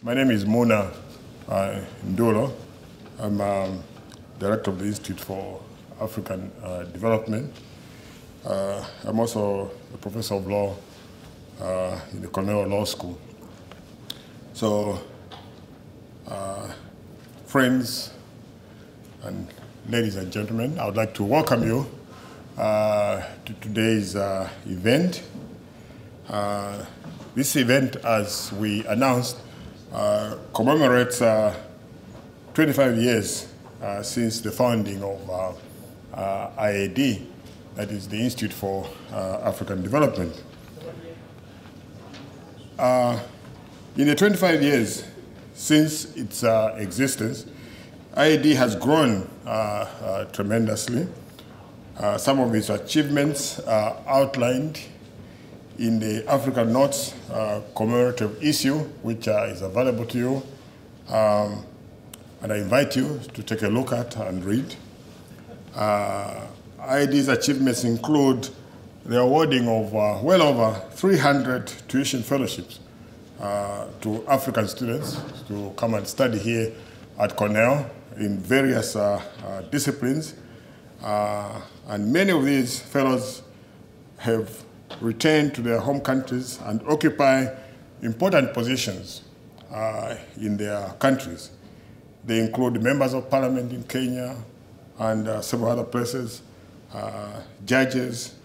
My name is Muna Ndulo. I'm Director of the Institute for African Development. I'm also a Professor of Law in the Cornell Law School. So, friends and ladies and gentlemen, I would like to welcome you to today's event. This event, as we announced, commemorates 25 years since the founding of IAD, that is the Institute for African Development. In the 25 years since its existence, IAD has grown tremendously. Some of its achievements are outlined in the African Notes commemorative issue, which is available to you. And I invite you to take a look at and read. IAD's achievements include the awarding of well over 300 tuition fellowships to African students to come and study here at Cornell in various disciplines. And many of these fellows have returned to their home countries and occupy important positions in their countries. They include members of parliament in Kenya and several other places, judges,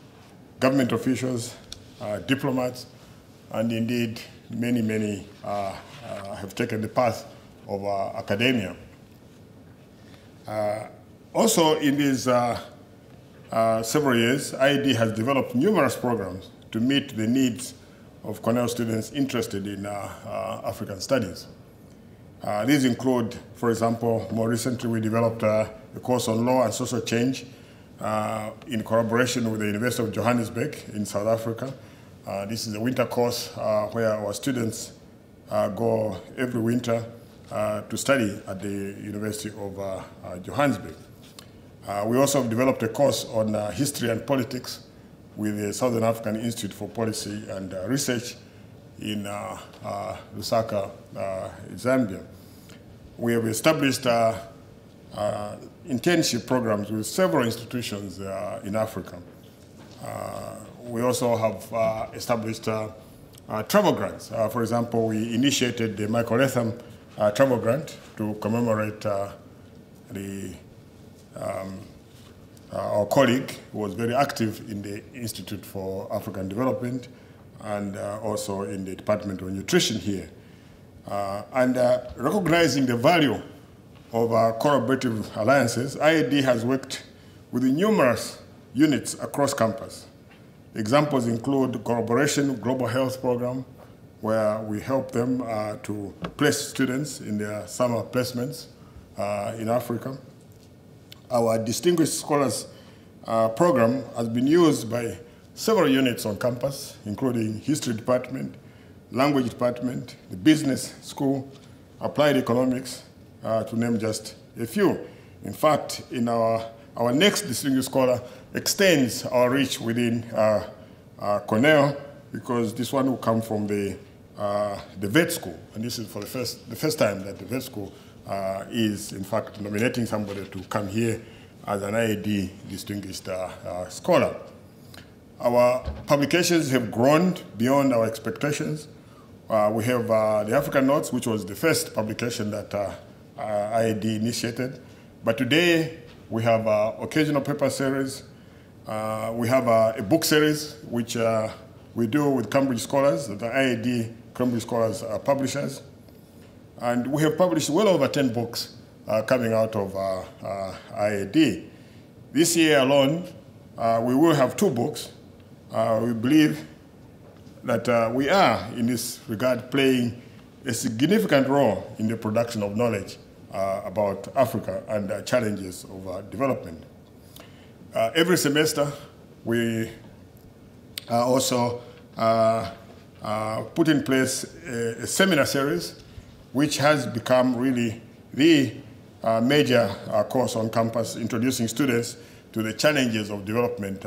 government officials, diplomats, and indeed many have taken the path of academia. Also in these several years, IAD has developed numerous programs to meet the needs of Cornell students interested in African studies. These include, for example, more recently we developed a course on law and social change in collaboration with the University of Johannesburg in South Africa. This is a winter course where our students go every winter to study at the University of Johannesburg. We also have developed a course on history and politics with the Southern African Institute for Policy and Research in Lusaka, Zambia. We have established internship programs with several institutions in Africa. We also have established travel grants. For example, we initiated the Michael Latham travel grant to commemorate our colleague who was very active in the Institute for African Development and also in the Department of Nutrition here. Recognizing the value of collaborative alliances, IAD has worked with numerous units across campus. Examples include Collaboration Global Health Program, where we help them to place students in their summer placements in Africa. Our Distinguished Scholars program has been used by several units on campus, including History Department, Language Department, the Business School, Applied Economics, to name just a few. In fact, in our next Distinguished Scholar extends our reach within Cornell, because this one will come from the vet school, and this is for the first time that the vet school is, in fact, nominating somebody to come here as an IAD Distinguished Scholar. Our publications have grown beyond our expectations. We have the African Notes, which was the first publication that IAD initiated. But today, we have occasional paper series. We have a book series, which we do with Cambridge Scholars, the IAD Cambridge Scholars publishers. And we have published well over 10 books coming out of IAD. This year alone, we will have 2 books. We believe that we are, in this regard, playing a significant role in the production of knowledge about Africa and the challenges of development. Every semester, we also put in place a seminar series, which has become really the major course on campus, introducing students to the challenges of development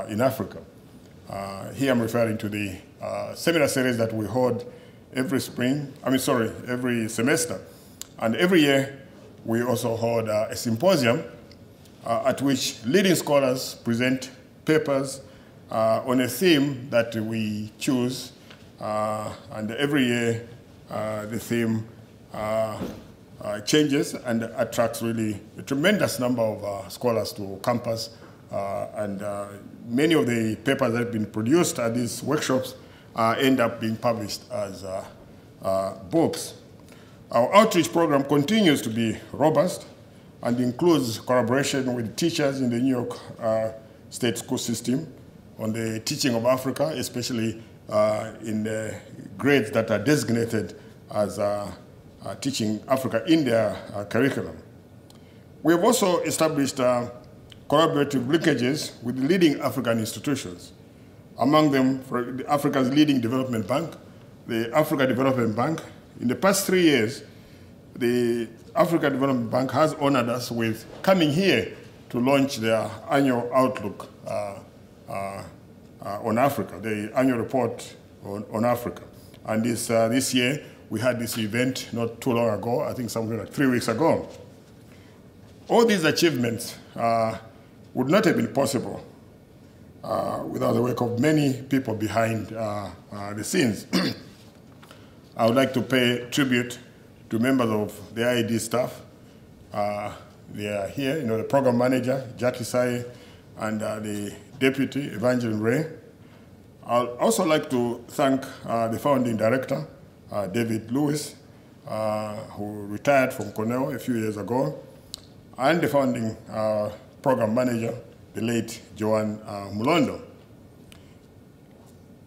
in Africa. Here I'm referring to the seminar series that we hold every every semester. And every year, we also hold a symposium at which leading scholars present papers on a theme that we choose. And every year, the theme changes and attracts really a tremendous number of scholars to campus. And many of the papers that have been produced at these workshops end up being published as books. Our outreach program continues to be robust and includes collaboration with teachers in the New York State school system on the teaching of Africa, especially in the grades that are designated as teaching Africa in their curriculum. We have also established collaborative linkages with leading African institutions. Among them, for Africa's leading development bank, the Africa Development Bank. In the past 3 years, the Africa Development Bank has honored us with coming here to launch their annual outlook on Africa, the annual report on Africa. And this year, we had this event not too long ago, I think something like 3 weeks ago. All these achievements would not have been possible without the work of many people behind the scenes. I would like to pay tribute to members of the IAD staff. They are here, the program manager, Jackie Sai, and the deputy, Evangeline Ray. I'd also like to thank the founding director, David Lewis, who retired from Cornell a few years ago, and the founding program manager, the late Joan Mulondo.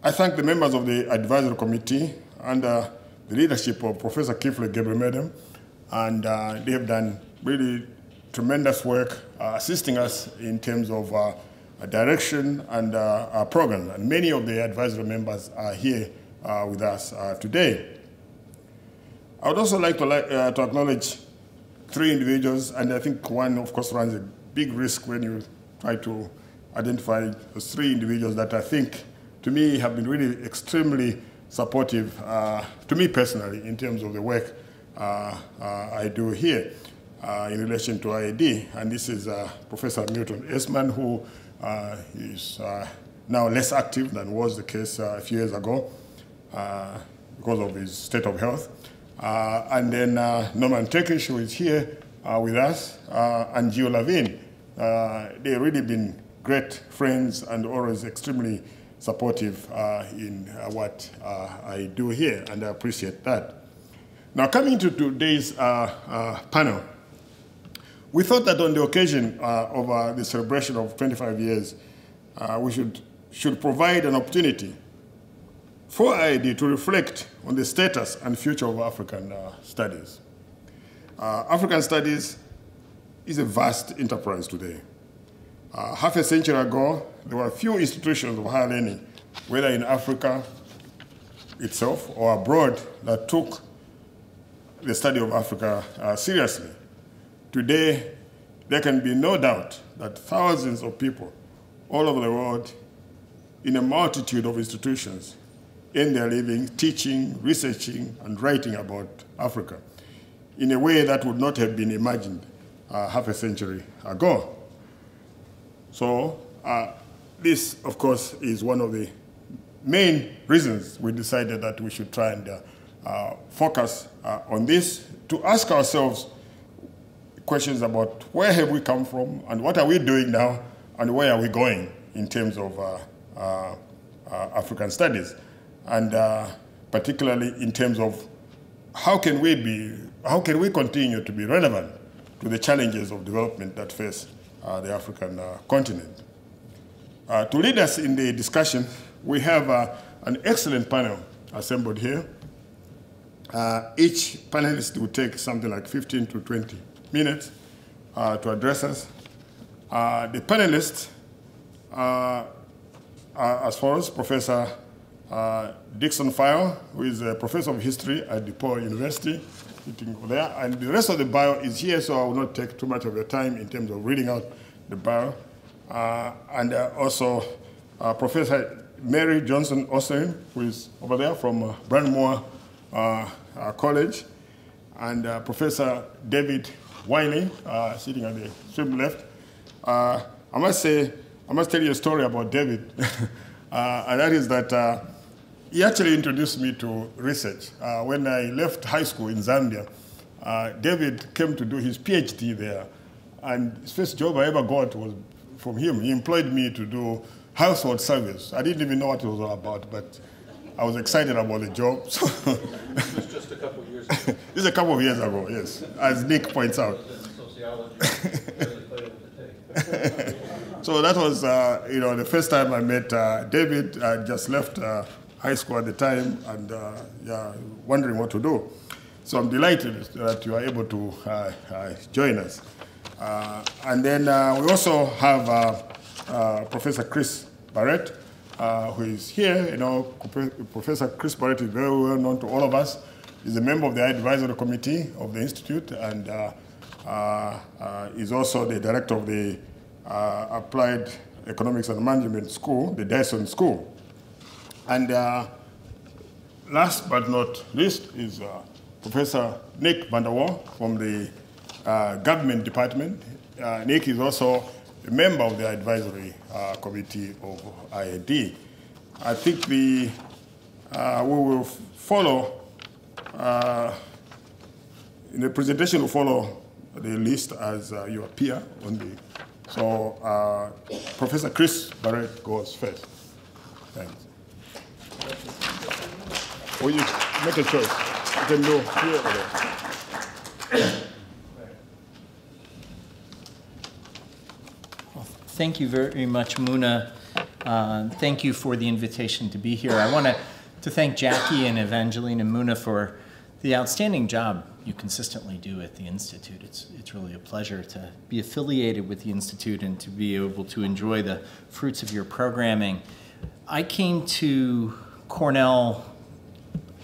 I thank the members of the advisory committee under the leadership of Professor Kifle Gebremedem, and they have done really tremendous work assisting us in terms of direction and our program. And many of the advisory members are here with us today. I would also like to acknowledge 3 individuals, and I think one, of course, runs a big risk when you try to identify those 3 individuals that I think, to me, have been really extremely supportive to me personally in terms of the work I do here in relation to IAD. And this is Professor Milton Esman, who is now less active than was the case a few years ago because of his state of health. And then Norman Tekish, who is here with us, and Gio Lavin. They've really been great friends and always extremely supportive in what I do here, and I appreciate that. Now, coming to today's panel, we thought that on the occasion of the celebration of 25 years, we should provide an opportunity for IAD to reflect on the status and future of African studies. African studies is a vast enterprise today. Half a century ago, there were few institutions of higher learning, whether in Africa itself or abroad, that took the study of Africa seriously. Today, there can be no doubt that thousands of people all over the world in a multitude of institutions earn their living teaching, researching, and writing about Africa in a way that would not have been imagined half a century ago. So this, of course, is one of the main reasons we decided that we should try and focus on this, to ask ourselves questions about where have we come from and what are we doing now and where are we going in terms of African studies, and particularly in terms of how can we continue to be relevant to the challenges of development that face the African continent. To lead us in the discussion, we have an excellent panel assembled here. Each panelist will take something like 15 to 20 minutes to address us. The panelists are as follows: Professor Dixon File, who is a professor of history at DePaul University, sitting over there. And the rest of the bio is here, so I will not take too much of your time in terms of reading out the bio. And also Professor Mary Johnson Austin, who is over there from Brandmore College, and Professor David Wiley, sitting at the extreme left. I must tell you a story about David, and that is that he actually introduced me to research. When I left high school in Zambia, David came to do his PhD there, and his first job I ever got was from him. He employed me to do household service. I didn't even know what it was all about, but I was excited about the job. So this was just a couple of years ago. This is a couple of years ago, yes, as Nick points out. Sociology really played with the tape. So that was, the first time I met David. I just left high school at the time and wondering what to do. So I'm delighted that you are able to join us. And then we also have Professor Chris Barrett, who is here. Professor Chris Barrett is very well known to all of us. He's a member of the Advisory Committee of the Institute and is also the director of the Applied Economics and Management School, the Dyson School. And last but not least is Professor Nick van der Wal from the Government Department. Nick is also a member of the Advisory Committee of IAD. I think we will follow, in the presentation we'll follow the list as you appear on the, so Professor Chris Barrett goes first. Thanks. Or you make a choice. You can go here or there. Thank you very much, Muna. Thank you for the invitation to be here. I want to thank Jackie and Evangeline and Muna for the outstanding job you consistently do at the Institute. It's really a pleasure to be affiliated with the Institute and to be able to enjoy the fruits of your programming. I came to Cornell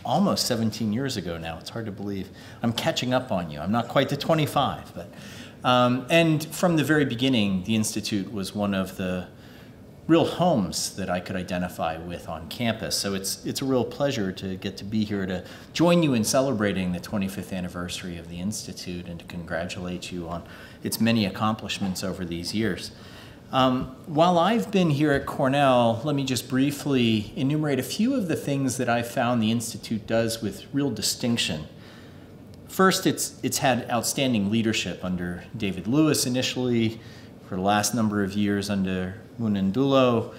almost 17 years ago now. It's hard to believe. I'm catching up on you. I'm not quite to 25, but and from the very beginning, the Institute was one of the real homes that I could identify with on campus. So it's a real pleasure to get to be here to join you in celebrating the 25th anniversary of the Institute and to congratulate you on its many accomplishments over these years. While I've been here at Cornell, let me just briefly enumerate a few of the things that I've found the Institute does with real distinction. First, it's had outstanding leadership under David Lewis initially, for the last number of years under Ndulo.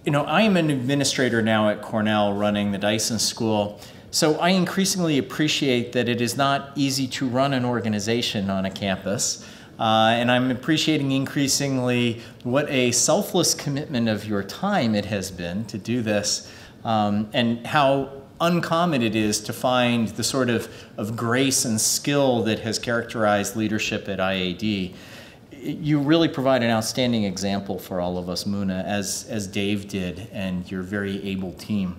I am an administrator now at Cornell running the Dyson School, so I increasingly appreciate that it is not easy to run an organization on a campus. And I'm appreciating increasingly what a selfless commitment of your time it has been to do this, and how uncommon it is to find the sort of grace and skill that has characterized leadership at IAD. You really provide an outstanding example for all of us, Muna, as Dave did, and your very able team.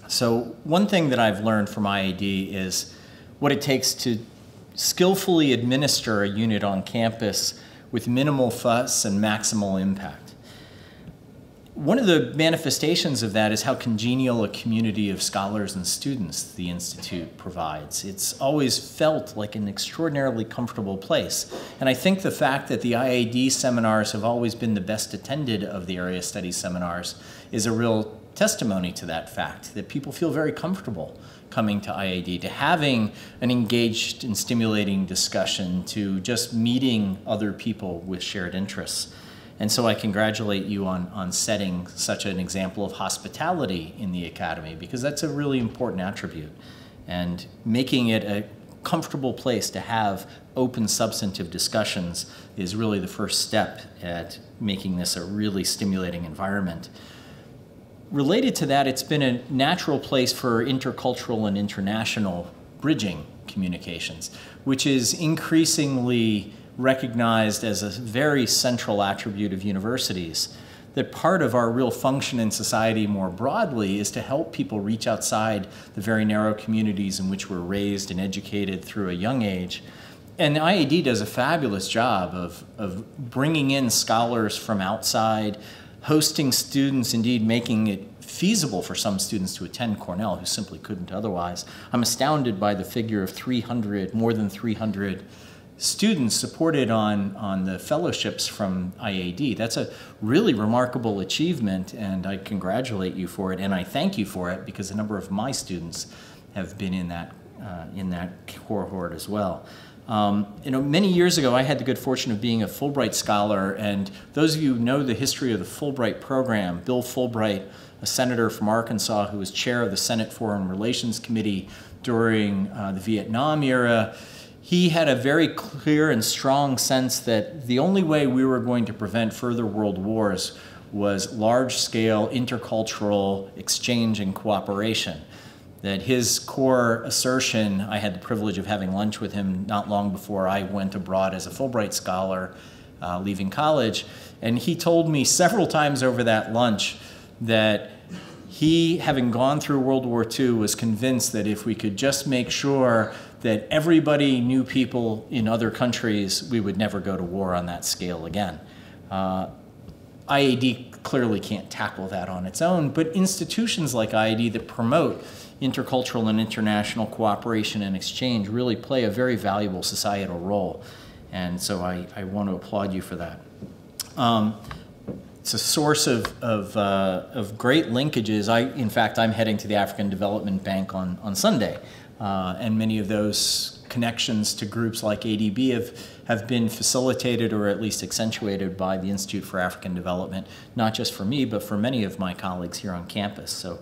So one thing that I've learned from IAD is what it takes to skillfully administer a unit on campus with minimal fuss and maximal impact. One of the manifestations of that is how congenial a community of scholars and students the Institute provides. It's always felt like an extraordinarily comfortable place. And I think the fact that the IAD seminars have always been the best attended of the area studies seminars is a real testimony to that fact, that people feel very comfortable coming to IAD, to having an engaged and stimulating discussion, to just meeting other people with shared interests. And so I congratulate you on setting such an example of hospitality in the academy, because that's a really important attribute. And making it a comfortable place to have open, substantive discussions is really the first step at making this a really stimulating environment. Related to that, it's been a natural place for intercultural and international bridging communications, which is increasingly recognized as a very central attribute of universities. That part of our real function in society more broadly is to help people reach outside the very narrow communities in which we're raised and educated through a young age. And IAD does a fabulous job of bringing in scholars from outside, hosting students, indeed making it feasible for some students to attend Cornell who simply couldn't otherwise. I'm astounded by the figure of 300, more than 300 students supported on the fellowships from IAD. That's a really remarkable achievement, and I congratulate you for it, and I thank you for it, because a number of my students have been in that cohort as well. Many years ago, I had the good fortune of being a Fulbright scholar, and those of you who know the history of the Fulbright program, Bill Fulbright, a senator from Arkansas who was chair of the Senate Foreign Relations Committee during the Vietnam era, he had a very clear and strong sense that the only way we were going to prevent further world wars was large-scale intercultural exchange and cooperation. That his core assertion, I had the privilege of having lunch with him not long before I went abroad as a Fulbright scholar, leaving college, and he told me several times over that lunch that he, having gone through World War II, was convinced that if we could just make sure that everybody knew people in other countries, we would never go to war on that scale again. IAD clearly can't tackle that on its own, but institutions like IAD that promote intercultural and international cooperation and exchange really play a very valuable societal role. And so I want to applaud you for that. It's a source of great linkages. In fact, I'm heading to the African Development Bank on Sunday. And many of those connections to groups like ADB have been facilitated or at least accentuated by the Institute for African Development, not just for me, but for many of my colleagues here on campus. So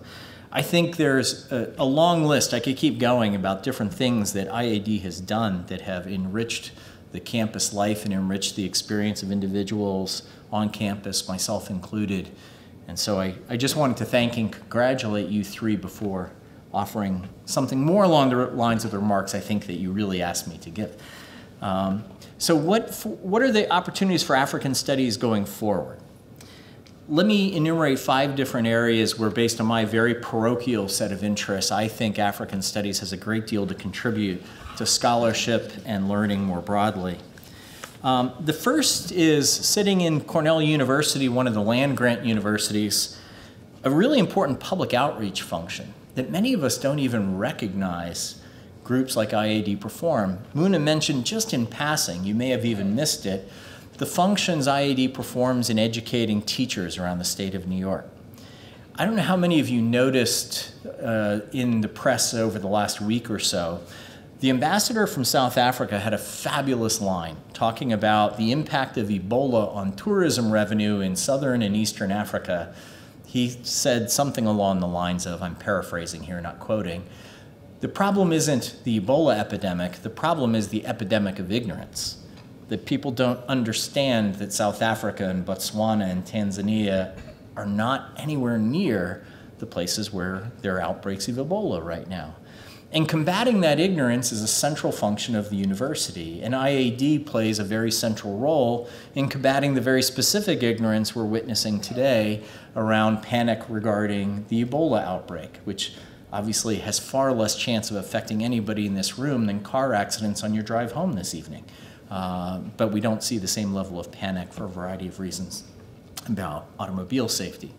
I think there's a long list, I could keep going, about different things that IAD has done that have enriched the campus life and enriched the experience of individuals on campus, myself included. And so I just wanted to thank and congratulate you three before offering something more along the lines of the remarks I think that you really asked me to give. So what are the opportunities for African studies going forward? Let me enumerate 5 different areas where, based on my very parochial set of interests, I think African studies has a great deal to contribute to scholarship and learning more broadly. The first is, sitting in Cornell University, one of the land-grant universities, a really important public outreach function that many of us don't even recognize groups like IAD perform. Muna mentioned just in passing, you may have even missed it, the functions IAD performs in educating teachers around the state of New York. I don't know how many of you noticed in the press over the last week or so, the ambassador from South Africa had a fabulous line talking about the impact of Ebola on tourism revenue in southern and eastern Africa. He said something along the lines of, I'm paraphrasing here, not quoting, the problem isn't the Ebola epidemic, the problem is the epidemic of ignorance. That people don't understand that South Africa and Botswana and Tanzania are not anywhere near the places where there are outbreaks of Ebola right now. And combating that ignorance is a central function of the university, and IAD plays a very central role in combating the very specific ignorance we're witnessing today around panic regarding the Ebola outbreak, which obviously has far less chance of affecting anybody in this room than car accidents on your drive home this evening. But we don't see the same level of panic for a variety of reasons about automobile safety.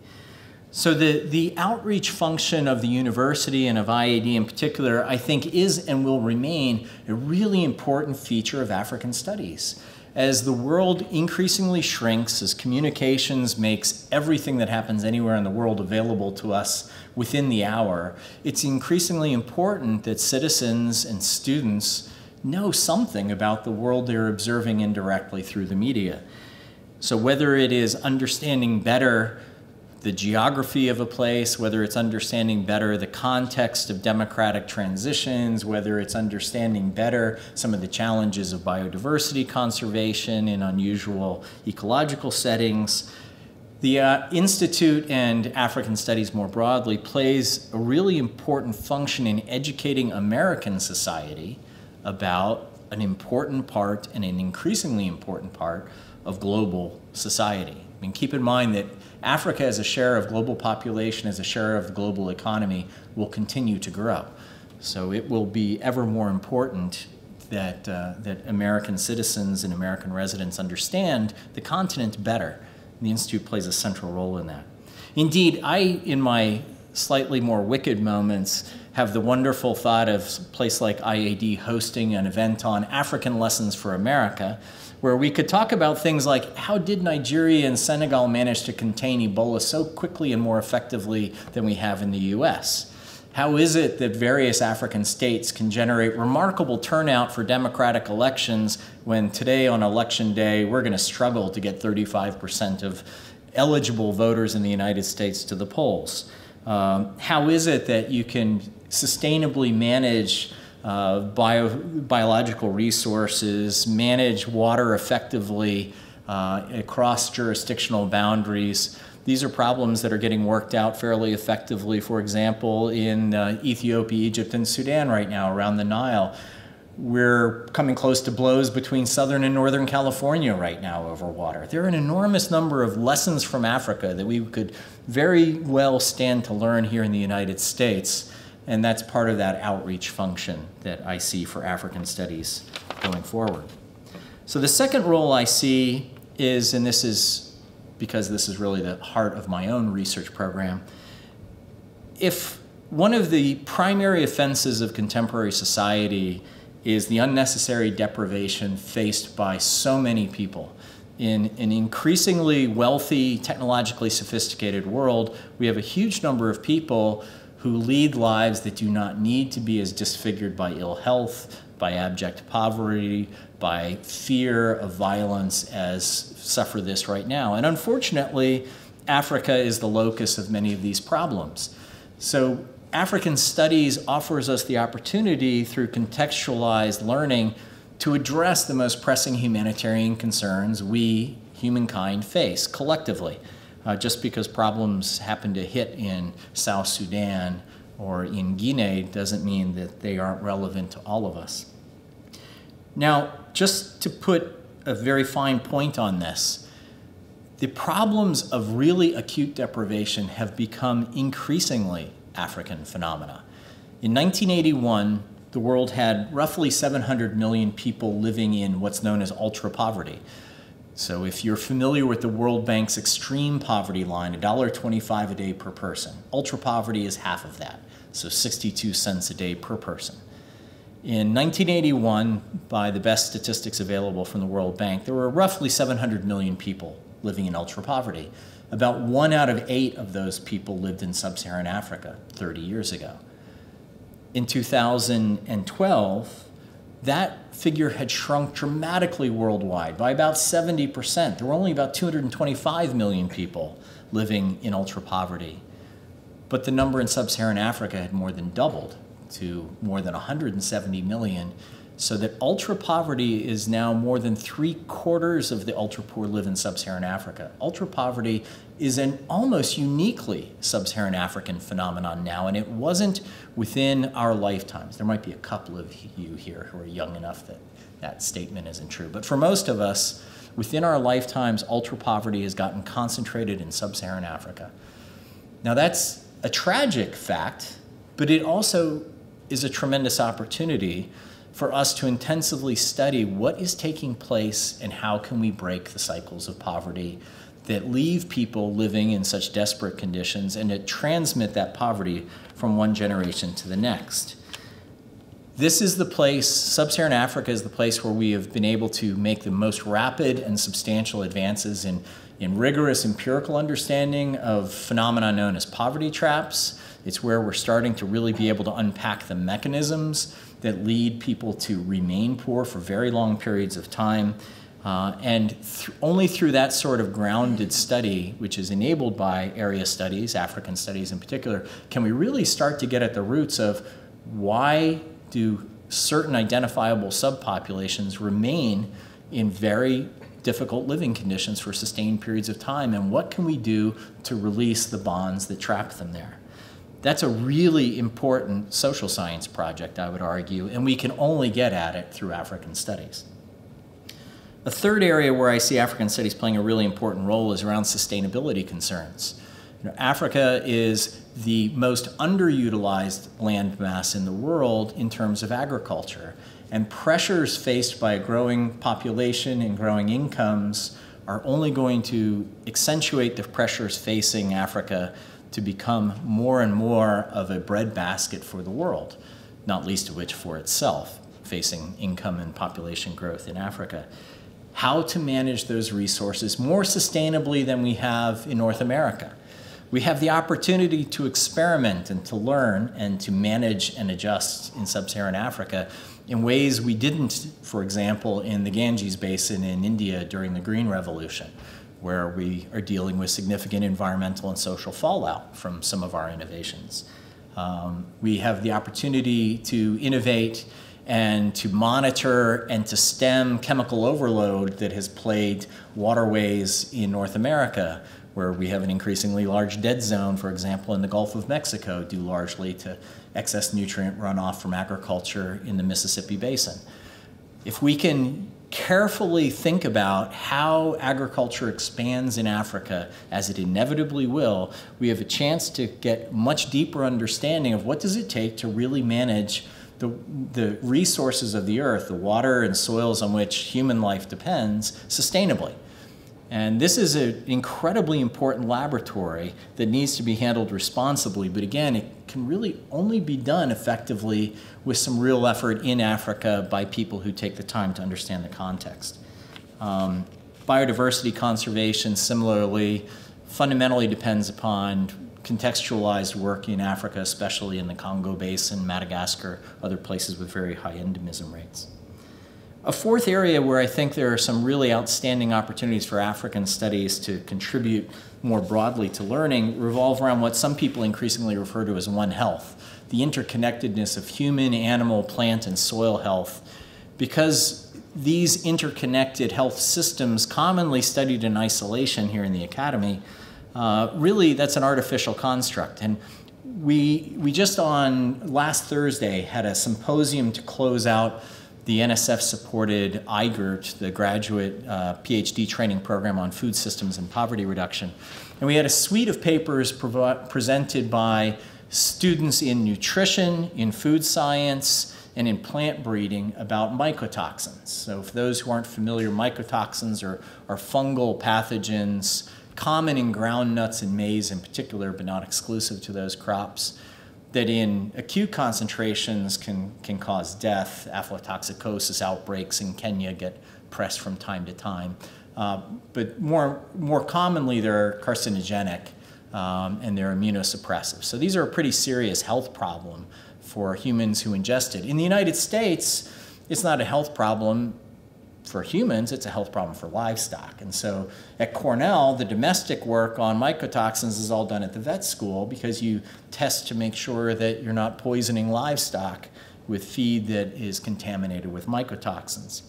So the outreach function of the university and of IAD in particular, I think, is and will remain a really important feature of African studies. As the world increasingly shrinks, as communications makes everything that happens anywhere in the world available to us within the hour, it's increasingly important that citizens and students know something about the world they're observing indirectly through the media. So whether it is understanding better the geography of a place, whether it's understanding better the context of democratic transitions, whether it's understanding better some of the challenges of biodiversity conservation in unusual ecological settings, the Institute and African Studies more broadly plays a really important function in educating American society about an important part and an increasingly important part of global society. I mean, keep in mind that Africa as a share of global population, as a share of the global economy, will continue to grow. So it will be ever more important that American citizens and American residents understand the continent better, And the Institute plays a central role in that. Indeed, I, in my slightly more wicked moments, have the wonderful thought of a place like IAD hosting an event on African lessons for America, where we could talk about things like how did Nigeria and Senegal manage to contain Ebola so quickly and more effectively than we have in the US? How is it that various African states can generate remarkable turnout for democratic elections when today on election day we're going to struggle to get 35% of eligible voters in the United States to the polls? How is it that you can sustainably manage biological resources, manage water effectively across jurisdictional boundaries? These are problems that are getting worked out fairly effectively, for example, in Ethiopia, Egypt, and Sudan right now around the Nile. We're coming close to blows between Southern and Northern California right now over water. There are an enormous number of lessons from Africa that we could very well stand to learn here in the United States, and that's part of that outreach function that I see for African studies going forward. So the second role I see is, and this is because this is really the heart of my own research program, if one of the primary offenses of contemporary society is the unnecessary deprivation faced by so many people in an increasingly wealthy, technologically sophisticated world, we have a huge number of people who lead lives that do not need to be as disfigured by ill health, by abject poverty, by fear of violence as suffer this right now. And unfortunately, Africa is the locus of many of these problems. So African studies offers us the opportunity through contextualized learning to address the most pressing humanitarian concerns we, humankind, face collectively. Just because problems happen to hit in South Sudan or in Guinea doesn't mean that they aren't relevant to all of us. Now, just to put a very fine point on this, the problems of really acute deprivation have become increasingly African phenomena. In 1981, the world had roughly 700 million people living in what's known as ultra poverty. So if you're familiar with the World Bank's extreme poverty line, $1.25 a day per person, ultra poverty is half of that, so 62 cents a day per person. In 1981, by the best statistics available from the World Bank, there were roughly 700 million people living in ultra poverty. About 1 out of 8 of those people lived in sub-Saharan Africa 30 years ago. In 2012, that figure had shrunk dramatically worldwide by about 70%. There were only about 225 million people living in ultra poverty. But the number in sub-Saharan Africa had more than doubled to more than 170 million, so that ultra poverty is now more than 3/4 of the ultra poor live in sub-Saharan Africa. Ultra poverty is an almost uniquely sub-Saharan African phenomenon now, and it wasn't within our lifetimes. There might be a couple of you here who are young enough that that statement isn't true, but for most of us, within our lifetimes, ultra poverty has gotten concentrated in sub-Saharan Africa. Now that's a tragic fact, but it also is a tremendous opportunity for us to intensively study what is taking place and how can we break the cycles of poverty that leave people living in such desperate conditions and to transmit that poverty from one generation to the next. This is the place, sub-Saharan Africa is the place where we have been able to make the most rapid and substantial advances in rigorous empirical understanding of phenomena known as poverty traps. It's where we're starting to really be able to unpack the mechanisms that lead people to remain poor for very long periods of time. Only through that sort of grounded study, which is enabled by area studies, African studies in particular, can we really start to get at the roots of why do certain identifiable subpopulations remain in very difficult living conditions for sustained periods of time, and what can we do to release the bonds that trap them there? That's a really important social science project, I would argue, and we can only get at it through African studies. A third area where I see African studies playing a really important role is around sustainability concerns. Africa is the most underutilized landmass in the world in terms of agriculture, and pressures faced by a growing population and growing incomes are only going to accentuate the pressures facing Africa to become more and more of a breadbasket for the world, not least of which for itself, facing income and population growth in Africa. How to manage those resources more sustainably than we have in North America. We have the opportunity to experiment and to learn and to manage and adjust in sub-Saharan Africa in ways we didn't, for example, in the Ganges Basin in India during the Green Revolution, where we are dealing with significant environmental and social fallout from some of our innovations. We have the opportunity to innovate and to monitor and to stem chemical overload that has plagued waterways in North America, where we have an increasingly large dead zone, for example, in the Gulf of Mexico, due largely to excess nutrient runoff from agriculture in the Mississippi Basin. If we can carefully think about how agriculture expands in Africa, as it inevitably will, we have a chance to get much deeper understanding of what does it take to really manage the resources of the earth, the water and soils on which human life depends, sustainably. And this is an incredibly important laboratory that needs to be handled responsibly, but again, it can really only be done effectively with some real effort in Africa by people who take the time to understand the context. Biodiversity conservation, similarly, fundamentally depends upon contextualized work in Africa, especially in the Congo Basin, Madagascar, other places with very high endemism rates. A fourth area where I think there are some really outstanding opportunities for African studies to contribute more broadly to learning revolve around what some people increasingly refer to as One Health, the interconnectedness of human, animal, plant, and soil health. Because these interconnected health systems, commonly studied in isolation here in the academy, really that's an artificial construct. And we just on last Thursday had a symposium to close out the NSF-supported IGERT, the graduate PhD training program on food systems and poverty reduction. And we had a suite of papers presented by students in nutrition, in food science, and in plant breeding about mycotoxins. So for those who aren't familiar, mycotoxins are fungal pathogens common in ground nuts and maize in particular, but not exclusive to those crops, that in acute concentrations can cause death. Aflatoxicosis outbreaks in Kenya get pressed from time to time. But more commonly, they're carcinogenic and they're immunosuppressive. So these are a pretty serious health problem for humans who ingest it. In the United States, it's not a health problem for humans, it's a health problem for livestock. And so at Cornell, the domestic work on mycotoxins is all done at the vet school because you test to make sure that you're not poisoning livestock with feed that is contaminated with mycotoxins.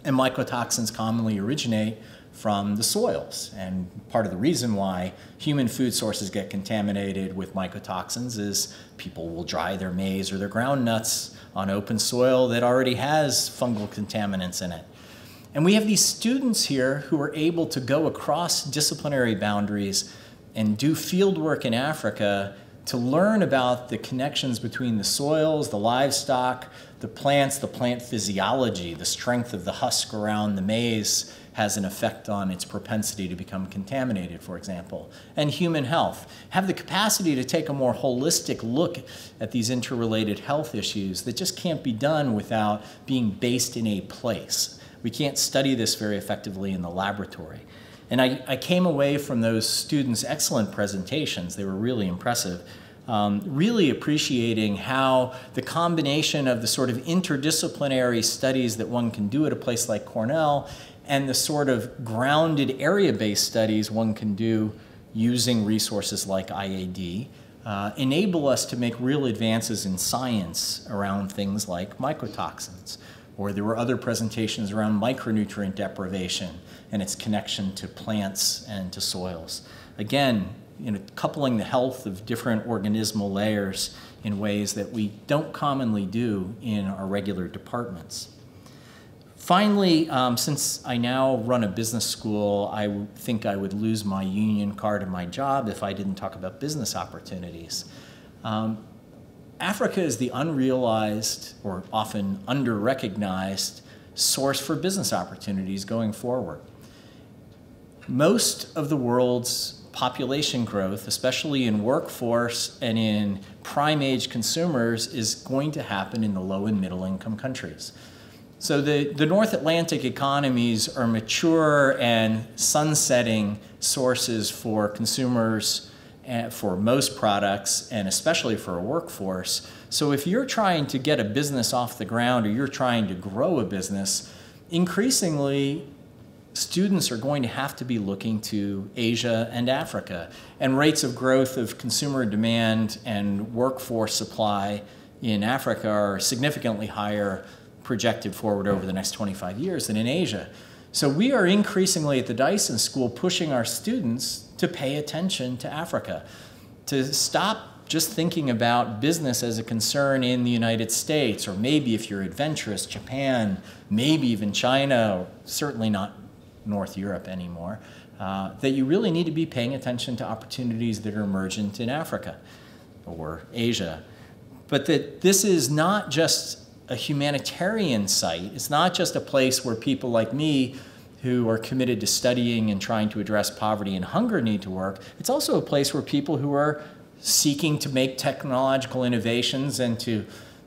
And mycotoxins commonly originate from the soils. And part of the reason why human food sources get contaminated with mycotoxins is people will dry their maize or their ground nuts on open soil that already has fungal contaminants in it. And we have these students here who are able to go across disciplinary boundaries and do field work in Africa to learn about the connections between the soils, the livestock, the plants, the plant physiology, the strength of the husk around the maize has an effect on its propensity to become contaminated, for example, and human health. Have the capacity to take a more holistic look at these interrelated health issues that just can't be done without being based in a place. We can't study this very effectively in the laboratory. And I came away from those students' excellent presentations. They were really impressive. Really appreciating how the combination of the sort of interdisciplinary studies that one can do at a place like Cornell and the sort of grounded area-based studies one can do using resources like IAD enable us to make real advances in science around things like mycotoxins. Or there were other presentations around micronutrient deprivation and its connection to plants and to soils. Again, coupling the health of different organismal layers in ways that we don't commonly do in our regular departments. Finally, since I now run a business school, I think I would lose my union card in my job if I didn't talk about business opportunities. Africa is the unrealized or often under-recognized source for business opportunities going forward. most of the world's population growth, especially in workforce and in prime age consumers, is going to happen in the low and middle income countries. So the North Atlantic economies are mature and sunsetting sources for consumers and for most products, and especially for a workforce. So if you're trying to get a business off the ground or you're trying to grow a business, increasingly students are going to have to be looking to Asia and Africa. And rates of growth of consumer demand and workforce supply in Africa are significantly higher projected forward over the next 25 years than in Asia. So we are increasingly at the Dyson School pushing our students to pay attention to Africa, to stop just thinking about business as a concern in the United States, or maybe if you're adventurous, Japan, maybe even China, or certainly not North Europe anymore, that you really need to be paying attention to opportunities that are emergent in Africa or Asia. But that this is not just a humanitarian site. It's not just a place where people like me who are committed to studying and trying to address poverty and hunger need to work. It's also a place where people who are seeking to make technological innovations and to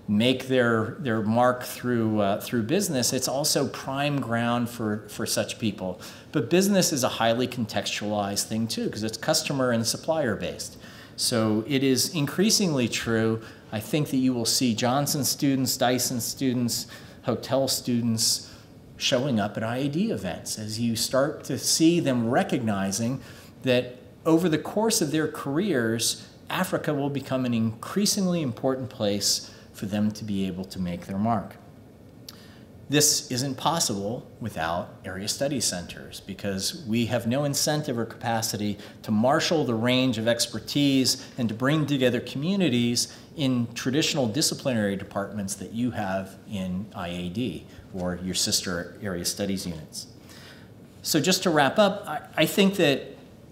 make their mark through business. It's also prime ground for such people. But business is a highly contextualized thing too, because it's customer and supplier based. So it is increasingly true. I think that you will see Johnson students, Dyson students, hotel students showing up at IAD events as you start to see them recognizing that over the course of their careers, Africa will become an increasingly important place for them to be able to make their mark. This isn't possible without area study centers because we have no incentive or capacity to marshal the range of expertise and to bring together communities in traditional disciplinary departments that you have in IAD or your sister area studies units. So just to wrap up, I think that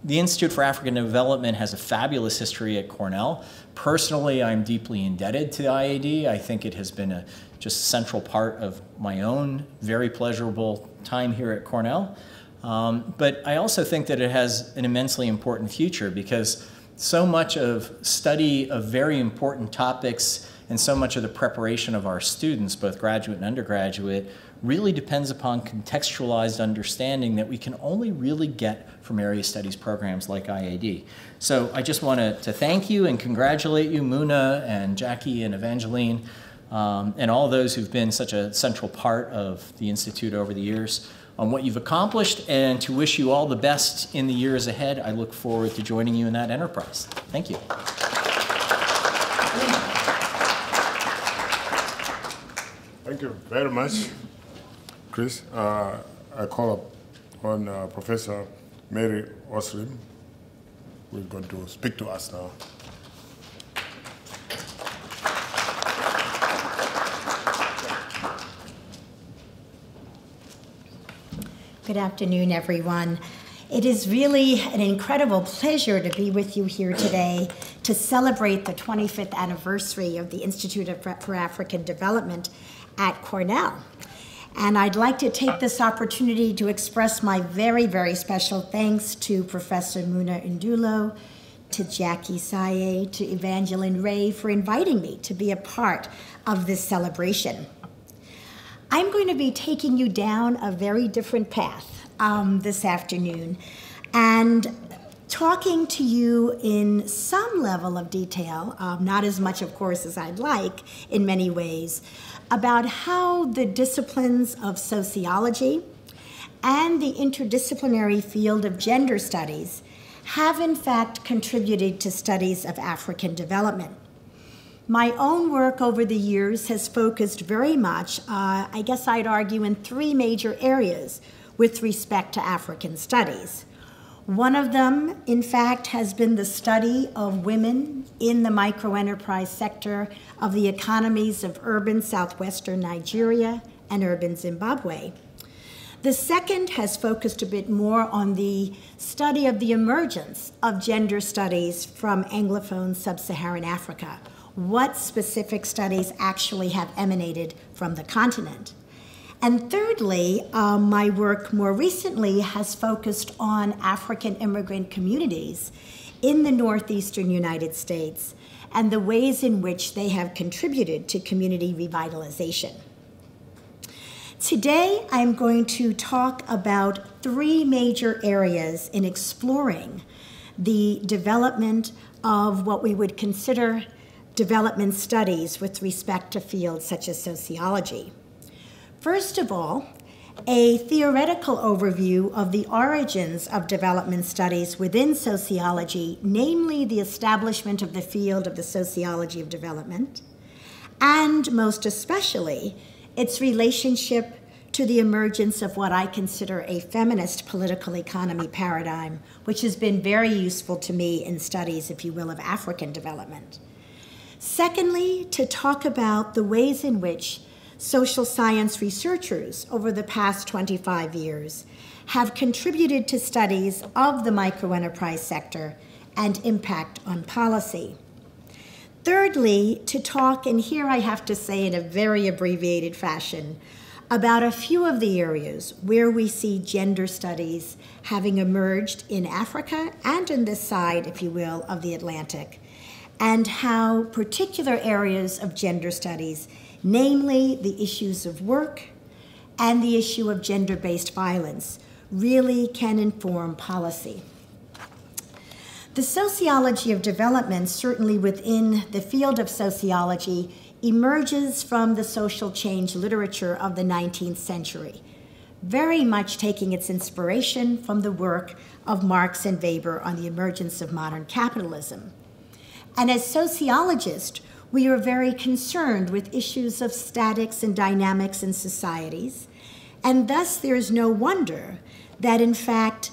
the Institute for African Development has a fabulous history at Cornell. Personally, I'm deeply indebted to IAD. I think it has been a just central part of my own very pleasurable time here at Cornell. But I also think that it has an immensely important future because so much of study of very important topics and so much of the preparation of our students, both graduate and undergraduate, really depends upon contextualized understanding that we can only really get from area studies programs like IAD. So I just want to thank you and congratulate you, Muna and Jackie and Evangeline, and all those who've been such a central part of the Institute over the years on what you've accomplished, and to wish you all the best in the years ahead. I look forward to joining you in that enterprise. Thank you. Thank you very much, Chris. I call upon Professor Mary Osrim, who is going to speak to us now. Good afternoon, everyone. It is really an incredible pleasure to be with you here today to celebrate the 25th anniversary of the Institute for African Development at Cornell. And I'd like to take this opportunity to express my very, very special thanks to Professor Muna Ndulo, to Jackie Saye, to Evangeline Ray for inviting me to be a part of this celebration. I'm going to be taking you down a very different path this afternoon and talking to you in some level of detail, not as much, of course, as I'd like in many ways, about how the disciplines of sociology and the interdisciplinary field of gender studies have in fact contributed to studies of African development. My own work over the years has focused very much, I guess I'd argue, in three major areas with respect to African studies. One of them, in fact, has been the study of women in the microenterprise sector of the economies of urban southwestern Nigeria and urban Zimbabwe. The second has focused a bit more on the study of the emergence of gender studies from Anglophone sub-Saharan Africa. What specific studies actually have emanated from the continent? And thirdly, my work more recently has focused on African immigrant communities in the northeastern United States and the ways in which they have contributed to community revitalization. Today, I'm going to talk about three major areas in exploring the development of what we would consider development studies with respect to fields such as sociology. First of all, a theoretical overview of the origins of development studies within sociology, namely the establishment of the field of the sociology of development, and most especially its relationship to the emergence of what I consider a feminist political economy paradigm, which has been very useful to me in studies, if you will, of African development. Secondly, to talk about the ways in which social science researchers over the past 25 years have contributed to studies of the microenterprise sector and impact on policy. Thirdly, to talk, and here I have to say in a very abbreviated fashion, about a few of the areas where we see gender studies having emerged in Africa and in this side, if you will, of the Atlantic, and how particular areas of gender studies, namely the issues of work and the issue of gender-based violence, really can inform policy. The sociology of development, certainly within the field of sociology, emerges from the social change literature of the 19th century, very much taking its inspiration from the work of Marx and Weber on the emergence of modern capitalism. And as sociologists, we are very concerned with issues of statics and dynamics in societies, and thus there is no wonder that, in fact,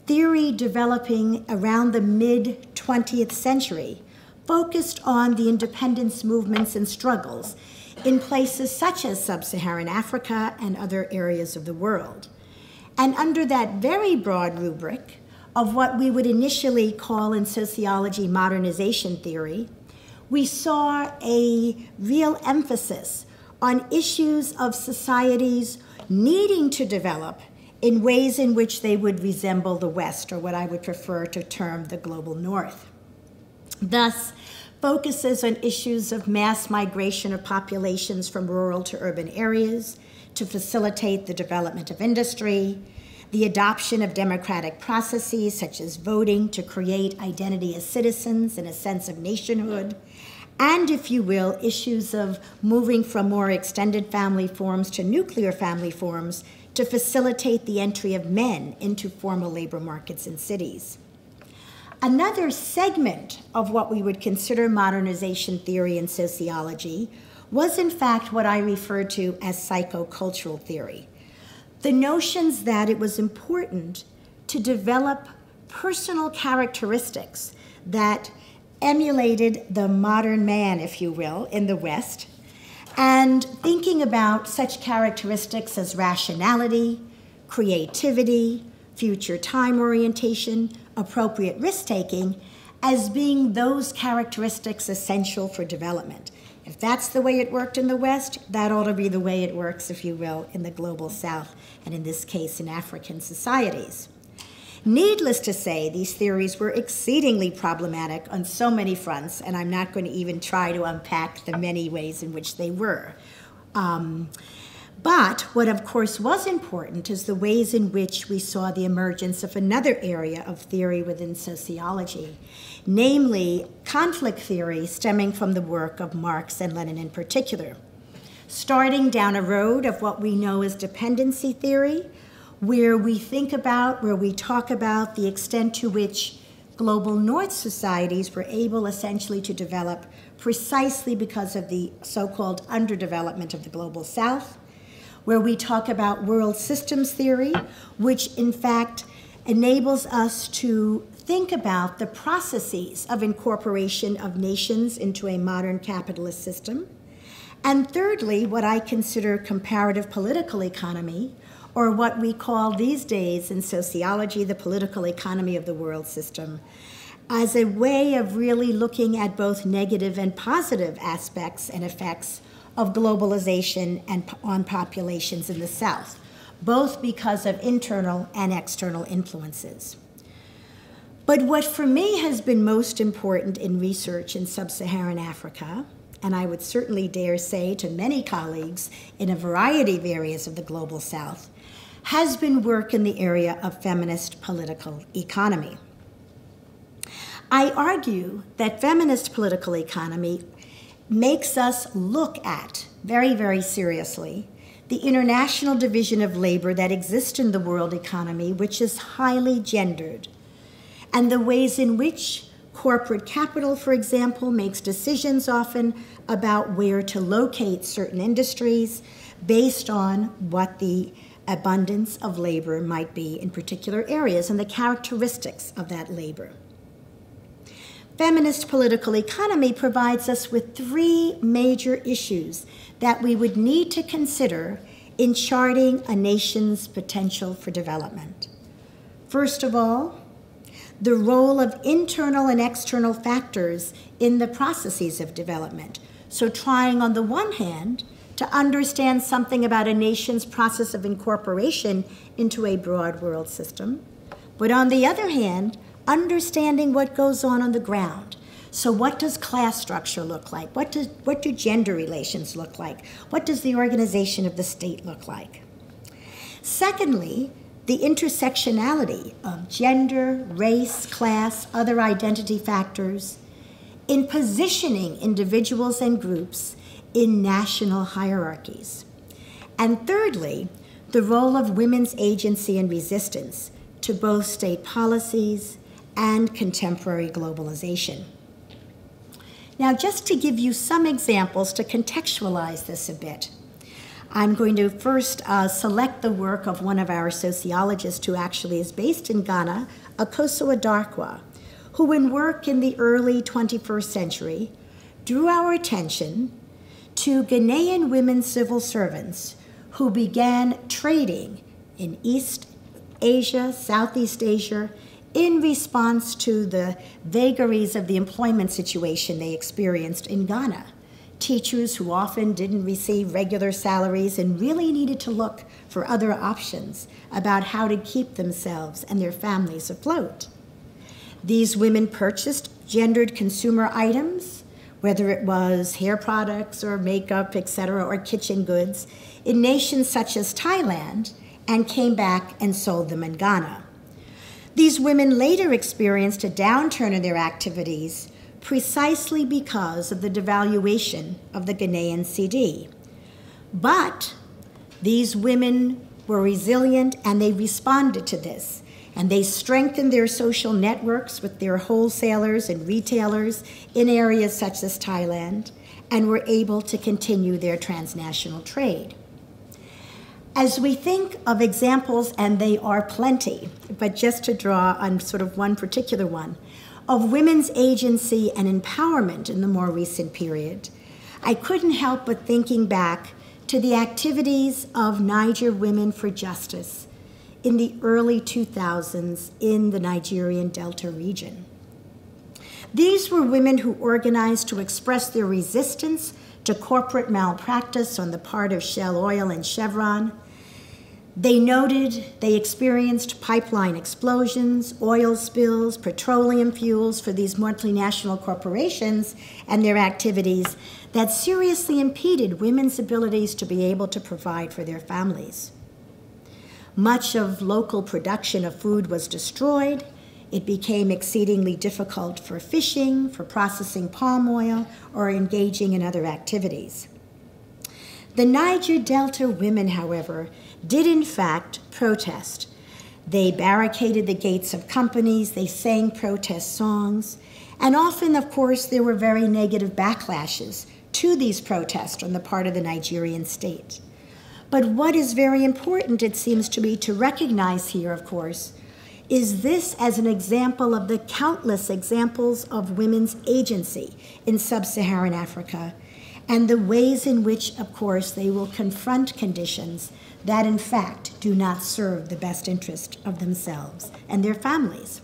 theory developing around the mid-20th century focused on the independence movements and struggles in places such as sub-Saharan Africa and other areas of the world. And under that very broad rubric of what we would initially call in sociology modernization theory, we saw a real emphasis on issues of societies needing to develop in ways in which they would resemble the West, or what I would prefer to term the global North. Thus, focuses on issues of mass migration of populations from rural to urban areas to facilitate the development of industry, the adoption of democratic processes such as voting to create identity as citizens and a sense of nationhood, and, if you will, issues of moving from more extended family forms to nuclear family forms to facilitate the entry of men into formal labor markets in cities. Another segment of what we would consider modernization theory in sociology was, in fact, what I refer to as psychocultural theory. The notions that it was important to develop personal characteristics that emulated the modern man, if you will, in the West, and thinking about such characteristics as rationality, creativity, future time orientation, appropriate risk-taking, as being those characteristics essential for development. If that's the way it worked in the West, that ought to be the way it works, if you will, in the global South, and in this case, in African societies. Needless to say, these theories were exceedingly problematic on so many fronts, and I'm not going to even try to unpack the many ways in which they were. But what, of course, was important is the ways in which we saw the emergence of another area of theory within sociology, namely conflict theory stemming from the work of Marx and Lenin in particular. Starting down a road of what we know as dependency theory, where we talk about the extent to which global North societies were able essentially to develop precisely because of the so-called underdevelopment of the global South, where we talk about world systems theory, which in fact enables us to think about the processes of incorporation of nations into a modern capitalist system. And thirdly, what I consider comparative political economy, or what we call these days in sociology the political economy of the world system, as a way of really looking at both negative and positive aspects and effects of globalization and on populations in the South, both because of internal and external influences. But what for me has been most important in research in sub-Saharan Africa, and I would certainly dare say to many colleagues in a variety of areas of the global South, has been work in the area of feminist political economy. I argue that feminist political economy makes us look at, very, very seriously, the international division of labor that exists in the world economy, which is highly gendered, and the ways in which corporate capital, for example, makes decisions often about where to locate certain industries based on what the abundance of labor might be in particular areas and the characteristics of that labor. Feminist political economy provides us with three major issues that we would need to consider in charting a nation's potential for development. First of all, the role of internal and external factors in the processes of development. So trying on the one hand to understand something about a nation's process of incorporation into a broad world system, but on the other hand, understanding what goes on the ground. So what does class structure look like? What do gender relations look like? What does the organization of the state look like? Secondly, the intersectionality of gender, race, class, other identity factors in positioning individuals and groups in national hierarchies. And thirdly, the role of women's agency and resistance to both state policies and contemporary globalization. Now, just to give you some examples to contextualize this a bit, I'm going to first select the work of one of our sociologists who actually is based in Ghana, Akoso Adarkwa, who in work in the early 21st century drew our attention to Ghanaian women civil servants who began trading in East Asia, Southeast Asia, in response to the vagaries of the employment situation they experienced in Ghana. Teachers who often didn't receive regular salaries and really needed to look for other options about how to keep themselves and their families afloat. These women purchased gendered consumer items, whether it was hair products or makeup, etc., or kitchen goods, in nations such as Thailand, and came back and sold them in Ghana. These women later experienced a downturn in their activities precisely because of the devaluation of the Ghanaian cedi. But these women were resilient and they responded to this. And they strengthened their social networks with their wholesalers and retailers in areas such as Thailand and were able to continue their transnational trade. As we think of examples, and they are plenty, but just to draw on sort of one particular one, of women's agency and empowerment in the more recent period, I couldn't help but thinking back to the activities of Niger Women for Justice in the early 2000s in the Nigerian Delta region. These were women who organized to express their resistance to corporate malpractice on the part of Shell Oil and Chevron. They noted they experienced pipeline explosions, oil spills, petroleum fuels for these multinational corporations and their activities that seriously impeded women's abilities to be able to provide for their families. Much of local production of food was destroyed. It became exceedingly difficult for fishing, for processing palm oil, or engaging in other activities. The Niger Delta women, however, did in fact protest. They barricaded the gates of companies, they sang protest songs, and often, of course, there were very negative backlashes to these protests on the part of the Nigerian state. But what is very important, it seems to me, to recognize here, of course, is this as an example of the countless examples of women's agency in sub-Saharan Africa and the ways in which, of course, they will confront conditions that, in fact, do not serve the best interest of themselves and their families.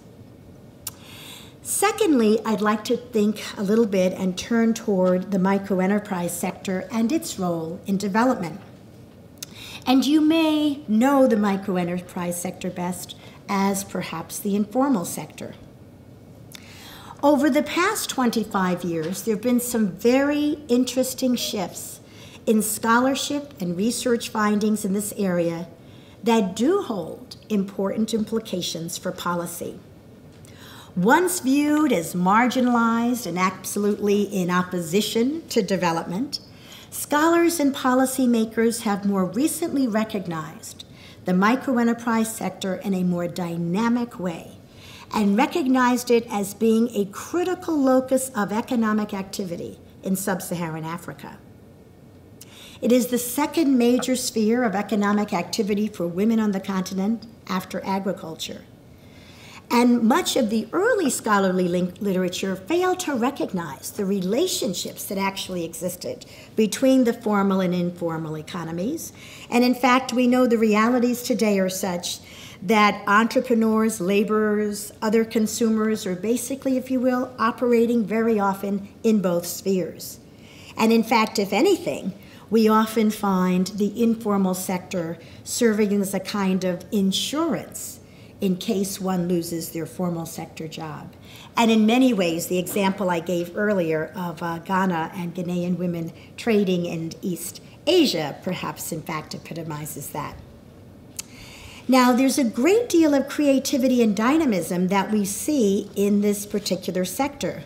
Secondly, I'd like to think a little bit and turn toward the microenterprise sector and its role in development. And you may know the microenterprise sector best as perhaps the informal sector. Over the past 25 years, there have been some very interesting shifts in scholarship and research findings in this area that do hold important implications for policy. Once viewed as marginalized and absolutely in opposition to development, scholars and policymakers have more recently recognized the microenterprise sector in a more dynamic way and recognized it as being a critical locus of economic activity in sub-Saharan Africa. It is the second major sphere of economic activity for women on the continent after agriculture. And much of the early scholarly literature failed to recognize the relationships that actually existed between the formal and informal economies. And in fact, we know the realities today are such that entrepreneurs, laborers, other consumers are basically, if you will, operating very often in both spheres. And in fact, if anything, we often find the informal sector serving as a kind of insurance in case one loses their formal sector job. And in many ways, the example I gave earlier of Ghana and Ghanaian women trading in East Asia perhaps in fact epitomizes that. Now, there's a great deal of creativity and dynamism that we see in this particular sector.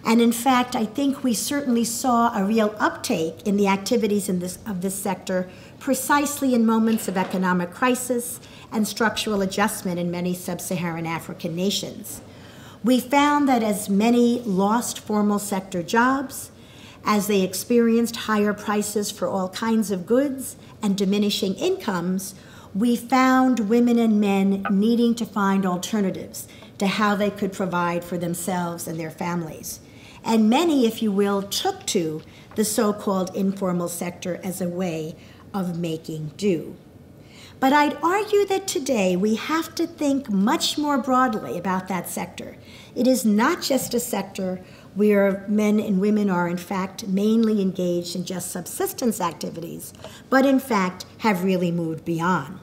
And in fact, I think we certainly saw a real uptake in the activities of this sector precisely in moments of economic crisis and structural adjustment in many sub-Saharan African nations. We found that as many lost formal sector jobs, as they experienced higher prices for all kinds of goods and diminishing incomes, we found women and men needing to find alternatives to how they could provide for themselves and their families. And many, if you will, took to the so-called informal sector as a way of making do. But I'd argue that today we have to think much more broadly about that sector. It is not just a sector where men and women are in fact mainly engaged in just subsistence activities, but in fact have really moved beyond.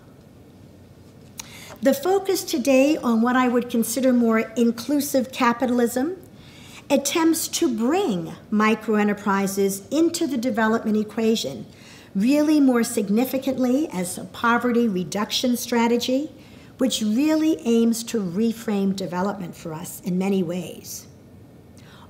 The focus today on what I would consider more inclusive capitalism attempts to bring microenterprises into the development equation, really more significantly as a poverty reduction strategy, which really aims to reframe development for us in many ways.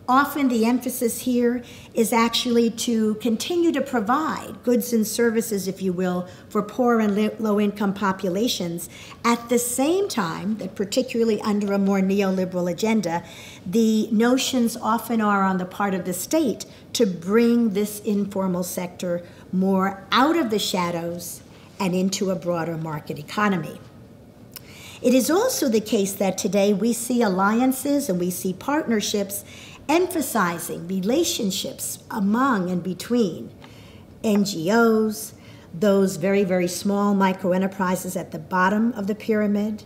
Often the emphasis here is actually to continue to provide goods and services, if you will, for poor and low-income populations at the same time that, particularly under a more neoliberal agenda, the notions often are on the part of the state to bring this informal sector more out of the shadows and into a broader market economy. It is also the case that today we see alliances and we see partnerships emphasizing relationships among and between NGOs, those very, very small microenterprises at the bottom of the pyramid,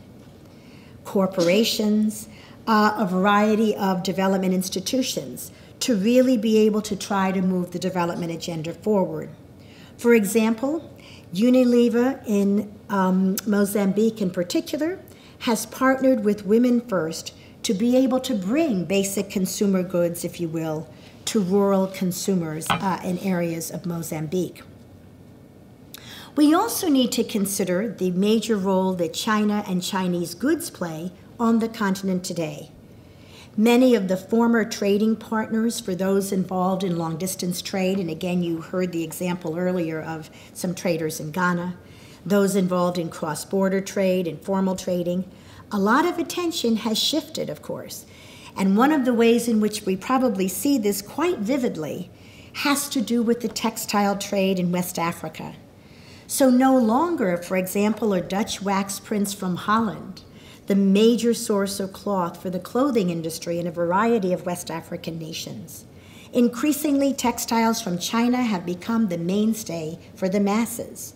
corporations, a variety of development institutions to really be able to try to move the development agenda forward. For example, Unilever in Mozambique in particular has partnered with Women First to be able to bring basic consumer goods, if you will, to rural consumers in areas of Mozambique. We also need to consider the major role that China and Chinese goods play on the continent today. Many of the former trading partners for those involved in long-distance trade, and again, you heard the example earlier of some traders in Ghana, those involved in cross-border trade and formal trading, a lot of attention has shifted, of course. And one of the ways in which we probably see this quite vividly has to do with the textile trade in West Africa. So no longer, for example, are Dutch wax prints from Holland the major source of cloth for the clothing industry in a variety of West African nations. Increasingly, textiles from China have become the mainstay for the masses.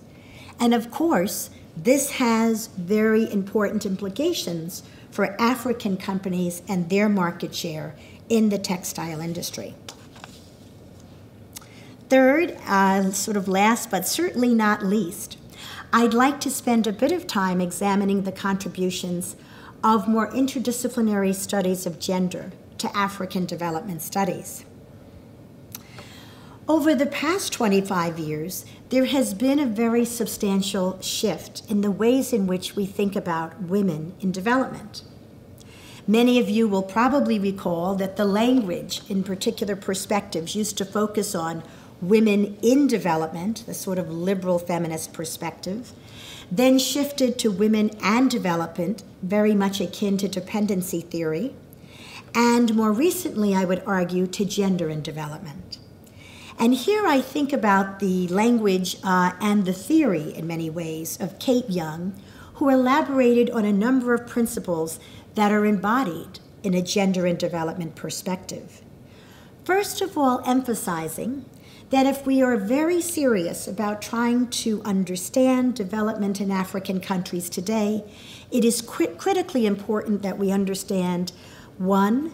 And of course, this has very important implications for African companies and their market share in the textile industry. Third, sort of last but certainly not least, I'd like to spend a bit of time examining the contributions of more interdisciplinary studies of gender to African development studies. Over the past 25 years, there has been a very substantial shift in the ways in which we think about women in development. Many of you will probably recall that the language in particular perspectives used to focus on women in development, the sort of liberal feminist perspective, then shifted to women and development, very much akin to dependency theory, and more recently, I would argue, to gender and development. And here I think about the language and the theory, in many ways, of Kate Young, who elaborated on a number of principles that are embodied in a gender and development perspective. First of all, emphasizing that if we are very serious about trying to understand development in African countries today, it is critically important that we understand, one,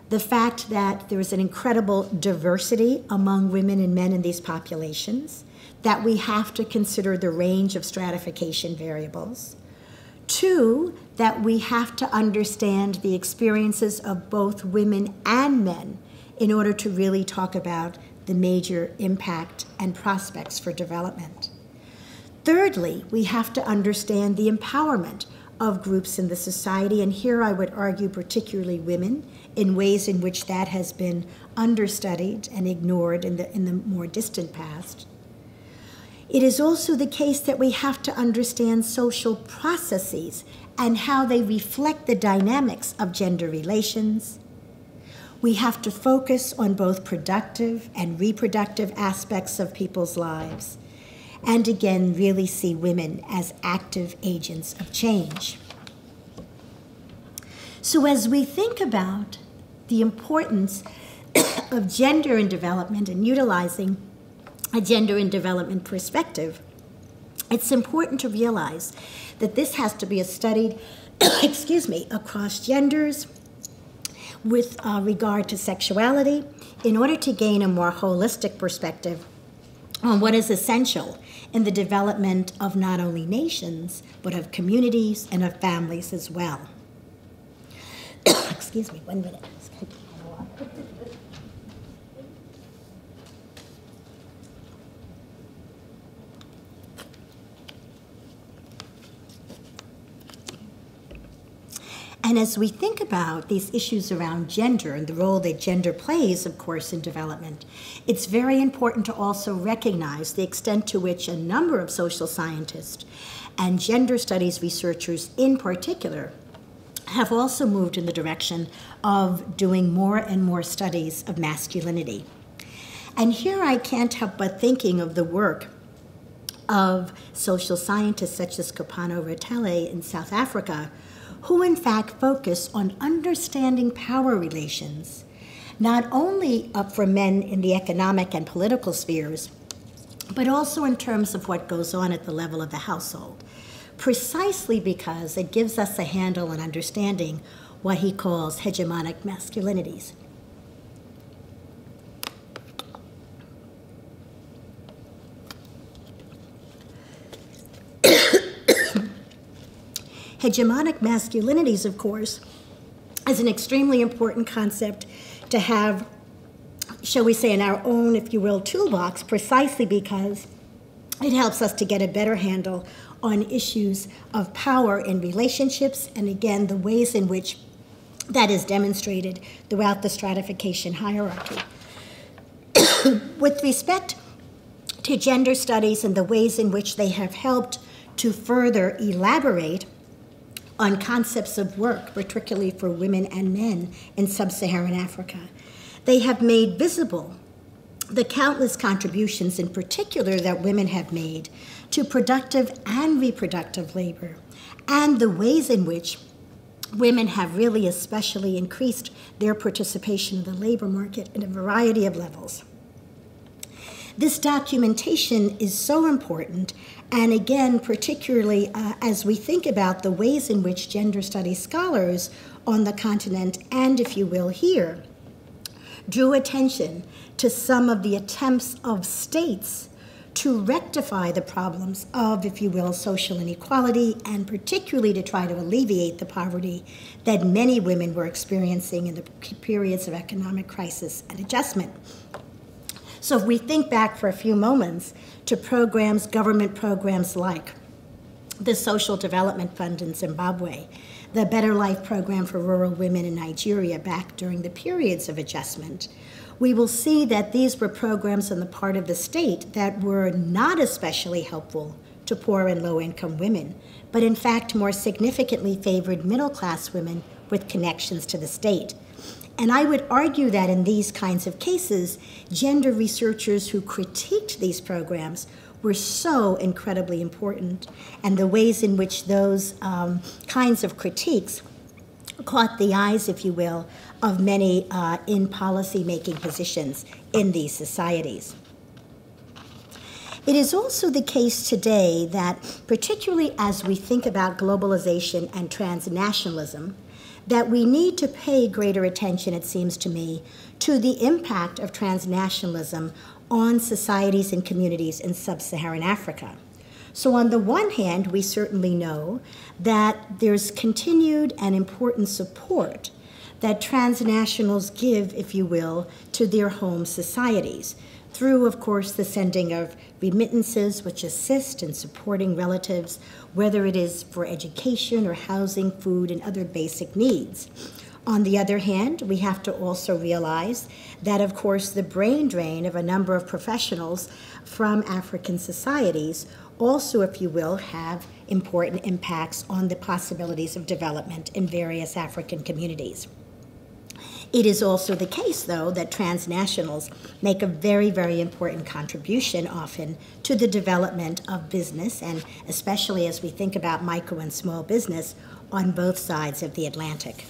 the fact that there is an incredible diversity among women and men in these populations, that we have to consider the range of stratification variables. Two, that we have to understand the experiences of both women and men in order to really talk about the major impact and prospects for development. Thirdly, we have to understand the empowerment of groups in the society, and here I would argue particularly women, in ways in which that has been understudied and ignored in the more distant past. It is also the case that we have to understand social processes and how they reflect the dynamics of gender relations. We have to focus on both productive and reproductive aspects of people's lives, and again, really see women as active agents of change. So as we think about the importance of gender in development and utilizing a gender in development perspective, it's important to realize that this has to be studied, across genders with regard to sexuality in order to gain a more holistic perspective on what is essential in the development of not only nations, but of communities and of families as well. Excuse me, 1 minute. And as we think about these issues around gender and the role that gender plays, of course, in development, it's very important to also recognize the extent to which a number of social scientists and gender studies researchers in particular have also moved in the direction of doing more and more studies of masculinity. And here I can't help but thinking of the work of social scientists such as Kopano Rotele in South Africa, who in fact focus on understanding power relations, not only for men in the economic and political spheres, but also in terms of what goes on at the level of the household, precisely because it gives us a handle on understanding what he calls hegemonic masculinities. Hegemonic masculinities, of course, is an extremely important concept to have, shall we say, in our own, if you will, toolbox, precisely because it helps us to get a better handle on issues of power in relationships, and again, the ways in which that is demonstrated throughout the stratification hierarchy. With respect to gender studies and the ways in which they have helped to further elaborate on concepts of work, particularly for women and men in sub-Saharan Africa, they have made visible the countless contributions in particular that women have made to productive and reproductive labor, and the ways in which women have really especially increased their participation in the labor market in a variety of levels. This documentation is so important, and again, particularly as we think about the ways in which gender studies scholars on the continent, and if you will here, drew attention to some of the attempts of states to rectify the problems of, if you will, social inequality, and particularly to try to alleviate the poverty that many women were experiencing in the periods of economic crisis and adjustment. So if we think back for a few moments to programs, government programs like the Social Development Fund in Zimbabwe, the Better Life Program for rural women in Nigeria back during the periods of adjustment, we will see that these were programs on the part of the state that were not especially helpful to poor and low-income women, but in fact more significantly favored middle-class women with connections to the state. And I would argue that in these kinds of cases, gender researchers who critiqued these programs were so incredibly important, and the ways in which those kinds of critiques caught the eyes, if you will, of many in policy-making positions in these societies. It is also the case today that, particularly as we think about globalization and transnationalism, that we need to pay greater attention, it seems to me, to the impact of transnationalism on societies and communities in sub-Saharan Africa. So on the one hand, we certainly know that there's continued and important support that transnationals give, if you will, to their home societies through, of course, the sending of remittances which assist in supporting relatives, whether it is for education or housing, food, and other basic needs. On the other hand, we have to also realize that, of course, the brain drain of a number of professionals from African societies also, if you will, have important impacts on the possibilities of development in various African communities. It is also the case, though, that transnationals make a very, very important contribution often to the development of business, and especially as we think about micro and small business on both sides of the Atlantic.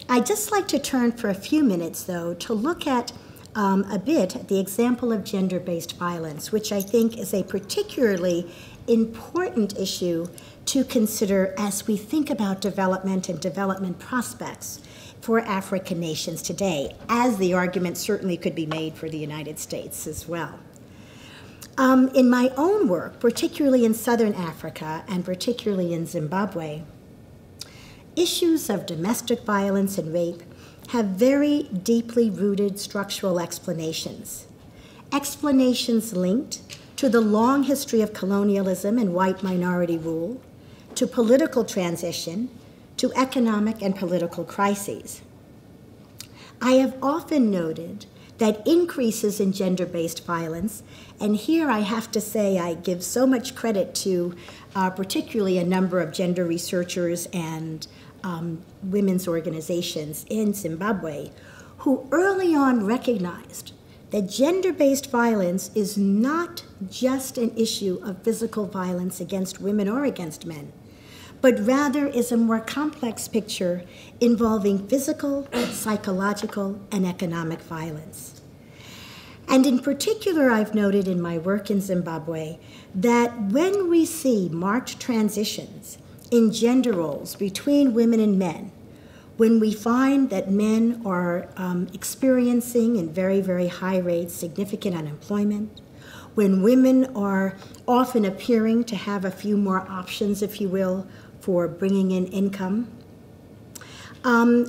I'd just like to turn for a few minutes, though, to look at a bit at the example of gender-based violence, which I think is a particularly important issue to consider as we think about development and development prospects for African nations today, as the argument certainly could be made for the United States as well. In my own work, particularly in Southern Africa and particularly in Zimbabwe, issues of domestic violence and rape have very deeply rooted structural explanations. Explanations linked to the long history of colonialism and white minority rule, to political transition, to economic and political crises. I have often noted that increases in gender-based violence, and here I have to say I give so much credit to particularly a number of gender researchers and women's organizations in Zimbabwe, who early on recognized that gender-based violence is not just an issue of physical violence against women or against men, but rather is a more complex picture involving physical, psychological, and economic violence. And in particular, I've noted in my work in Zimbabwe that when we see marked transitions in gender roles between women and men, when we find that men are experiencing in very, very high rates significant unemployment, when women are often appearing to have a few more options, if you will, for bringing in income,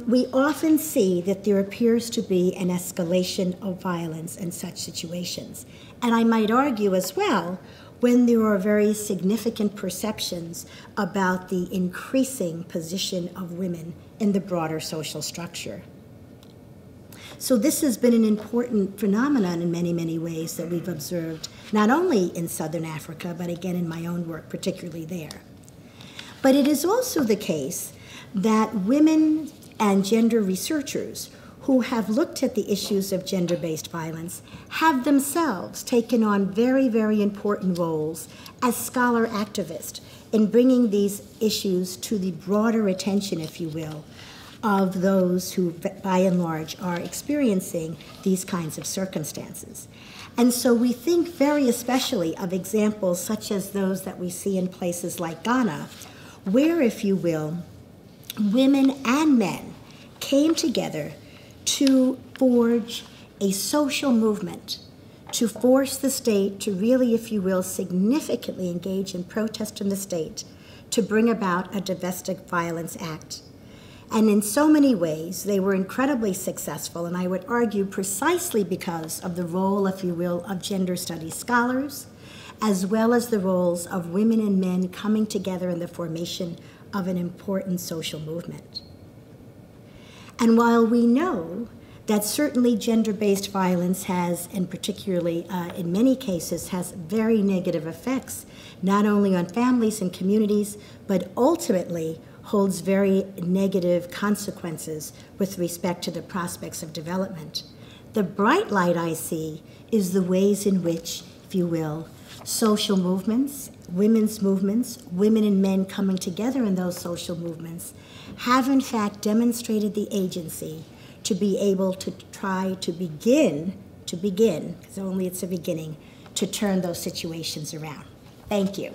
we often see that there appears to be an escalation of violence in such situations. And I might argue as well, when there are very significant perceptions about the increasing position of women in the broader social structure. So this has been an important phenomenon in many, many ways that we've observed, not only in Southern Africa, but again in my own work, particularly there. But it is also the case that women and gender researchers who have looked at the issues of gender-based violence have themselves taken on very, very important roles as scholar activists in bringing these issues to the broader attention, if you will, of those who, by and large, are experiencing these kinds of circumstances. And so we think very especially of examples such as those that we see in places like Ghana, where, if you will, women and men came together to forge a social movement, to force the state to really, if you will, significantly engage in protest in the state, to bring about a domestic violence act. And in so many ways, they were incredibly successful, and I would argue precisely because of the role, if you will, of gender studies scholars, as well as the roles of women and men coming together in the formation of an important social movement. And while we know that certainly gender-based violence has, and particularly in many cases, has very negative effects, not only on families and communities, but ultimately holds very negative consequences with respect to the prospects of development. The bright light I see is the ways in which, if you will, social movements, women and men coming together in those social movements have in fact demonstrated the agency to be able to try to begin, because only it's a beginning, to turn those situations around. Thank you.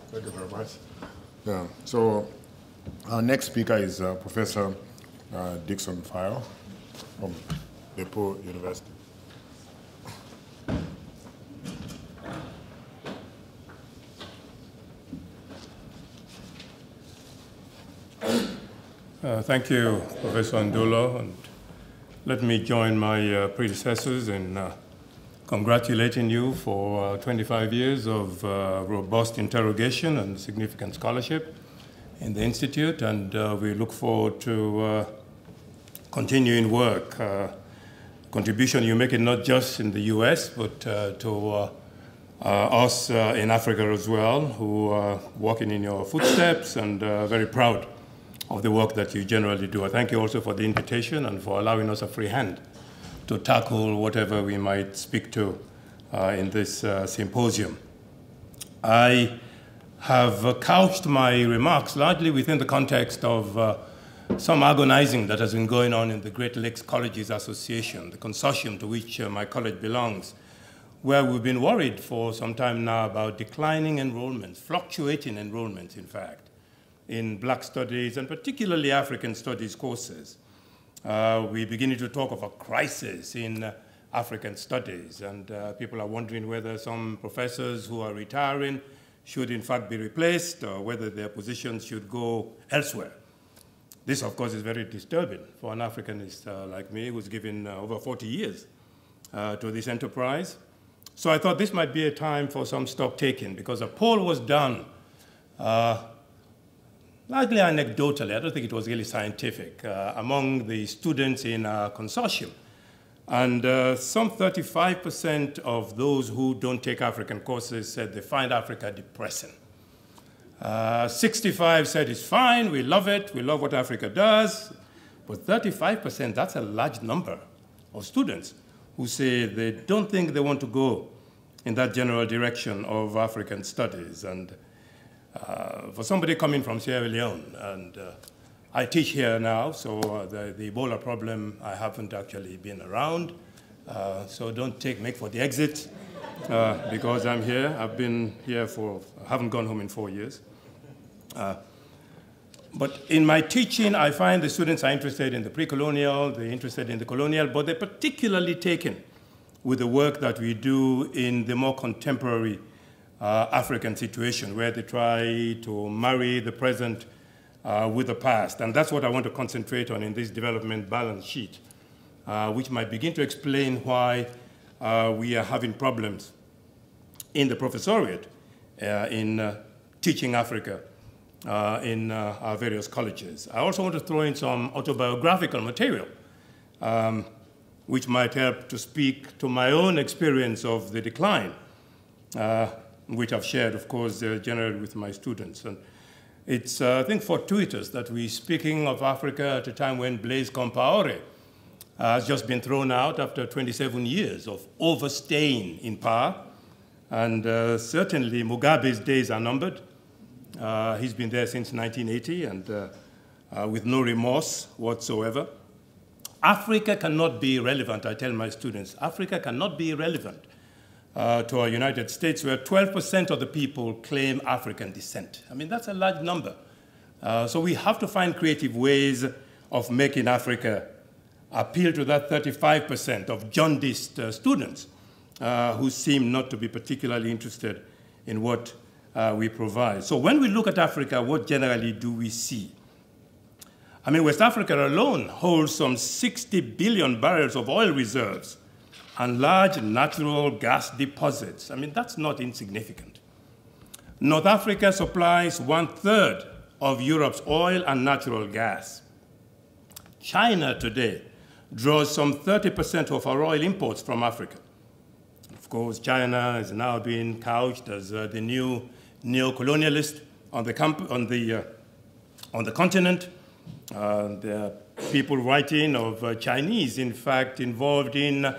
Thank you very much. Yeah. So our next speaker is Professor Dixon File from DePaul University. Thank you, Professor Ndulo, and let me join my predecessors in congratulating you for 25 years of robust interrogation and significant scholarship in the Institute, and we look forward to continuing work, contribution you're making not just in the US, but to us in Africa as well, who are walking in your footsteps, and very proud of the work that you generally do. I thank you also for the invitation and for allowing us a free hand to tackle whatever we might speak to in this symposium. I have couched my remarks largely within the context of some agonizing that has been going on in the Great Lakes Colleges Association, the consortium to which my college belongs, where we've been worried for some time now about declining enrollments, fluctuating enrollments, in fact, in Black studies and particularly African studies courses. We're beginning to talk of a crisis in African studies, and people are wondering whether some professors who are retiring should in fact be replaced, or whether their positions should go elsewhere. This, of course, is very disturbing for an Africanist like me, who's given over 40 years to this enterprise. So I thought this might be a time for some stock taking, because a poll was done largely anecdotally, I don't think it was really scientific, among the students in our consortium. And some 35% of those who don't take African courses said they find Africa depressing. 65 said it's fine, we love it, we love what Africa does. But 35%, that's a large number of students who say they don't think they want to go in that general direction of African studies. And for somebody coming from Sierra Leone, and I teach here now, so the Ebola problem, I haven't actually been around, so don't make for the exit, because I'm here. I've been here I haven't gone home in 4 years. But in my teaching, I find the students are interested in the pre-colonial, they're interested in the colonial, but they're particularly taken with the work that we do in the more contemporary African situation, where they try to marry the present with the past. And that's what I want to concentrate on in this development balance sheet, which might begin to explain why we are having problems in the professoriate in teaching Africa in our various colleges. I also want to throw in some autobiographical material, which might help to speak to my own experience of the decline, which I've shared, of course, generally with my students. And it's, I think, fortuitous that we're speaking of Africa at a time when Blaise Compaoré has just been thrown out after 27 years of overstaying in power, And certainly Mugabe's days are numbered. He's been there since 1980 and with no remorse whatsoever. Africa cannot be relevant, I tell my students. Africa cannot be relevant to our United States, where 12% of the people claim African descent. I mean, that's a large number. So we have to find creative ways of making Africa appeal to that 35% of jaundiced students who seem not to be particularly interested in what we provide. So when we look at Africa, what generally do we see? I mean, West Africa alone holds some 60 billion barrels of oil reserves and large natural gas deposits. I mean, that's not insignificant. North Africa supplies 1/3 of Europe's oil and natural gas. China today draws some 30% of our oil imports from Africa. Of course, China is now being couched as the new neo-colonialist on the continent. There are people writing of Chinese, in fact, involved in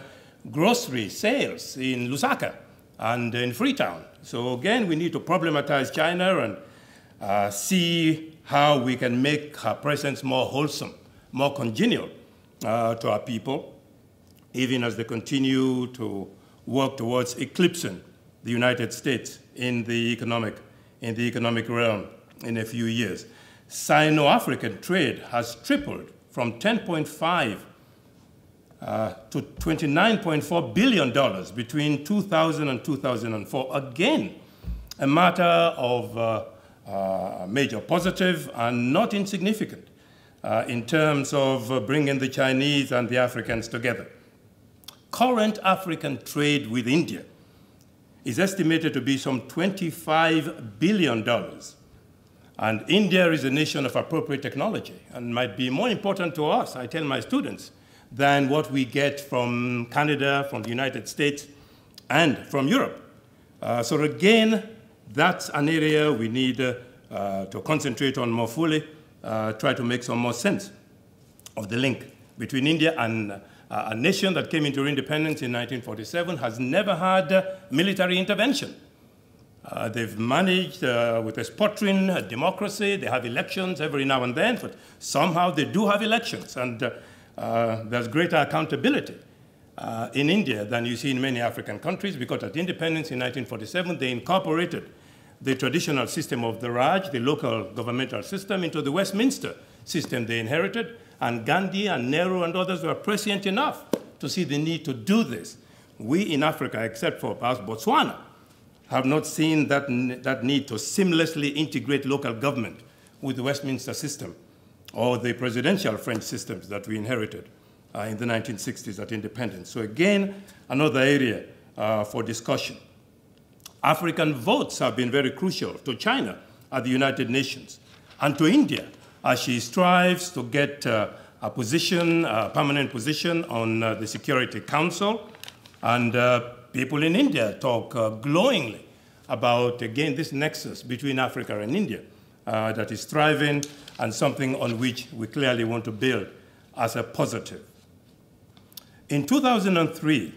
grocery sales in Lusaka and in Freetown. So again, we need to problematize China and see how we can make her presence more wholesome, more congenial to our people, even as they continue to work towards eclipsing the United States in the economic realm in a few years. Sino-African trade has tripled from $10.5 to $29.4 billion between 2000 and 2004. Again, a matter of major positive and not insignificant in terms of bringing the Chinese and the Africans together. Current African trade with India is estimated to be some $25 billion. And India is a nation of appropriate technology and might be more important to us, I tell my students, than what we get from Canada, from the United States, and from Europe. So again, that's an area we need to concentrate on more fully, try to make some more sense of the link between India and a nation that came into independence in 1947 has never had military intervention. They've managed with a sputtering democracy. They have elections every now and then, but somehow they do have elections. And there's greater accountability in India than you see in many African countries, because at independence in 1947, they incorporated the traditional system of the Raj, the local governmental system, into the Westminster system they inherited. And Gandhi and Nehru and others were prescient enough to see the need to do this. We in Africa, except for perhaps Botswana, have not seen that need to seamlessly integrate local government with the Westminster system or the presidential French systems that we inherited in the 1960s at independence. So again, another area for discussion. African votes have been very crucial to China at the United Nations and to India as she strives to get a position, a permanent position on the Security Council. And people in India talk glowingly about, again, this nexus between Africa and India that is thriving and something on which we clearly want to build as a positive. In 2003,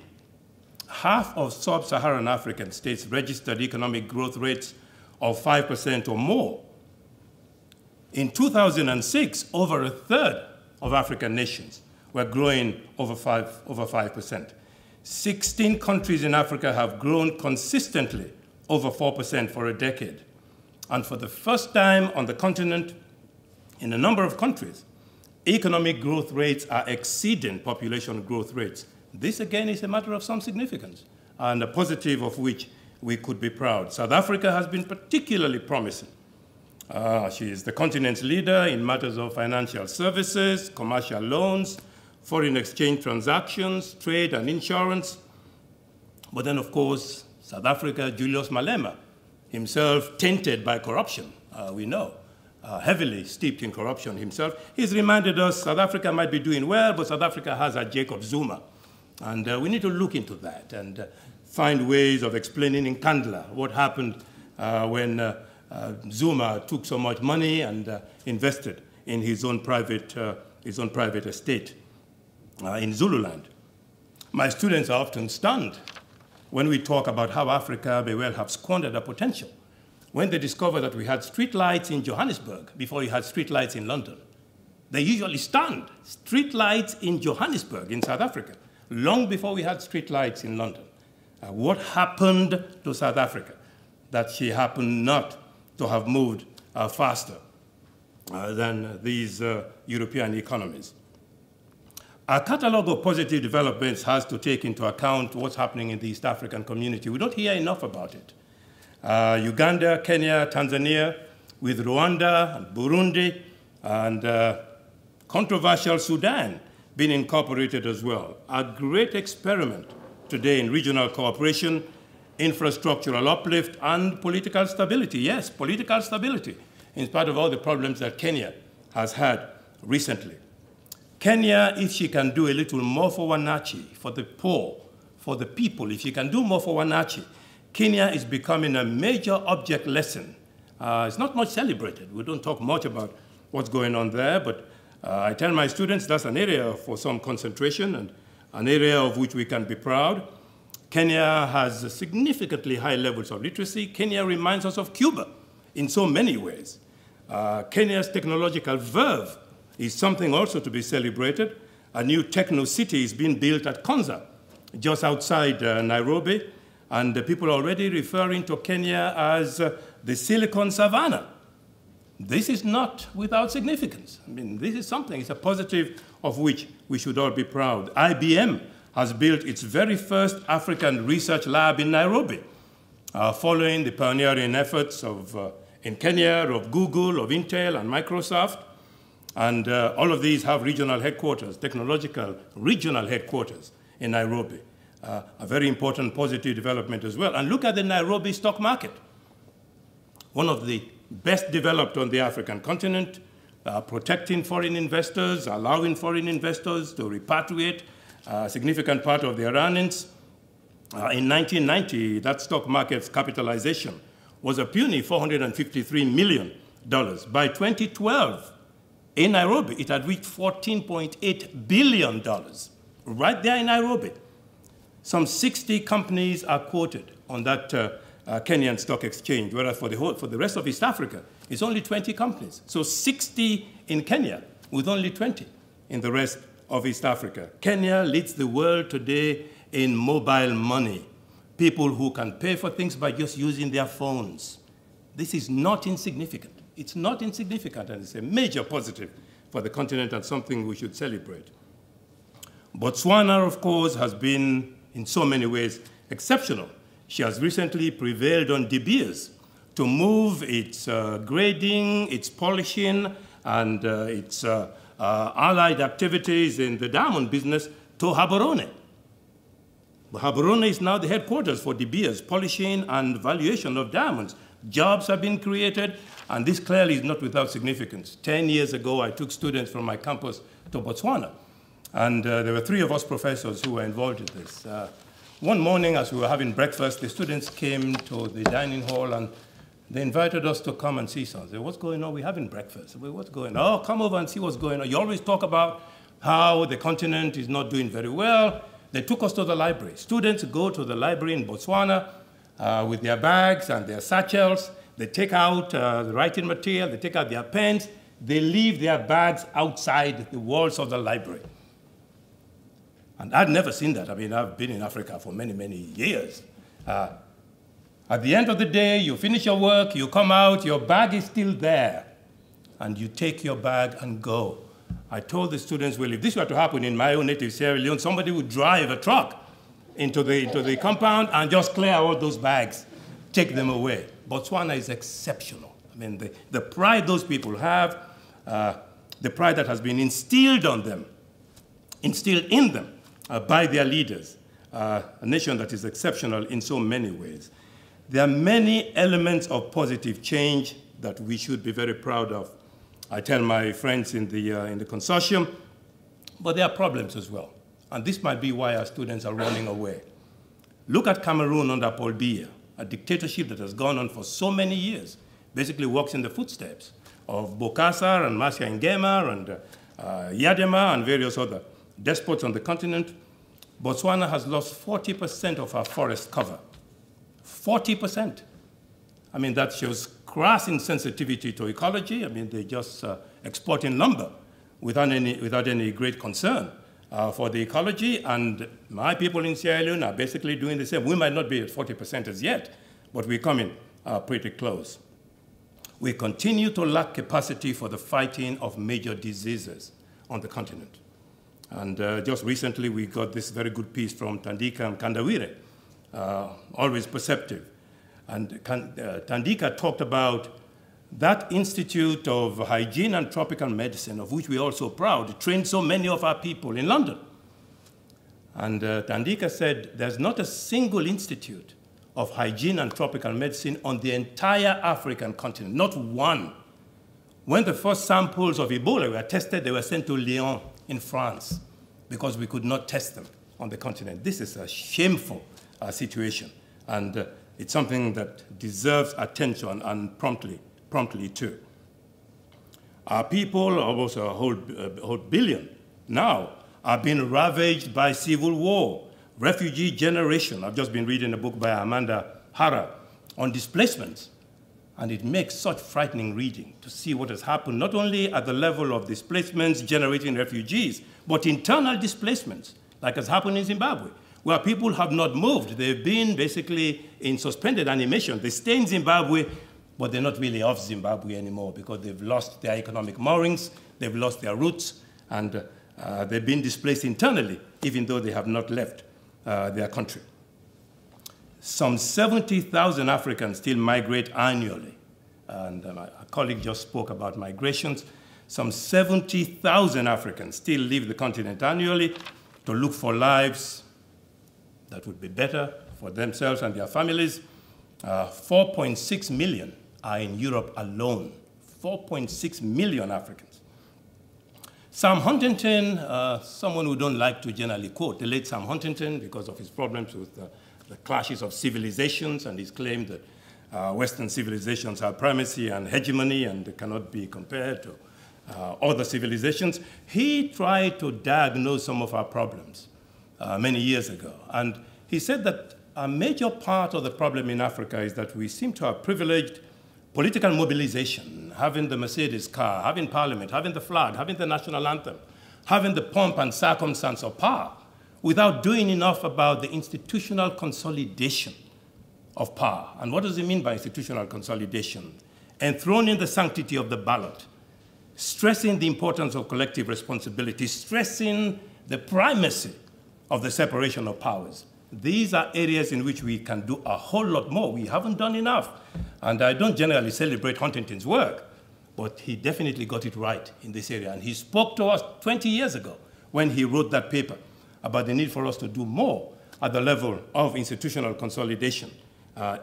half of sub-Saharan African states registered economic growth rates of 5% or more. In 2006, over 1/3 of African nations were growing over 5%. 16 countries in Africa have grown consistently over 4% for a decade. And for the first time on the continent, in a number of countries, economic growth rates are exceeding population growth rates. This, again, is a matter of some significance, and a positive of which we could be proud. South Africa has been particularly promising. She is the continent's leader in matters of financial services, commercial loans, foreign exchange transactions, trade and insurance. But then, of course, South Africa, Julius Malema, himself tainted by corruption, we know, heavily steeped in corruption himself. He's reminded us South Africa might be doing well, but South Africa has a Jacob Zuma. And we need to look into that and find ways of explaining in Kandla what happened when Zuma took so much money and invested in his own private estate in Zululand. My students are often stunned when we talk about how Africa may well have squandered their potential. When they discovered that we had street lights in Johannesburg before we had street lights in London, they usually stunned. Street lights in Johannesburg, in South Africa, long before we had street lights in London. What happened to South Africa that she happened not to have moved faster than these European economies? Our catalogue of positive developments has to take into account what's happening in the East African community. We don't hear enough about it. Uganda, Kenya, Tanzania, with Rwanda and Burundi, and controversial Sudan being incorporated as well. A great experiment today in regional cooperation, infrastructural uplift, and political stability. Yes, political stability, in spite of all the problems that Kenya has had recently. Kenya, if she can do a little more for Wananchi, for the poor, for the people, if she can do more for Wananchi, Kenya is becoming a major object lesson. It's not much celebrated. We don't talk much about what's going on there, but I tell my students that's an area for some concentration and an area of which we can be proud. Kenya has significantly high levels of literacy. Kenya reminds us of Cuba in so many ways. Kenya's technological verve is something also to be celebrated. A new techno city is being built at Konza, just outside Nairobi, and the people are already referring to Kenya as the Silicon Savannah. This is not without significance. I mean, this is something, it's a positive of which we should all be proud. IBM has built its very first African research lab in Nairobi, following the pioneering efforts of, in Kenya, of Google, of Intel, and Microsoft. And all of these have regional headquarters, technological regional headquarters in Nairobi. A very important positive development as well. And look at the Nairobi stock market, one of the best developed on the African continent, protecting foreign investors, allowing foreign investors to repatriate a significant part of their earnings. In 1990, that stock market's capitalization was a puny $453 million. By 2012, in Nairobi, it had reached $14.8 billion, right there in Nairobi. Some 60 companies are quoted on that Kenyan stock exchange, whereas for the rest of East Africa, it's only 20 companies. So 60 in Kenya, with only 20 in the rest of East Africa. Kenya leads the world today in mobile money, people who can pay for things by just using their phones. This is not insignificant. It's not insignificant, and it's a major positive for the continent and something we should celebrate. Botswana, of course, has been, in so many ways, exceptional. She has recently prevailed on De Beers to move its grading, its polishing, and its allied activities in the diamond business to Gaborone. Gaborone is now the headquarters for De Beers, polishing and valuation of diamonds. Jobs have been created, and this clearly is not without significance. 10 years ago, I took students from my campus to Botswana, and there were 3 of us professors who were involved in this. One morning, as we were having breakfast, the students came to the dining hall, and they invited us to come and see something. They said, "What's going on? We're having breakfast." I said, "What's going on?" "Oh, come over and see what's going on. You always talk about how the continent is not doing very well." They took us to the library. Students go to the library in Botswana with their bags and their satchels. They take out the writing material. They take out their pens. They leave their bags outside the walls of the library. And I'd never seen that. I mean, I've been in Africa for many, many years. At the end of the day, you finish your work, you come out, your bag is still there, and you take your bag and go. I told the students, well, if this were to happen in my own native Sierra Leone, somebody would drive a truck into the compound and just clear all those bags, take them away. Botswana is exceptional. I mean, the pride those people have, the pride that has been instilled on them, instilled in them by their leaders, a nation that is exceptional in so many ways. There are many elements of positive change that we should be very proud of. I tell my friends in the consortium, but there are problems as well. And this might be why our students are running away. Look at Cameroon under Paul Biya, a dictatorship that has gone on for so many years, basically walks in the footsteps of Bokassa and Marcia Ngema and Yadema and various other despots on the continent. Botswana has lost 40% of our forest cover. 40%. I mean, that shows crass insensitivity to ecology. I mean, they're just exporting lumber without any great concern for the ecology. And my people in Sierra Leone are basically doing the same. We might not be at 40% as yet, but we're coming pretty close. We continue to lack capacity for the fighting of major diseases on the continent. And just recently, we got this very good piece from Tandika Mkandawire, always perceptive. And Tandika talked about that Institute of Hygiene and Tropical Medicine, of which we're also proud, trained so many of our people in London. And Tandika said, there's not a single institute of hygiene and tropical medicine on the entire African continent, not one. When the first samples of Ebola were tested, they were sent to Lyon in France because we could not test them on the continent. This is a shameful situation, and it's something that deserves attention, and promptly too. Our people, almost a whole billion now, are being ravaged by civil war, refugee generation. I've just been reading a book by Amanda Hara on displacements, and it makes such frightening reading to see what has happened, not only at the level of displacements generating refugees, but internal displacements, like has happened in Zimbabwe, where people have not moved. They've been basically in suspended animation. They stay in Zimbabwe, but they're not really of Zimbabwe anymore because they've lost their economic moorings, they've lost their roots, and they've been displaced internally, even though they have not left their country. Some 70,000 Africans still migrate annually. And my colleague just spoke about migrations. Some 70,000 Africans still leave the continent annually to look for lives that would be better for themselves and their families. 4.6 million are in Europe alone. 4.6 million Africans. Sam Huntington, someone who don't like to generally quote, the late Sam Huntington, because of his problems with the clashes of civilizations and his claim that Western civilizations have primacy and hegemony and cannot be compared to other civilizations. He tried to diagnose some of our problems many years ago. And he said that a major part of the problem in Africa is that we seem to have privileged political mobilization, having the Mercedes car, having parliament, having the flag, having the national anthem, having the pomp and circumstance of power, without doing enough about the institutional consolidation of power. And what does it mean by institutional consolidation? Enthroning the sanctity of the ballot, stressing the importance of collective responsibility, stressing the primacy of the separation of powers. These are areas in which we can do a whole lot more. We haven't done enough. And I don't generally celebrate Huntington's work, but he definitely got it right in this area. And he spoke to us 20 years ago when he wrote that paper about the need for us to do more at the level of institutional consolidation,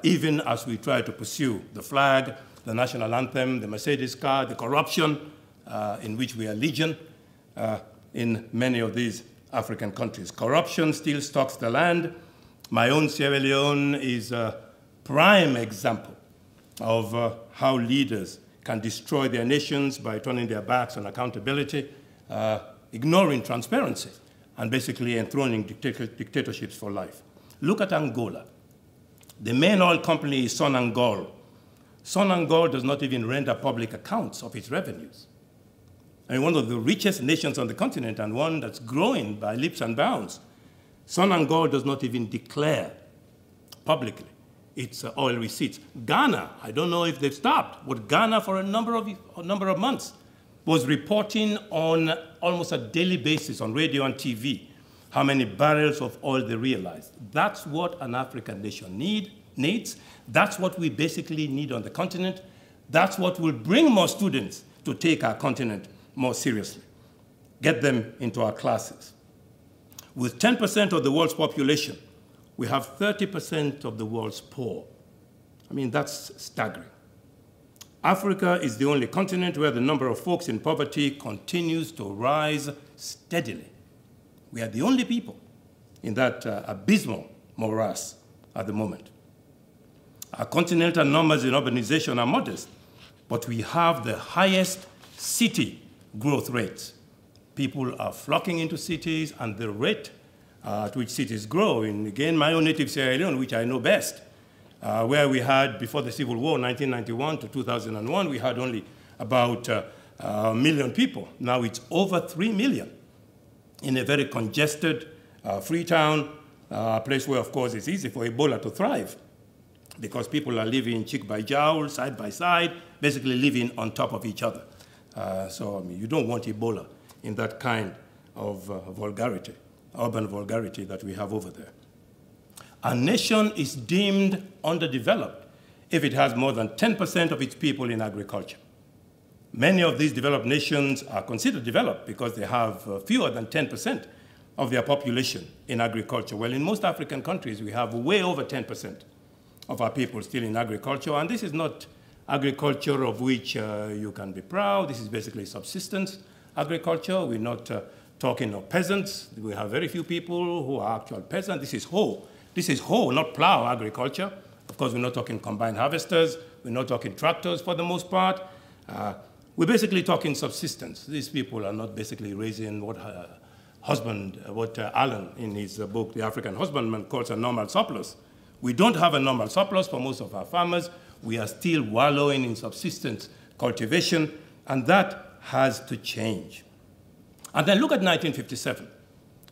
even as we try to pursue the flag, the national anthem, the Mercedes car, the corruption in which we are legion in many of these African countries. Corruption still stalks the land. My own Sierra Leone is a prime example of how leaders can destroy their nations by turning their backs on accountability, ignoring transparency, and basically enthroning dictatorships for life. Look at Angola. The main oil company is Sonangol. Sonangol does not even render public accounts of its revenues. I mean, one of the richest nations on the continent and one that's growing by leaps and bounds. Sonangol does not even declare publicly its oil receipts. Ghana, I don't know if they've stopped, but Ghana for a number of months was reporting on almost a daily basis on radio and TV how many barrels of oil they realized. That's what an African nation needs. That's what we basically need on the continent. That's what will bring more students to take our continent more seriously, get them into our classes. With 10% of the world's population, we have 30% of the world's poor. I mean, that's staggering. Africa is the only continent where the number of folks in poverty continues to rise steadily. We are the only people in that abysmal morass at the moment. Our continental numbers in urbanization are modest, but we have the highest city growth rates. People are flocking into cities, and the rate at which cities grow. In, again, my own native Sierra Leone, which I know best, where we had, before the Civil War, 1991 to 2001, we had only about a million people. Now it's over 3 million in a very congested Freetown, a place where, of course, it's easy for Ebola to thrive because people are living cheek by jowl, side by side, basically living on top of each other. So I mean, you don't want Ebola in that kind of vulgarity, urban vulgarity that we have over there. A nation is deemed underdeveloped if it has more than 10% of its people in agriculture. Many of these developed nations are considered developed because they have fewer than 10% of their population in agriculture. Well, in most African countries, we have way over 10% of our people still in agriculture, and this is not agriculture of which you can be proud. This is basically subsistence agriculture. We're not talking of peasants. We have very few people who are actual peasants. This is whole. This is whole, not plow agriculture. Of course, we're not talking combined harvesters. We're not talking tractors for the most part. We're basically talking subsistence. These people are not basically raising what Allen in his book, The African Husbandman, calls a normal surplus. We don't have a normal surplus for most of our farmers. We are still wallowing in subsistence cultivation, and that has to change. And then look at 1957,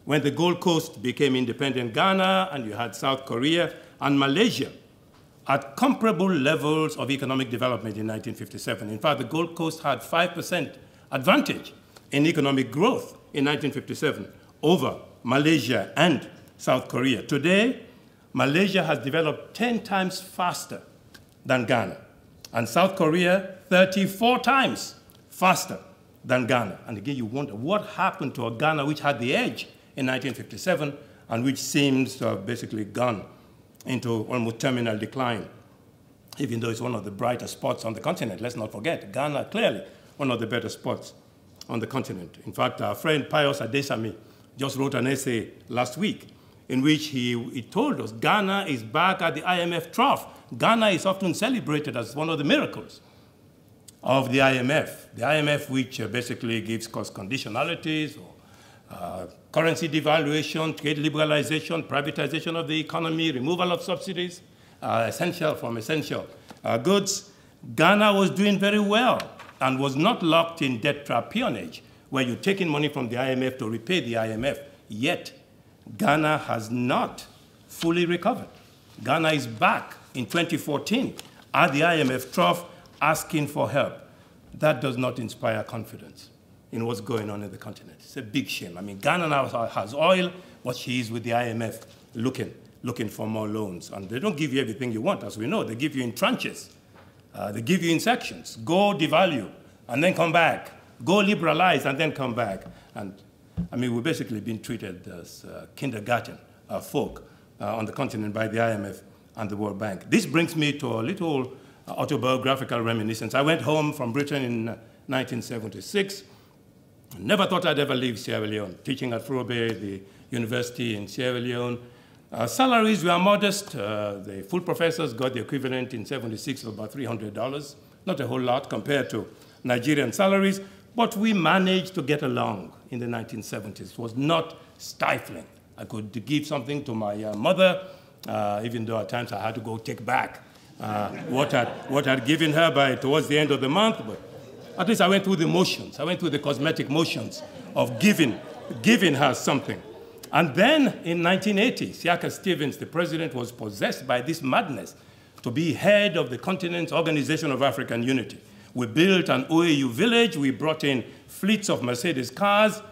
when the Gold Coast became independent Ghana, and you had South Korea and Malaysia at comparable levels of economic development in 1957. In fact, the Gold Coast had 5% advantage in economic growth in 1957 over Malaysia and South Korea. Today, Malaysia has developed 10 times faster than Ghana, and South Korea 34 times faster than Ghana. And again, you wonder what happened to a Ghana which had the edge in 1957 and which seems to have basically gone into almost terminal decline, even though it's one of the brighter spots on the continent. Let's not forget, Ghana, clearly one of the better spots on the continent. In fact, our friend Pius Adesami just wrote an essay last week in which he told us Ghana is back at the IMF trough. Ghana is often celebrated as one of the miracles of the IMF which basically gives cost conditionalities, or currency devaluation, trade liberalization, privatization of the economy, removal of subsidies, essential from essential goods. Ghana was doing very well and was not locked in debt trap peonage, where you're taking money from the IMF to repay the IMF. Yet, Ghana has not fully recovered. Ghana is back in 2014 at the IMF trough asking for help. That does not inspire confidence in what's going on in the continent. It's a big shame. I mean, Ghana now has oil, but she is with the IMF looking for more loans. And they don't give you everything you want, as we know. They give you in tranches. They give you in sections. Go devalue, and then come back. Go liberalize, and then come back. And I mean, we've basically been treated as kindergarten folk on the continent by the IMF and the World Bank. This brings me to a little autobiographical reminiscence. I went home from Britain in 1976. Never thought I'd ever leave Sierra Leone, teaching at Frobe, the university in Sierra Leone. Salaries were modest. The full professors got the equivalent in 76 of about $300. Not a whole lot compared to Nigerian salaries, but we managed to get along in the 1970s. It was not stifling. I could give something to my mother, even though at times I had to go take back what I'd given her towards the end of the month. But at least I went through the motions. I went through the cosmetic motions of giving her something. And then in 1980, Siaka Stevens, the president, was possessed by this madness to be head of the continent's Organization of African Unity. We built an OAU village. We brought in fleets of Mercedes cars.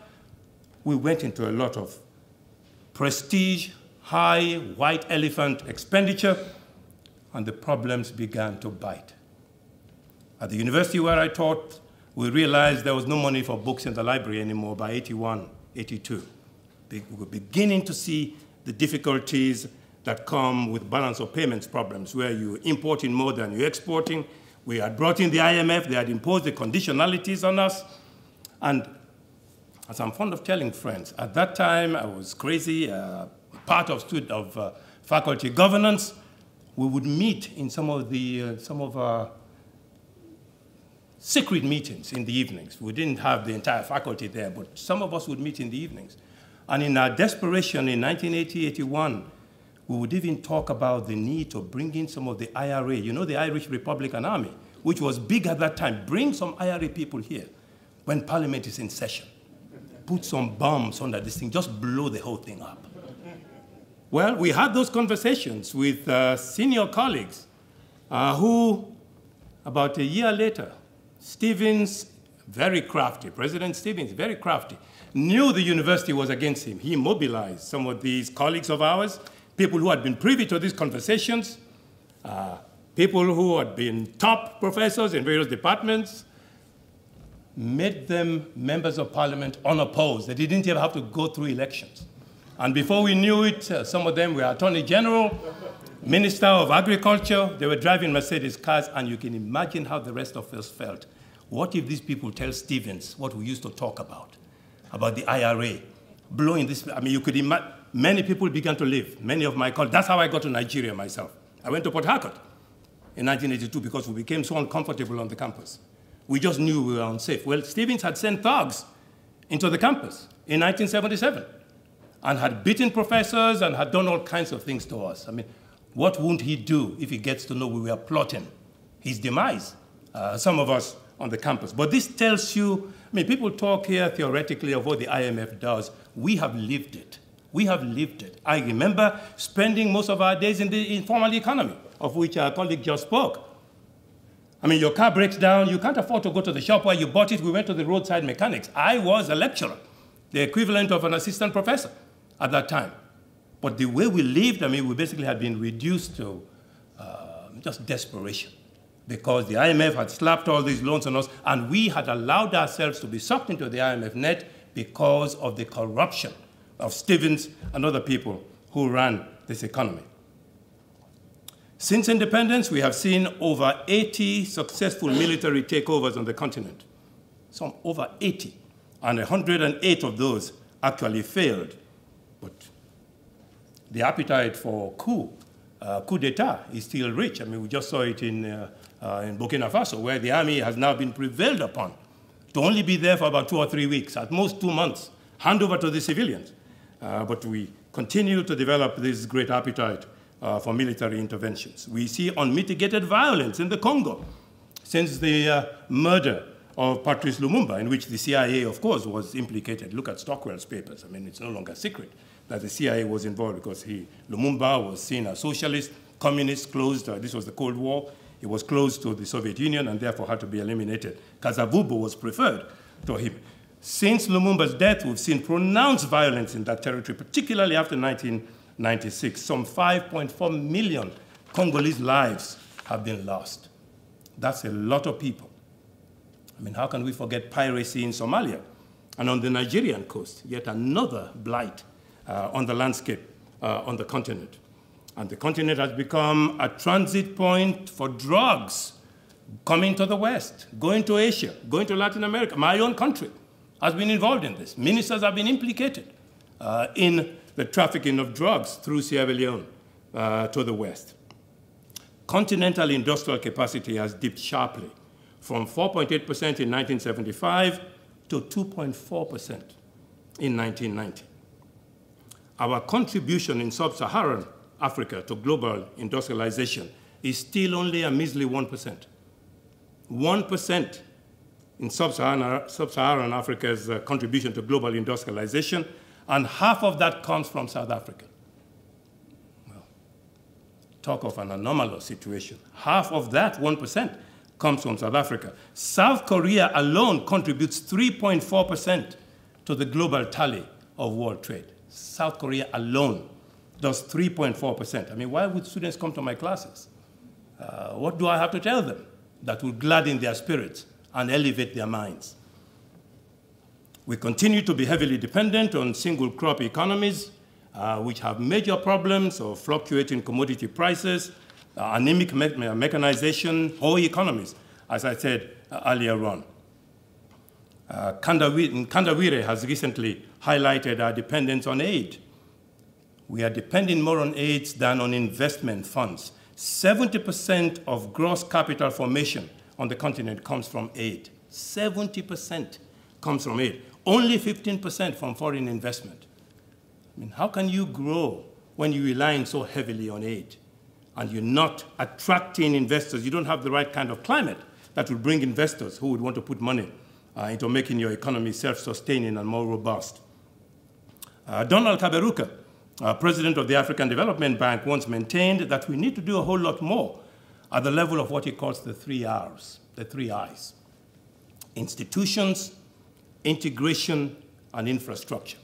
We went into a lot of prestige, high, white elephant expenditure, and the problems began to bite. At the university where I taught, we realized there was no money for books in the library anymore by 81, 82. We were beginning to see the difficulties that come with balance of payments problems, where you're importing more than you're exporting. We had brought in the IMF. They had imposed the conditionalities on us. And as I'm fond of telling friends, at that time I was crazy, part of faculty governance. We would meet in some of our secret meetings in the evenings. We didn't have the entire faculty there, but some of us would meet in the evenings. And in our desperation in 1980-81, we would even talk about the need to bring in some of the IRA, you know, the Irish Republican Army, which was big at that time. Bring some IRA people here when Parliament is in session. Put some bombs under this thing, just blow the whole thing up. Well, we had those conversations with senior colleagues who, about a year later, Stevens, very crafty, President Stevens, very crafty, knew the university was against him. He mobilized some of these colleagues of ours, people who had been privy to these conversations, people who had been top professors in various departments, made them members of parliament unopposed. They didn't even have to go through elections. And before we knew it, some of them were Attorney General, Minister of Agriculture. They were driving Mercedes cars, and you can imagine how the rest of us felt. What if these people tell Stevens what we used to talk about the IRA, blowing this? I mean, you could imagine, many people began to leave, many of my colleagues. That's how I got to Nigeria myself. I went to Port Harcourt in 1982 because we became so uncomfortable on the campus. We just knew we were unsafe. Well, Stevens had sent thugs into the campus in 1977 and had beaten professors and had done all kinds of things to us. I mean, what won't he do if he gets to know we were plotting his demise, some of us on the campus? But this tells you, I mean, people talk here theoretically of what the IMF does. We have lived it. We have lived it. I remember spending most of our days in the informal economy, of which our colleague just spoke. I mean, your car breaks down, you can't afford to go to the shop where you bought it. We went to the roadside mechanics. I was a lecturer, the equivalent of an assistant professor at that time. But the way we lived, I mean, we basically had been reduced to just desperation because the IMF had slapped all these loans on us, and we had allowed ourselves to be sucked into the IMF net because of the corruption of Stevens and other people who ran this economy. Since independence, we have seen over 80 successful military takeovers on the continent, some over 80, and 108 of those actually failed. But the appetite for coup d'etat is still rich. I mean, we just saw it in Burkina Faso, where the army has now been prevailed upon to only be there for about 2 or 3 weeks, at most 2 months, hand over to the civilians. But we continue to develop this great appetite for military interventions. We see unmitigated violence in the Congo since the murder of Patrice Lumumba, in which the CIA, of course, was implicated. Look at Stockwell's papers. I mean, it's no longer a secret that the CIA was involved because Lumumba was seen as socialist, communist, closed. This was the Cold War. He was close to the Soviet Union and therefore had to be eliminated. Kasavubu was preferred to him. Since Lumumba's death, we've seen pronounced violence in that territory, particularly after 1996. Some 5.4 million Congolese lives have been lost. That's a lot of people. I mean, how can we forget piracy in Somalia and on the Nigerian coast? Yet another blight on the landscape on the continent. And the continent has become a transit point for drugs coming to the West, going to Asia, going to Latin America. My own country has been involved in this. Ministers have been implicated in the trafficking of drugs through Sierra Leone to the West. Continental industrial capacity has dipped sharply from 4.8% in 1975 to 2.4% in 1990. Our contribution in sub-Saharan Africa to global industrialization is still only a measly 1%. 1% in sub-Saharan Africa's contribution to global industrialization, and half of that comes from South Africa. Well, talk of an anomalous situation. Half of that 1% comes from South Africa. South Korea alone contributes 3.4% to the global tally of world trade. South Korea alone does 3.4%. I mean, why would students come to my classes? What do I have to tell them that will gladden their spirits and elevate their minds? We continue to be heavily dependent on single crop economies, which have major problems of fluctuating commodity prices, anemic mechanization, whole economies, as I said earlier on. Kandawire has recently highlighted our dependence on aid. We are depending more on aid than on investment funds. 70% of gross capital formation on the continent comes from aid. 70% comes from aid. Only 15% from foreign investment. I mean, how can you grow when you're relying so heavily on aid and you're not attracting investors? You don't have the right kind of climate that will bring investors who would want to put money into making your economy self-sustaining and more robust. Donald Kaberuka, president of the African Development Bank, once maintained that we need to do a whole lot more at the level of what he calls the 3 R's, the 3 I's: institutions, integration, and infrastructure.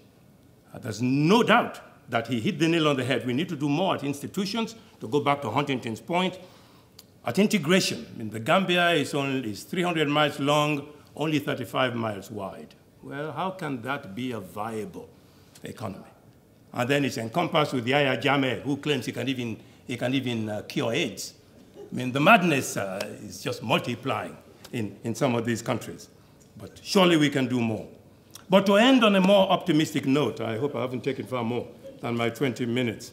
There's no doubt that he hit the nail on the head. We need to do more at institutions, to go back to Huntington's point. At integration, I mean, the Gambia is 300 miles long, only 35 miles wide. Well, how can that be a viable economy? And then it's encompassed with Yahya Jammeh, who claims he can even cure AIDS. I mean, the madness is just multiplying in some of these countries. But surely we can do more. But to end on a more optimistic note, I hope I haven't taken far more than my 20 minutes.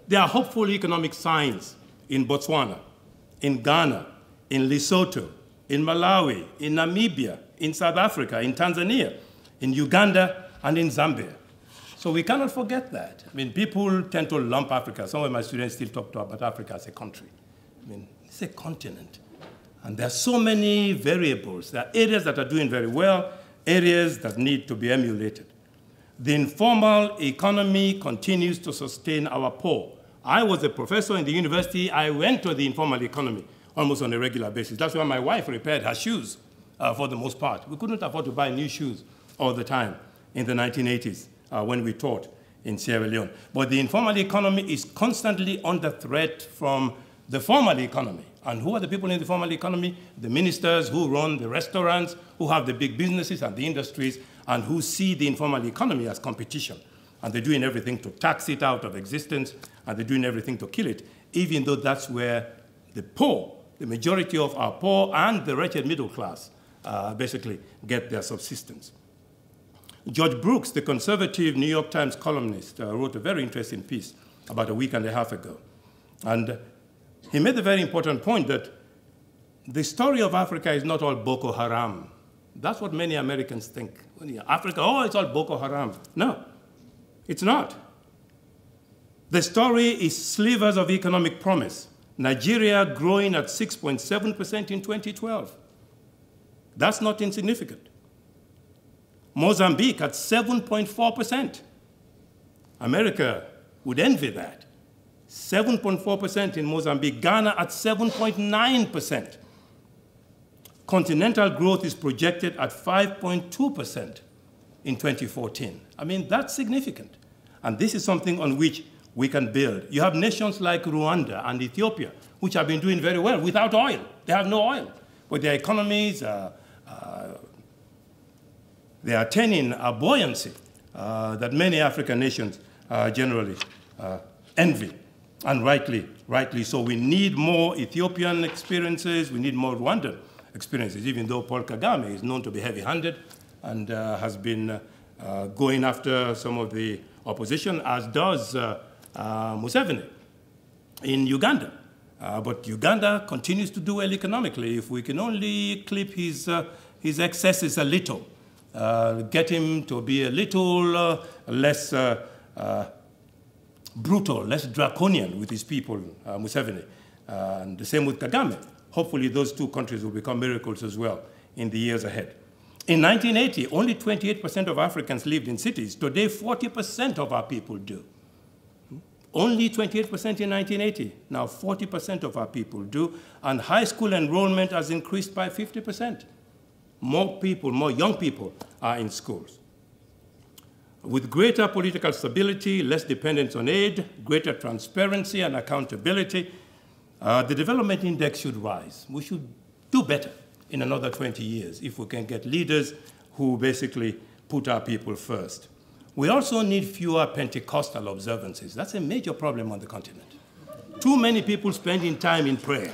There are hopeful economic signs in Botswana, in Ghana, in Lesotho, in Malawi, in Namibia, in South Africa, in Tanzania, in Uganda, and in Zambia. So we cannot forget that. I mean, people tend to lump Africa. Some of my students still talk about Africa as a country. I mean, it's a continent. And there are so many variables. There are areas that are doing very well, areas that need to be emulated. The informal economy continues to sustain our poor. I was a professor in the university. I went to the informal economy almost on a regular basis. That's why my wife repaired her shoes for the most part. We couldn't afford to buy new shoes all the time in the 1980s when we taught in Sierra Leone. But the informal economy is constantly under threat from the formal economy. And who are the people in the formal economy? The ministers who run the restaurants, who have the big businesses and the industries, and who see the informal economy as competition. And they're doing everything to tax it out of existence, and they're doing everything to kill it, even though that's where the poor, the majority of our poor and the wretched middle class, basically get their subsistence. George Brooks, the conservative New York Times columnist, wrote a very interesting piece about a week and a half ago. And he made the very important point that the story of Africa is not all Boko Haram. That's what many Americans think. Africa, oh, it's all Boko Haram. No, it's not. The story is slivers of economic promise. Nigeria growing at 6.7% in 2012. That's not insignificant. Mozambique at 7.4%. America would envy that. 7.4% in Mozambique. Ghana at 7.9%. Continental growth is projected at 5.2% in 2014. I mean, that's significant. And this is something on which we can build. You have nations like Rwanda and Ethiopia, which have been doing very well without oil. They have no oil. But their economies, they are attaining a buoyancy that many African nations generally envy, and rightly so. We need more Ethiopian experiences. We need more Rwandan experiences, even though Paul Kagame is known to be heavy-handed and has been going after some of the opposition, as does Museveni in Uganda. But Uganda continues to do well economically. If we can only clip his excesses a little, get him to be a little less brutal, less draconian with his people, Museveni, and the same with Kagame. Hopefully those two countries will become miracles as well in the years ahead. In 1980, only 28% of Africans lived in cities. Today, 40% of our people do. Only 28% in 1980. Now 40% of our people do. And high school enrollment has increased by 50%. More people, more young people are in schools. With greater political stability, less dependence on aid, greater transparency and accountability, the development index should rise. We should do better in another 20 years if we can get leaders who basically put our people first. We also need fewer Pentecostal observances. That's a major problem on the continent. Too many people spending time in prayer.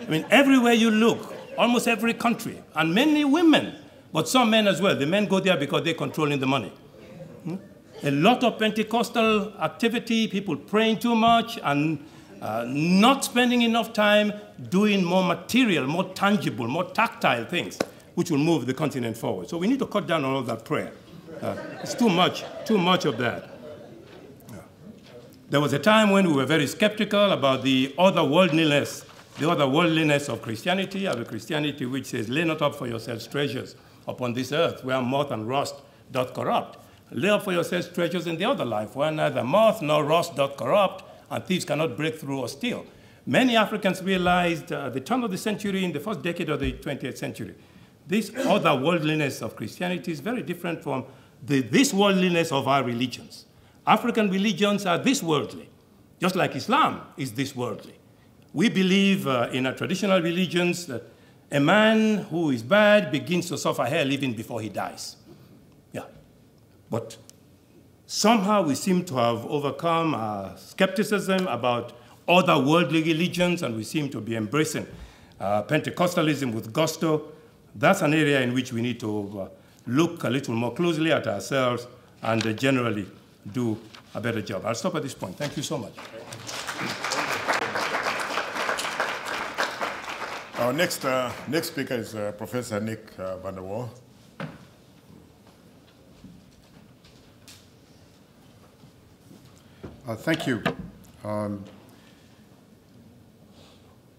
I mean, everywhere you look, almost every country, and many women, but some men as well. The men go there because they're controlling the money. A lot of Pentecostal activity, people praying too much, and not spending enough time doing more material, more tangible, more tactile things, which will move the continent forward. So we need to cut down on all that prayer It's too much of that. There was a time when we were very skeptical about the otherworldliness of Christianity, of a Christianity which says, lay not up for yourselves treasures upon this earth, where moth and rust doth corrupt. Lay up for yourselves treasures in the other life, where neither moth nor rust doth corrupt, and thieves cannot break through or steal. Many Africans realized at the turn of the century, in the first decade of the 20th century, this otherworldliness of Christianity is very different from this worldliness of our religions. African religions are this worldly, just like Islam is this worldly. We believe in our traditional religions that a man who is bad begins to suffer hell even before he dies. Yeah. But somehow we seem to have overcome our skepticism about other worldly religions, and we seem to be embracing Pentecostalism with gusto. That's an area in which we need to look a little more closely at ourselves and generally do a better job. I'll stop at this point. Thank you so much. Our next speaker is Professor Nick van der Wal. Thank you.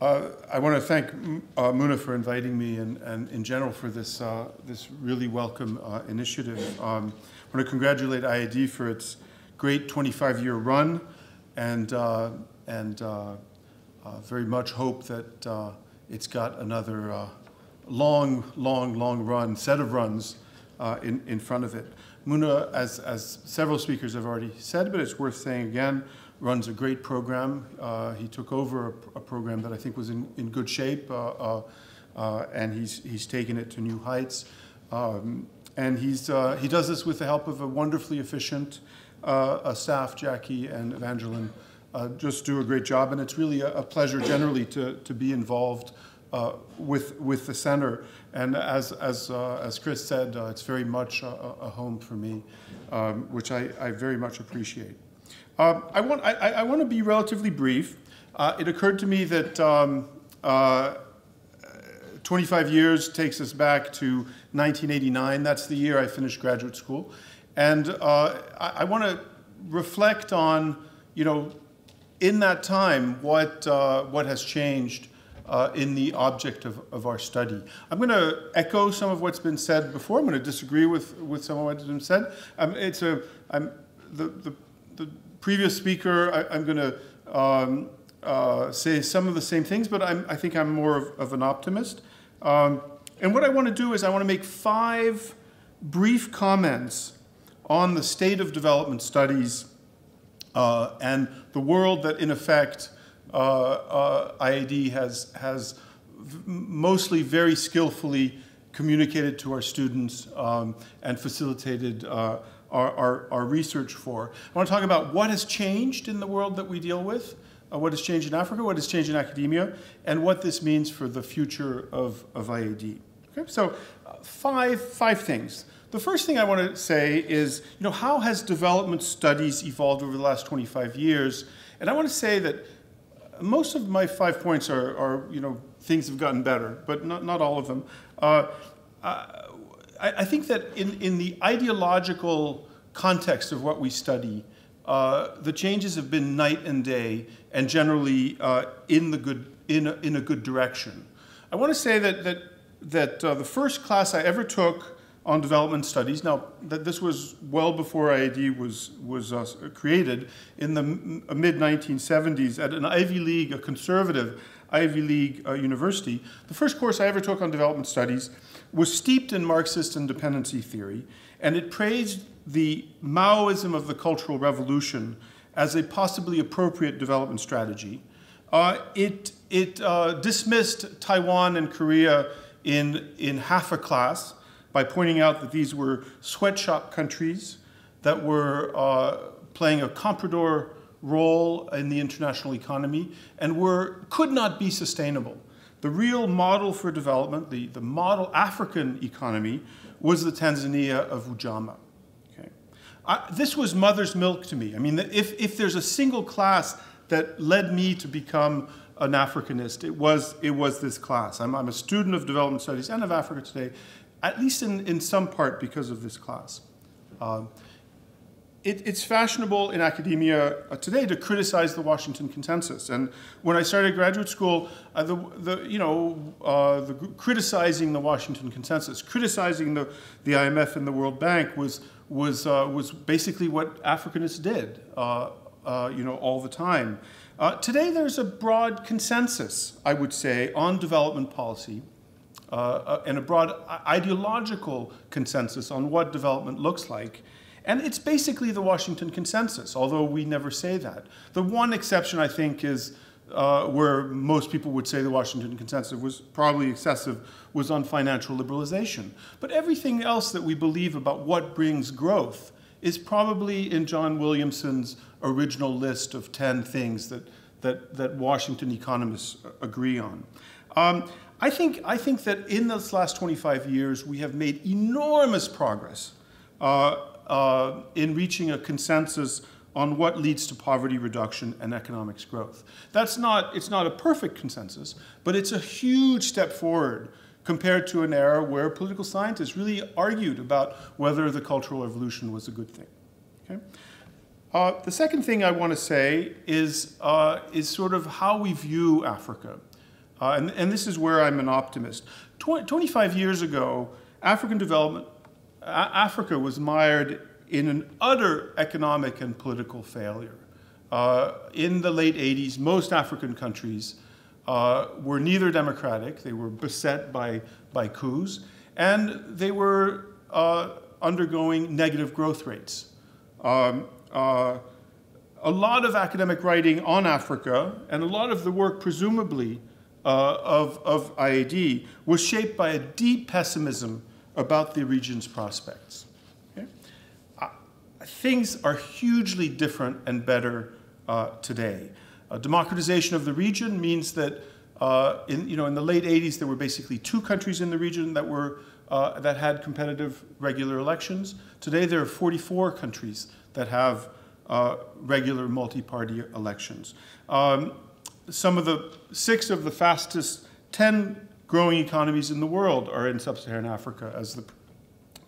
I want to thank Muna for inviting me and in general for this, this really welcome initiative. I want to congratulate IAD for its great 25-year run and very much hope that it's got another long run, set of runs in front of it. Muna, as several speakers have already said, but it's worth saying again, runs a great program. He took over a program that I think was in good shape, and he's taken it to new heights. And he does this with the help of a wonderfully efficient staff. Jackie and Evangeline just do a great job, and it's really a pleasure generally to be involved with the center. And as Chris said, it's very much a home for me, which I very much appreciate. I want to be relatively brief. It occurred to me that 25 years takes us back to 1989. That's the year I finished graduate school. And I want to reflect on, in that time, what has changed in the object of our study. I'm going to echo some of what's been said before. I'm going to disagree with some of what's been said. The previous speaker, I'm going to say some of the same things, but I think I'm more of an optimist. And what I want to do is I want to make 5 brief comments on the state of development studies and the world that, in effect, IAD has mostly very skillfully communicated to our students and facilitated our research for. I want to talk about what has changed in the world that we deal with, what has changed in Africa, what has changed in academia, and what this means for the future of IAD. Okay, so 5 things. The first thing I want to say is, how has development studies evolved over the last 25 years? And I want to say that most of my 5 points are things have gotten better, but not all of them. I think that in the ideological context of what we study, the changes have been night and day, and generally in a good direction. I want to say that the first class I ever took on development studies, now that this was well before IAD was created, in the mid-1970s at an Ivy League, a conservative Ivy League university, the first course I ever took on development studies was steeped in Marxist and dependency theory, and it praised the Maoism of the Cultural Revolution as a possibly appropriate development strategy. It dismissed Taiwan and Korea in half a class by pointing out that these were sweatshop countries that were playing a comprador role in the international economy and could not be sustainable. The real model for development, the model African economy, was the Tanzania of Ujamaa. Okay. This was mother's milk to me. I mean, if there's a single class that led me to become an Africanist, it was this class. I'm a student of development studies and of Africa today, at least in some part because of this class. It's fashionable in academia today to criticize the Washington Consensus. And when I started graduate school, criticizing the Washington Consensus, criticizing the IMF and the World Bank was basically what Africanists did, all the time. Today, there's a broad consensus, I would say, on development policy, and a broad ideological consensus on what development looks like. And it's basically the Washington Consensus, although we never say that. The one exception, I think, is where most people would say the Washington Consensus was probably excessive, was on financial liberalization. But everything else that we believe about what brings growth is probably in John Williamson's original list of 10 things that Washington economists agree on. I think that in this last 25 years, we have made enormous progress in reaching a consensus on what leads to poverty reduction and economics growth. It's not a perfect consensus, but it's a huge step forward compared to an era where political scientists really argued about whether the Cultural Revolution was a good thing. Okay? The second thing I want to say is sort of how we view Africa. And this is where I'm an optimist. 25 years ago, Africa was mired in an utter economic and political failure. In the late 80s, most African countries were neither democratic, they were beset by coups, and they were undergoing negative growth rates. A lot of academic writing on Africa, and a lot of the work, presumably, of IAD, was shaped by a deep pessimism about the region's prospects. Okay? Things are hugely different and better today. Democratization of the region means that in the late 80s, there were basically 2 countries in the region that had competitive regular elections. Today, there are 44 countries that have regular multi-party elections. Some of the 6 of the fastest 10 growing economies in the world are in sub-Saharan Africa, as the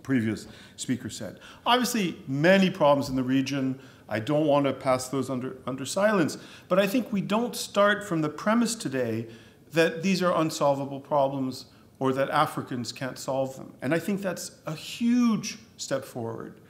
previous speaker said. Obviously, many problems in the region. I don't want to pass those under silence, but I think we don't start from the premise today that these are unsolvable problems or that Africans can't solve them. And I think that's a huge step forward.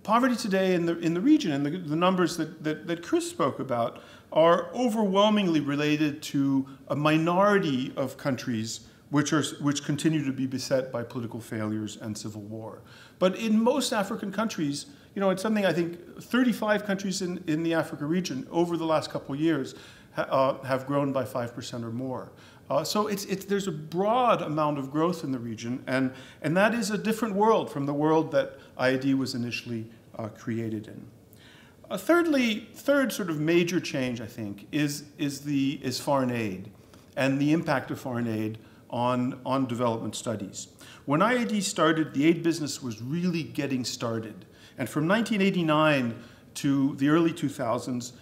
Poverty today in the region, and the numbers that Chris spoke about, are overwhelmingly related to a minority of countries which continue to be beset by political failures and civil war. But in most African countries, it's something I think 35 countries in the Africa region over the last couple of years have grown by 5% or more. So there's a broad amount of growth in the region, and that is a different world from the world that IAD was initially created in. Third sort of major change, I think, is foreign aid and the impact of foreign aid on development studies. When IAD started, the aid business was really getting started. And from 1989 to the early 2000s,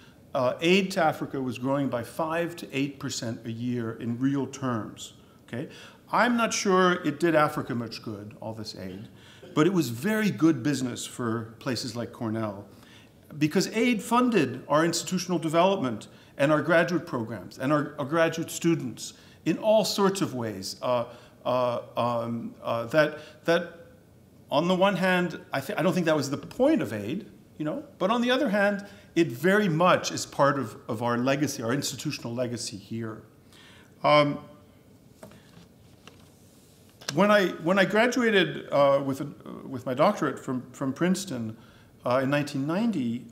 aid to Africa was growing by 5 to 8% a year in real terms. Okay? I'm not sure it did Africa much good, all this aid, but it was very good business for places like Cornell, because aid funded our institutional development and our graduate programs and our graduate students in all sorts of ways. That on the one hand, I don't think that was the point of aid, but on the other hand, it very much is part of our legacy, our institutional legacy here. When I graduated with my doctorate from Princeton in 1990,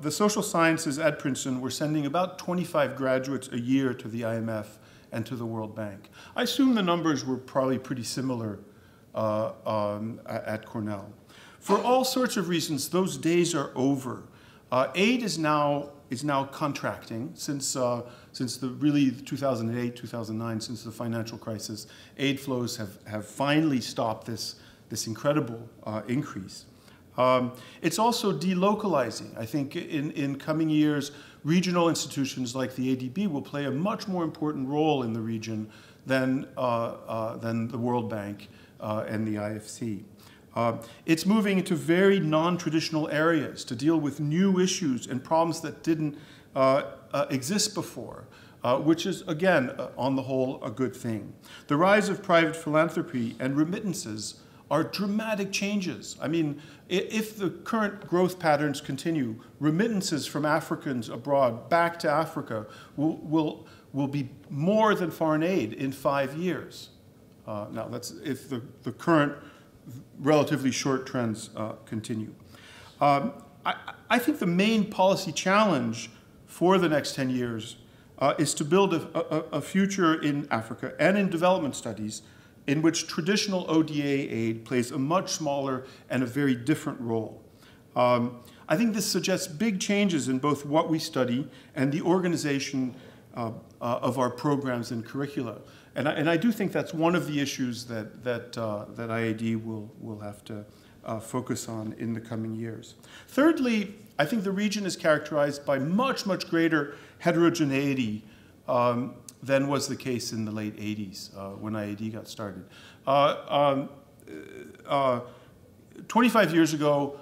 the social sciences at Princeton were sending about 25 graduates a year to the IMF and to the World Bank. I assume the numbers were probably pretty similar at Cornell. For all sorts of reasons, those days are over. Aid is now contracting since the really 2008, 2009, since the financial crisis. Aid flows have finally stopped this incredible increase. It's also delocalizing. I think in coming years, regional institutions like the ADB will play a much more important role in the region than the World Bank and the IFC. It's moving into very non-traditional areas to deal with new issues and problems that didn't exist before, which is, again, on the whole, a good thing. The rise of private philanthropy and remittances are dramatic changes. I mean, if the current growth patterns continue, remittances from Africans abroad back to Africa will be more than foreign aid in 5 years. Now, that's if the current relatively short trends continue. I think the main policy challenge for the next 10 years is to build a future in Africa and in development studies in which traditional ODA aid plays a much smaller and a very different role. I think this suggests big changes in both what we study and the organization of our programs and curricula. And I do think that's one of the issues that IAD will have to focus on in the coming years. Thirdly, I think the region is characterized by much, much greater heterogeneity than was the case in the late 80s when IAD got started. 25 years ago,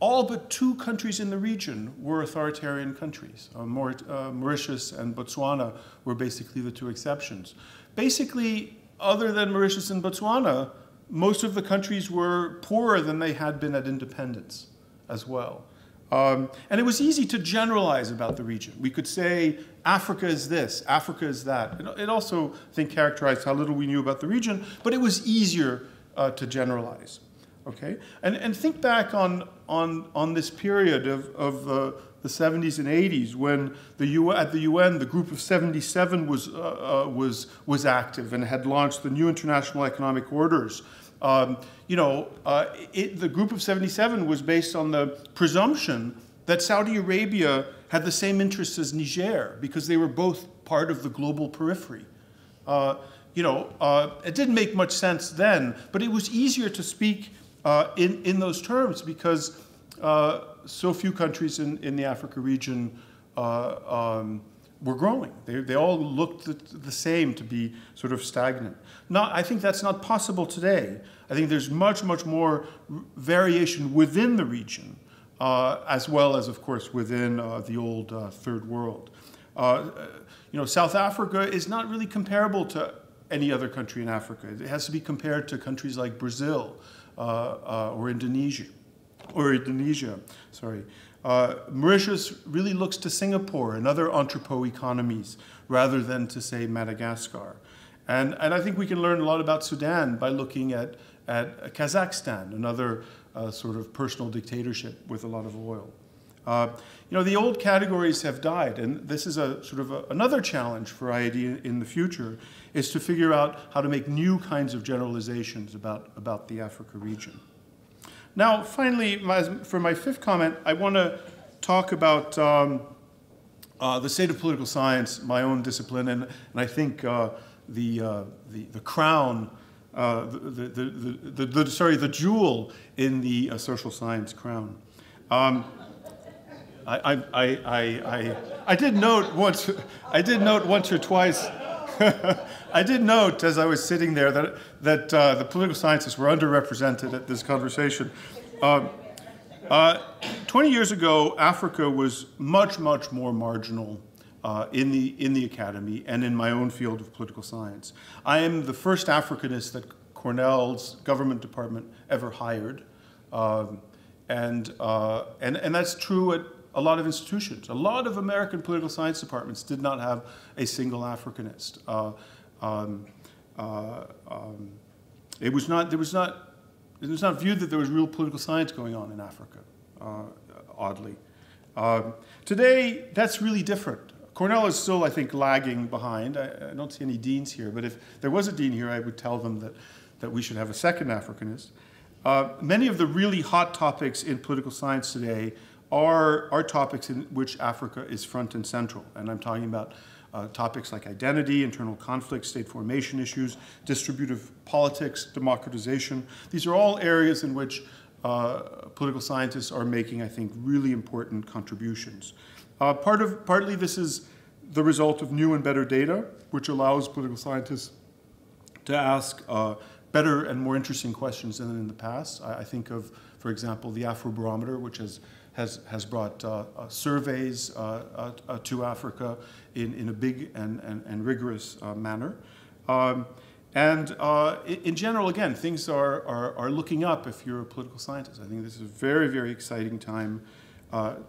all but 2 countries in the region were authoritarian countries. Mauritius and Botswana were basically the 2 exceptions. Basically, other than Mauritius and Botswana, most of the countries were poorer than they had been at independence as well. And it was easy to generalize about the region. We could say, Africa is this, Africa is that. It also, I think, characterized how little we knew about the region, but it was easier to generalize. Okay? And think back on this period of the 70s and 80s when at the UN, the Group of 77 was active and had launched the new international economic orders. The Group of 77 was based on the presumption that Saudi Arabia had the same interests as Niger because they were both part of the global periphery. It didn't make much sense then, but it was easier to speak in those terms because so few countries in the Africa region were growing. They all looked the same to be sort of stagnant. I think that's not possible today. I think there's much, much more variation within the region, as well as, of course, within the old Third World. South Africa is not really comparable to any other country in Africa. It has to be compared to countries like Brazil or Indonesia. Mauritius really looks to Singapore and other entrepot economies rather than to, say, Madagascar. And I think we can learn a lot about Sudan by looking at Kazakhstan, another sort of personal dictatorship with a lot of oil. The old categories have died, and this is a sort of another challenge for IAD in the future, is to figure out how to make new kinds of generalizations about the Africa region. Now, finally, for my 5th comment, I want to talk about the state of political science, my own discipline, and I think the crown, the jewel in the social science crown. I did note once or twice. I did note as I was sitting there that the political scientists were underrepresented at this conversation. 20 years ago, Africa was much, much more marginal in the academy and in my own field of political science. I am the first Africanist that Cornell's government department ever hired, and that's true at a lot of institutions. A lot of American political science departments did not have a single Africanist. It was not viewed that there was real political science going on in Africa, oddly. Today, that's really different. Cornell is still, I think, lagging behind. I don't see any deans here, but if there was a dean here, I would tell them that we should have a second Africanist. Many of the really hot topics in political science today are topics in which Africa is front and central. And I'm talking about topics like identity, internal conflict, state formation issues, distributive politics, democratization. These are all areas in which political scientists are making, I think, really important contributions. Partly this is the result of new and better data, which allows political scientists to ask better and more interesting questions than in the past. I think of, for example, the Afrobarometer, which has brought surveys to Africa in a big and rigorous manner. In general, again, things are looking up if you're a political scientist. I think this is a very, very exciting time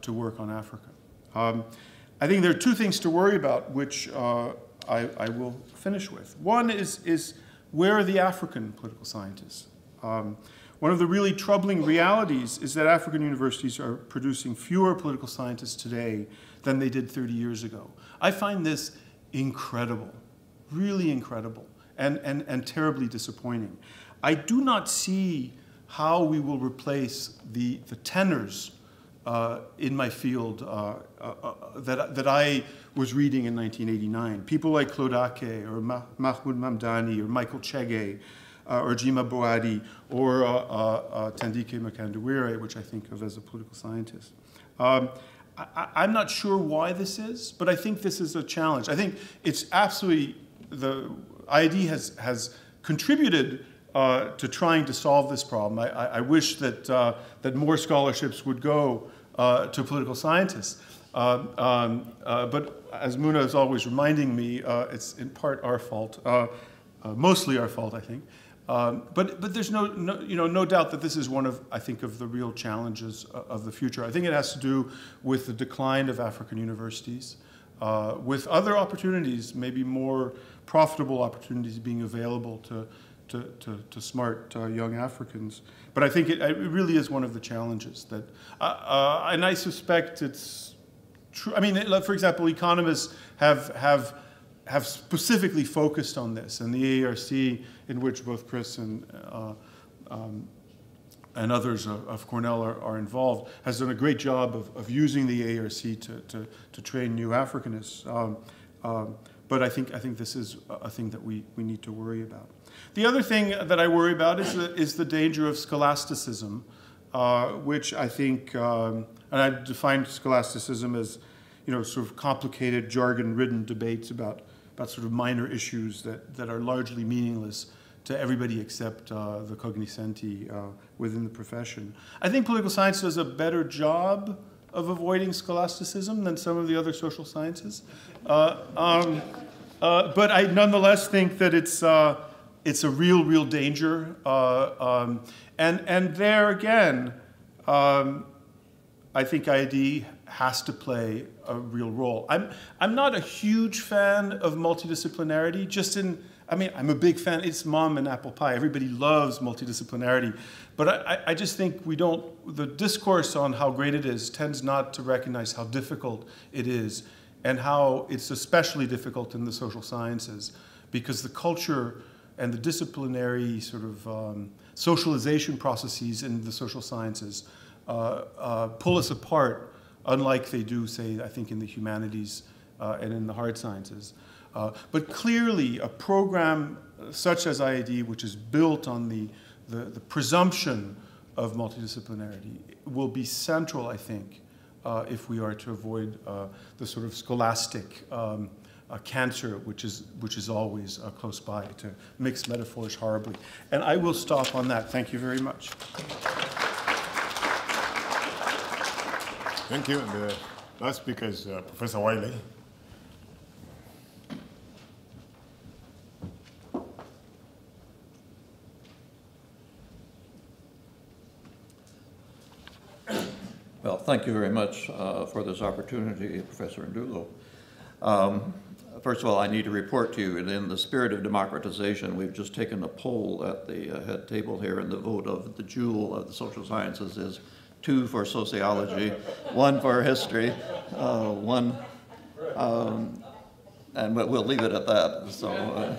to work on Africa. I think there are two things to worry about, which I will finish with. One is where are the African political scientists? One of the really troubling realities is that African universities are producing fewer political scientists today than they did 30 years ago. I find this incredible, really incredible, and terribly disappointing. I do not see how we will replace the tenors in my field that I was reading in 1989. People like Claude Ake or Mahmoud Mamdani or Michael Chege or Jima Boadi or Tandike Makandawire, which I think of as a political scientist. I'm not sure why this is, but I think this is a challenge. I think it's absolutely, the IAD has contributed to trying to solve this problem. I wish that more scholarships would go to political scientists. But as Muna is always reminding me, it's in part our fault, mostly our fault, I think. But there's no doubt that this is one of, I think, of the real challenges of the future. I think it has to do with the decline of African universities, with other opportunities, maybe more profitable opportunities being available to smart young Africans. But I think it really is one of the challenges that, and I suspect it's true. I mean, for example, economists have specifically focused on this, and the AARC, in which both Chris and others of Cornell are involved, has done a great job of using the AARC to train new Africanists. But I think this is a thing that we need to worry about. The other thing that I worry about is the danger of scholasticism, which I think, and I define scholasticism as, sort of complicated, jargon-ridden debates about sort of minor issues that are largely meaningless to everybody except the cognoscenti within the profession. I think political science does a better job of avoiding scholasticism than some of the other social sciences. But I nonetheless think that it's a real danger. And there again, I think IAD has to play a real role. I'm not a huge fan of multidisciplinarity, I'm a big fan. It's mom and apple pie. Everybody loves multidisciplinarity. But I just think the discourse on how great it is tends not to recognize how difficult it is and how it's especially difficult in the social sciences, because the culture and the disciplinary sort of socialization processes in the social sciences pull us apart, unlike they do, say, I think in the humanities and in the hard sciences. But clearly, a program such as IAD, which is built on the presumption of multidisciplinarity, will be central, I think, if we are to avoid the sort of scholastic cancer, which is always close by, to mix metaphors horribly. And I will stop on that. Thank you very much. Thank you. And the last speaker is Professor Wiley. Well, thank you very much for this opportunity, Professor Ndulo. First of all, I need to report to you, in the spirit of democratization, we've just taken a poll at the head table here, and the vote of the jewel of the social sciences is 2 for sociology, 1 for history, 1, and we'll leave it at that. So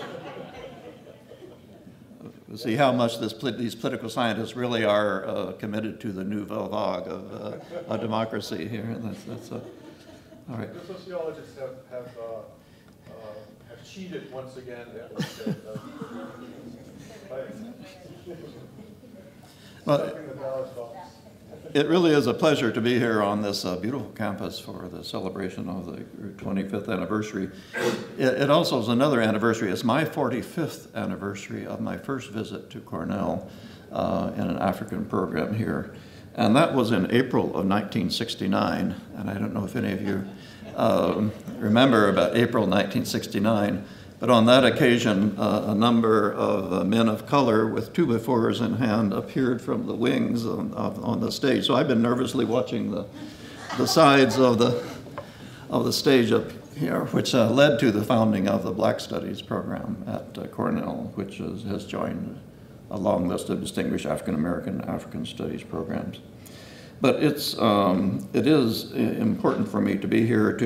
we'll see how much these political scientists really are committed to the nouvelle vague of democracy here. That's all right. The sociologists have cheated once again. Well, It really is a pleasure to be here on this beautiful campus for the celebration of the 25th anniversary. It also is another anniversary. It's my 45th anniversary of my first visit to Cornell in an African program here. And that was in April of 1969. And I don't know if any of you remember about April 1969. But on that occasion, a number of men of color with 2x4s in hand appeared from the wings on the stage. So I've been nervously watching the sides of the stage up here, which led to the founding of the Black Studies program at Cornell, which has joined a long list of distinguished African-American African Studies programs. But it is important for me to be here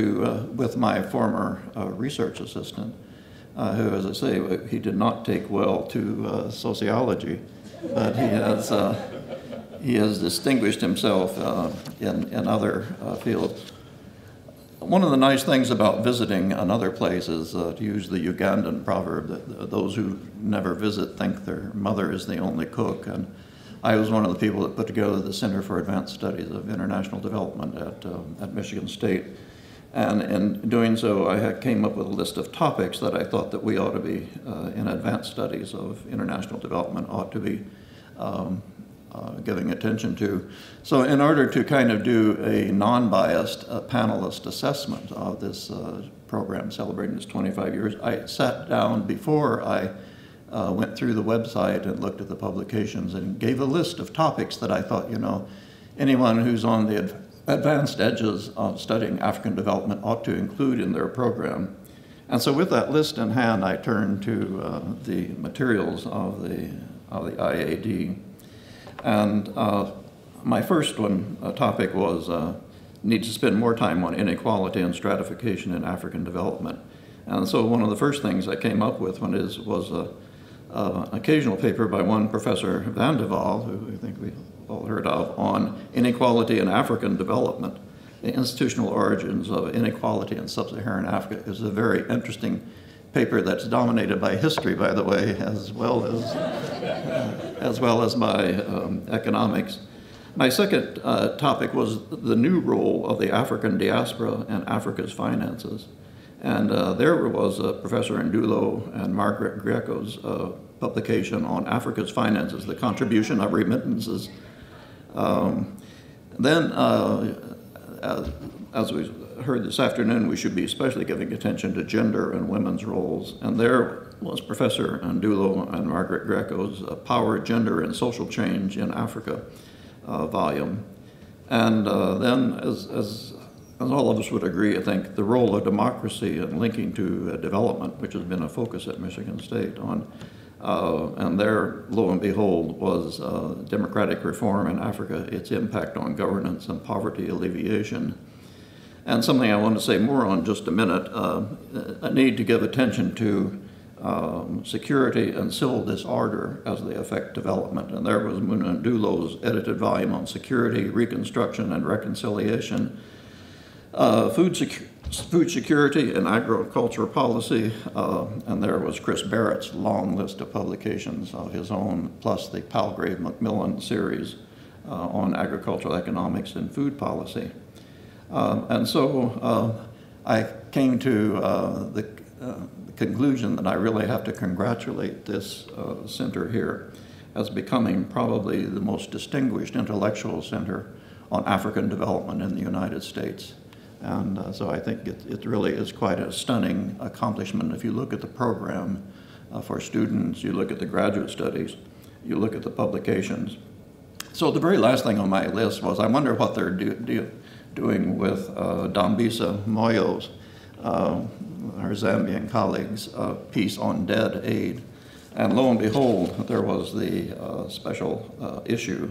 with my former research assistant, who, as I say, he did not take well to sociology, but he has distinguished himself in other fields. One of the nice things about visiting another place is, to use the Ugandan proverb, that those who never visit think their mother is the only cook. And I was one of the people that put together the Center for Advanced Studies of International Development at Michigan State. And in doing so, I came up with a list of topics that I thought that we ought to be, in advanced studies of international development, ought to be giving attention to. So in order to kind of do a non-biased panelist assessment of this program celebrating its 25 years, I sat down before I went through the website and looked at the publications and gave a list of topics that I thought, anyone who's on the advanced edges of studying African development ought to include in their program. And so with that list in hand, I turned to the materials of the IAD. And my first topic was need to spend more time on inequality and stratification in African development. And so one of the first things I came up with was an occasional paper by one Professor Van de Waal, who I think we all heard of, on inequality in African development. The institutional origins of inequality in sub-Saharan Africa is a very interesting paper that's dominated by history, by the way, as well as by economics. My second topic was the new role of the African diaspora and Africa's finances. And there was Professor Ndulo and Margaret Greco's publication on Africa's finances, the contribution of remittances. Then, as we heard this afternoon, we should be especially giving attention to gender and women's roles. And there was Professor Ndulo and Margaret Greco's Power, Gender, and Social Change in Africa volume. And then, as all of us would agree, I think, the role of democracy and linking to development, which has been a focus at Michigan State and there, lo and behold, was democratic reform in Africa, its impact on governance and poverty alleviation. And something I want to say more on just a minute, a need to give attention to security and civil disorder as they affect development. And there was Muna Ndulo's edited volume on security, reconstruction, and reconciliation, food security and agriculture policy, and there was Chris Barrett's long list of publications of his own, plus the Palgrave-Macmillan series on agricultural economics and food policy. And so I came to the conclusion that I really have to congratulate this center here as becoming probably the most distinguished intellectual center on African development in the United States. And so I think it really is quite a stunning accomplishment. If you look at the program for students, you look at the graduate studies, you look at the publications. So the very last thing on my list was, I wonder what they're doing with Dambisa Moyo's, our Zambian colleagues' piece on dead aid. And lo and behold, there was the special issue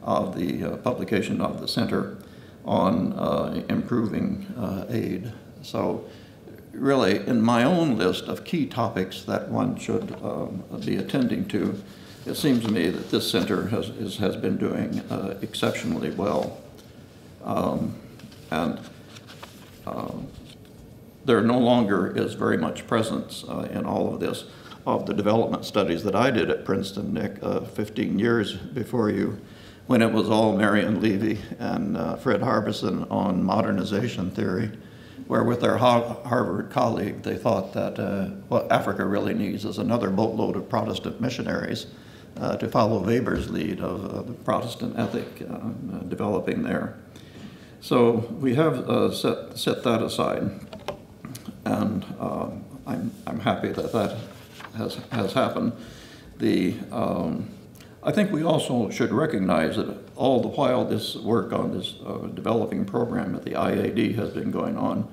of the publication of the center on improving aid. So really, in my own list of key topics that one should be attending to, it seems to me that this center has been doing exceptionally well. There no longer is very much presence in all of this of the development studies that I did at Princeton, Nick, 15 years before you. when it was all Marion Levy and Fred Harbison on modernization theory, where with their Harvard colleague, they thought that what Africa really needs is another boatload of Protestant missionaries to follow Weber's lead of the Protestant ethic developing there. So we have set that aside, and I'm happy that that has happened. I think we also should recognize that all the while this work on this developing program at the IAD has been going on,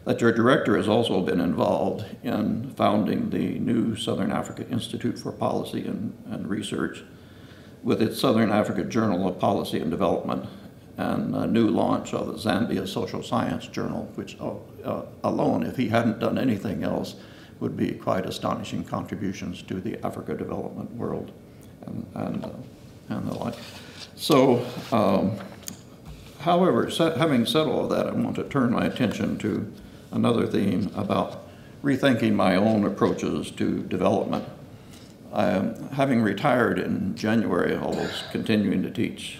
that your director has also been involved in founding the new Southern Africa Institute for Policy and Research with its Southern Africa Journal of Policy and Development and a new launch of the Zambia Social Science Journal, which alone, if he hadn't done anything else, would be quite astonishing contributions to the Africa development world and the like. So, however, having said all of that, I want to turn my attention to another theme about rethinking my own approaches to development. Having retired in January, I was continuing to teach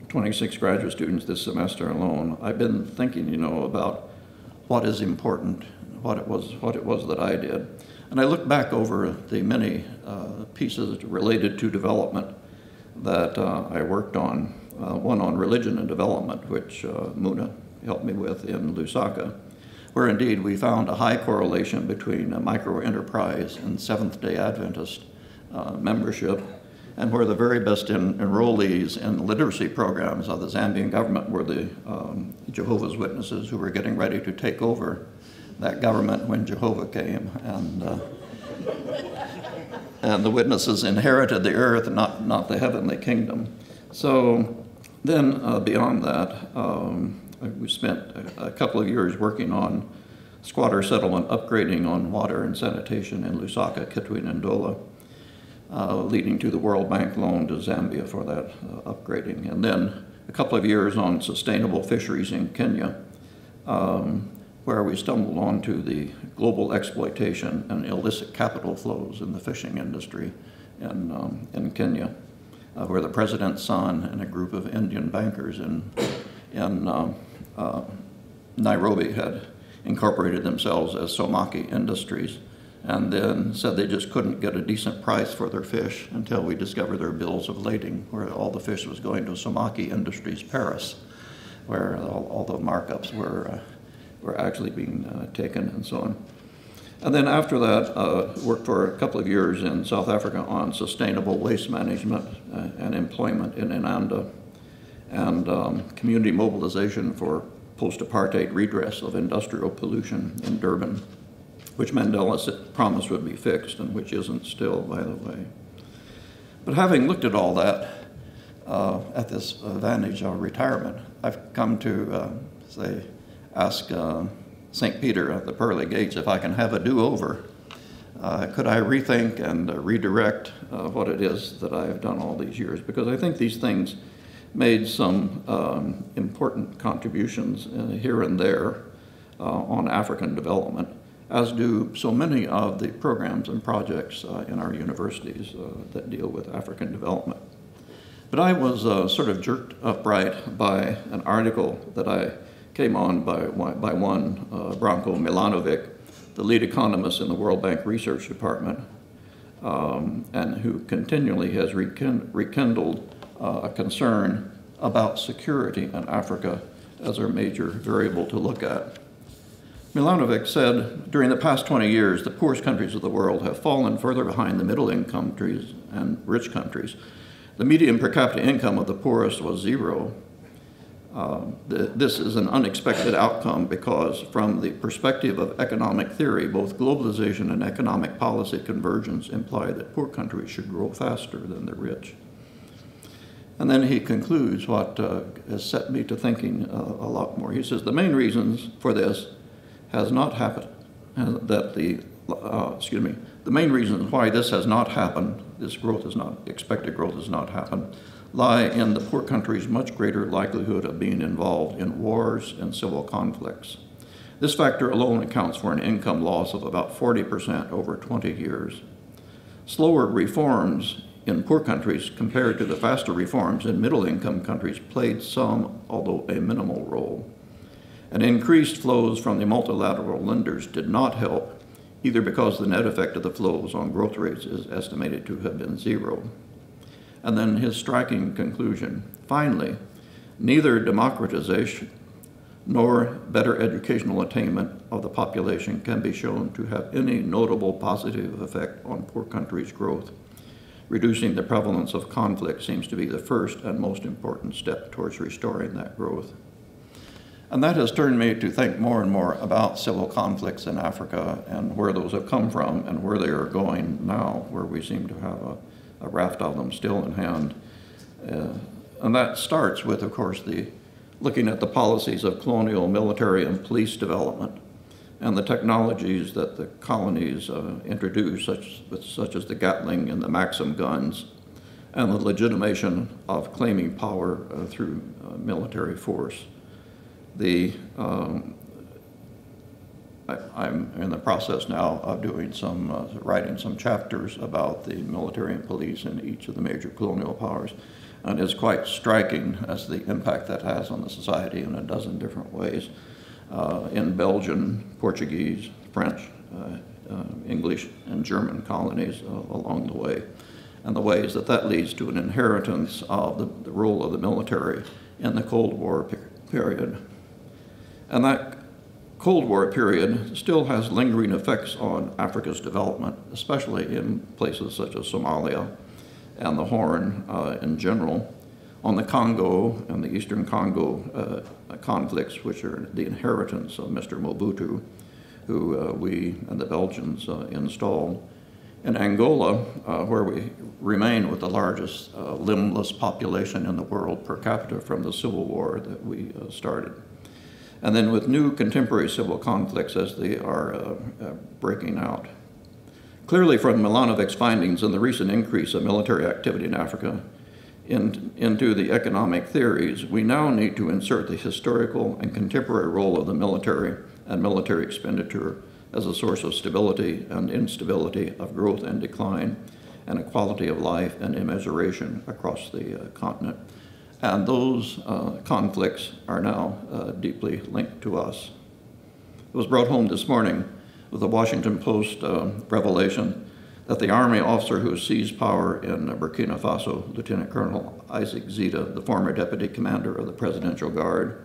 26 graduate students this semester alone. I've been thinking, about what is important, what it was that I did. And I look back over the many pieces related to development that I worked on. One on religion and development, which Muna helped me with in Lusaka, where indeed we found a high correlation between micro-enterprise and Seventh-day Adventist membership, and where the very best enrollees in literacy programs of the Zambian government were the Jehovah's Witnesses who were getting ready to take over that government when Jehovah came, and the witnesses inherited the earth, not the heavenly kingdom. So then beyond that, we spent a couple of years working on squatter settlement upgrading on water and sanitation in Lusaka, Kitwe, and Ndulo, leading to the World Bank loan to Zambia for that upgrading. And then a couple of years on sustainable fisheries in Kenya, where we stumbled onto the global exploitation and illicit capital flows in the fishing industry in Kenya, where the president's son and a group of Indian bankers in Nairobi had incorporated themselves as Somaki Industries, and then said they just couldn't get a decent price for their fish until we discovered their bills of lading, where all the fish was going to Somaki Industries Paris, where all the markups were actually being taken and so on. And then after that, worked for a couple of years in South Africa on sustainable waste management and employment in Inanda, and community mobilization for post-apartheid redress of industrial pollution in Durban, which Mandela promised would be fixed and which isn't still, by the way. But having looked at all that at this vantage of retirement, I've come to ask St. Peter at the pearly gates if I can have a do-over. Could I rethink and redirect what it is that I have done all these years? Because I think these things made some important contributions here and there on African development, as do so many of the programs and projects in our universities that deal with African development. But I was sort of jerked upright by an article that I came on by one Branko Milanovic, the lead economist in the World Bank Research Department, and who continually has rekindled a concern about security in Africa as our major variable to look at. Milanovic said, during the past 20 years, the poorest countries of the world have fallen further behind the middle-income countries and rich countries. The median per capita income of the poorest was 0. This is an unexpected outcome because, from the perspective of economic theory, both globalization and economic policy convergence imply that poor countries should grow faster than the rich. And then he concludes what has set me to thinking a lot more. He says, the main reasons for this has not happened, the main reasons why this has not happened, expected growth has not happened, lie in the poor countries' much greater likelihood of being involved in wars and civil conflicts. This factor alone accounts for an income loss of about 40% over 20 years. Slower reforms in poor countries compared to the faster reforms in middle-income countries played some, although a minimal role. And increased flows from the multilateral lenders did not help, either because the net effect of the flows on growth rates is estimated to have been zero. And then his striking conclusion, finally, neither democratization nor better educational attainment of the population can be shown to have any notable positive effect on poor countries' growth. Reducing the prevalence of conflict seems to be the first and most important step towards restoring that growth. And that has turned me to think more and more about civil conflicts in Africa and where those have come from and where they are going now, where we seem to have a raft of them still in hand. And that starts with, of course, looking at the policies of colonial military and police development and the technologies that the colonies introduced, such as the Gatling and the Maxim guns, and the legitimation of claiming power through military force. I'm in the process now of doing writing some chapters about the military and police in each of the major colonial powers. And it's quite striking as the impact that has on the society in a dozen different ways. In Belgian, Portuguese, French, English, and German colonies along the way. And the ways that leads to an inheritance of the role of the military in the Cold War period. And that Cold War period still has lingering effects on Africa's development, especially in places such as Somalia and the Horn in general, on the Congo and the Eastern Congo conflicts, which are the inheritance of Mr. Mobutu, who we and the Belgians installed. In Angola, where we remain with the largest limbless population in the world per capita from the Civil War that we started. And then with new contemporary civil conflicts as they are breaking out. Clearly from Milanovic's findings and the recent increase of military activity in Africa into the economic theories, we now need to insert the historical and contemporary role of the military and military expenditure as a source of stability and instability, of growth and decline, and a quality of life and immeasuration across the continent. And those conflicts are now deeply linked to us. It was brought home this morning with the Washington Post revelation that the Army officer who seized power in Burkina Faso, Lieutenant Colonel Isaac Zita, the former deputy commander of the Presidential Guard,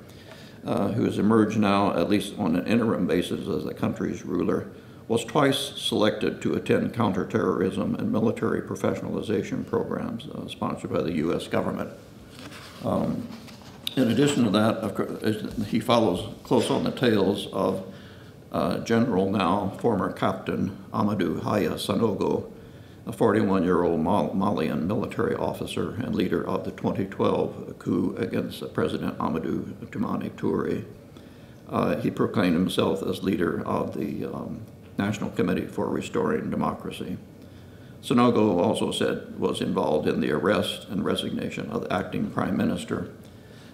who has emerged now, at least on an interim basis, as the country's ruler, was twice selected to attend counterterrorism and military professionalization programs sponsored by the U.S. government. In addition to that, of course, he follows close on the tails of General, now former Captain Amadou Haya Sanogo, a 41-year-old Malian military officer and leader of the 2012 coup against President Amadou Toumani Touré. He proclaimed himself as leader of the National Committee for Restoring Democracy. Sanogo also was involved in the arrest and resignation of the acting prime minister.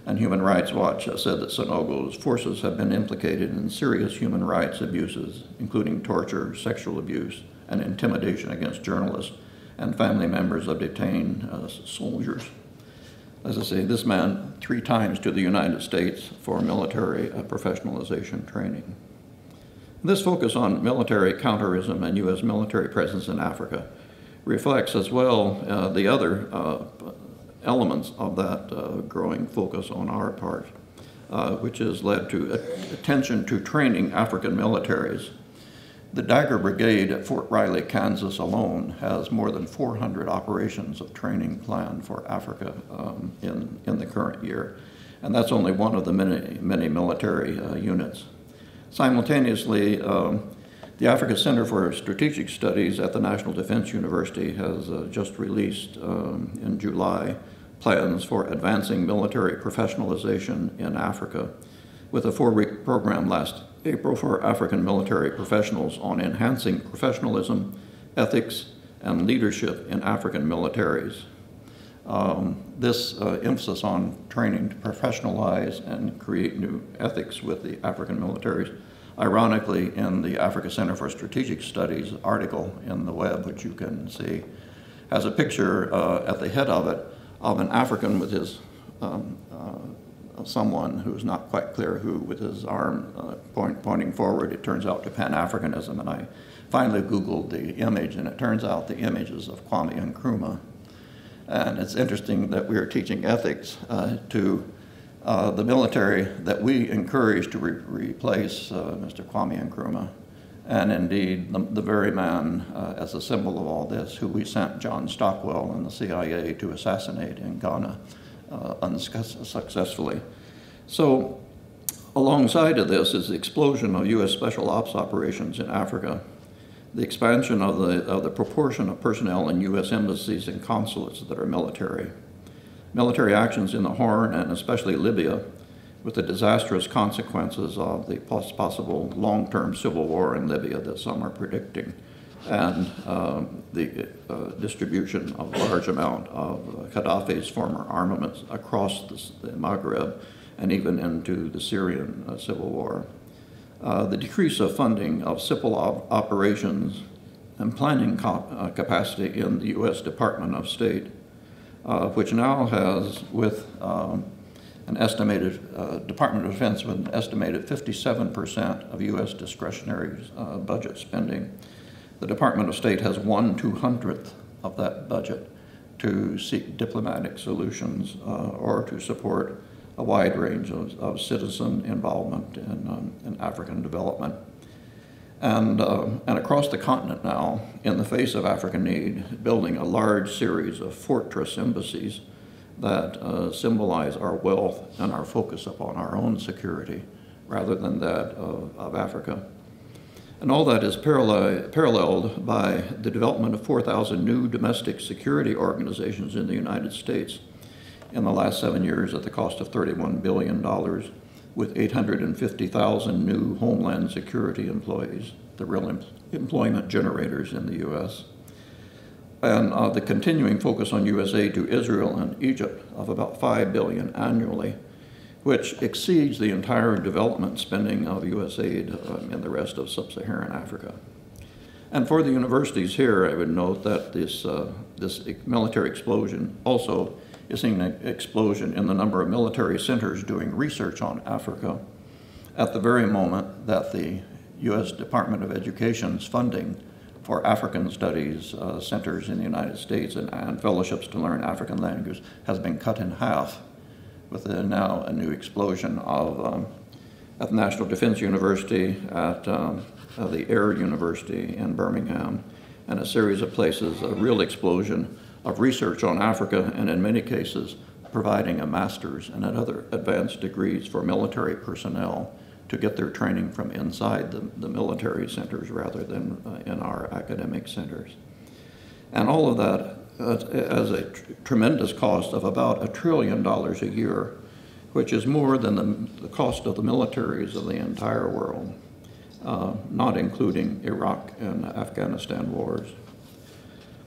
And Human Rights Watch has said that Sanogo's forces have been implicated in serious human rights abuses, including torture, sexual abuse, and intimidation against journalists and family members of detained soldiers. As I say, this man 3 times to the United States for military professionalization training. This focus on military counterism and U.S. military presence in Africa reflects as well the other elements of that growing focus on our part, which has led to attention to training African militaries. The Dagger Brigade at Fort Riley, Kansas alone has more than 400 operations of training planned for Africa in the current year. And that's only one of the many military units. Simultaneously, the Africa Center for Strategic Studies at the National Defense University has just released in July plans for advancing military professionalization in Africa, with a 4-week program last April for African military professionals on enhancing professionalism, ethics, and leadership in African militaries. This emphasis on training to professionalize and create new ethics with the African militaries, ironically, in the Africa Center for Strategic Studies article in the web, which you can see, has a picture at the head of it of an African with his someone who's not quite clear who, with his arm pointing forward. It turns out to Pan-Africanism, and I finally Googled the image, and it turns out the image is of Kwame Nkrumah. And it's interesting that we are teaching ethics to the military that we encouraged to replace Mr. Kwame Nkrumah, and indeed the very man as a symbol of all this who we sent John Stockwell and the CIA to assassinate in Ghana unsuccessfully. So alongside of this is the explosion of U.S. special ops operations in Africa, the expansion of the proportion of personnel in U.S. embassies and consulates that are military, military actions in the Horn and especially Libya, with the disastrous consequences of the possible long-term civil war in Libya that some are predicting, and the distribution of a large amount of Gaddafi's former armaments across the Maghreb and even into the Syrian civil war. The decrease of funding of civil operations and planning capacity in the U.S. Department of State, which now has, with an estimated Department of Defense with an estimated 57% of U.S. discretionary budget spending. The Department of State has 1/200th of that budget to seek diplomatic solutions or to support a wide range of citizen involvement in African development. And across the continent now, in the face of African need, building a large series of fortress embassies that symbolize our wealth and our focus upon our own security rather than that of Africa. And all that is paralleled by the development of 4,000 new domestic security organizations in the United States in the last 7 years at the cost of $31 billion, with 850,000 new Homeland Security employees, the real employment generators in the U.S. And the continuing focus on U.S. aid to Israel and Egypt of about $5 billion annually, which exceeds the entire development spending of U.S. aid in the rest of sub-Saharan Africa. And for the universities here, I would note that this military explosion also is seeing an explosion in the number of military centers doing research on Africa at the very moment that the U.S. Department of Education's funding for African studies centers in the United States and fellowships to learn African languages has been cut in half, with now a new explosion of at the National Defense University, at the Air University in Birmingham, and a series of places, a real explosion of research on Africa, and in many cases providing a master's and other advanced degrees for military personnel to get their training from inside the military centers rather than in our academic centers. And all of that as a tremendous cost of about $1 trillion a year, which is more than the cost of the militaries of the entire world, not including Iraq and Afghanistan wars.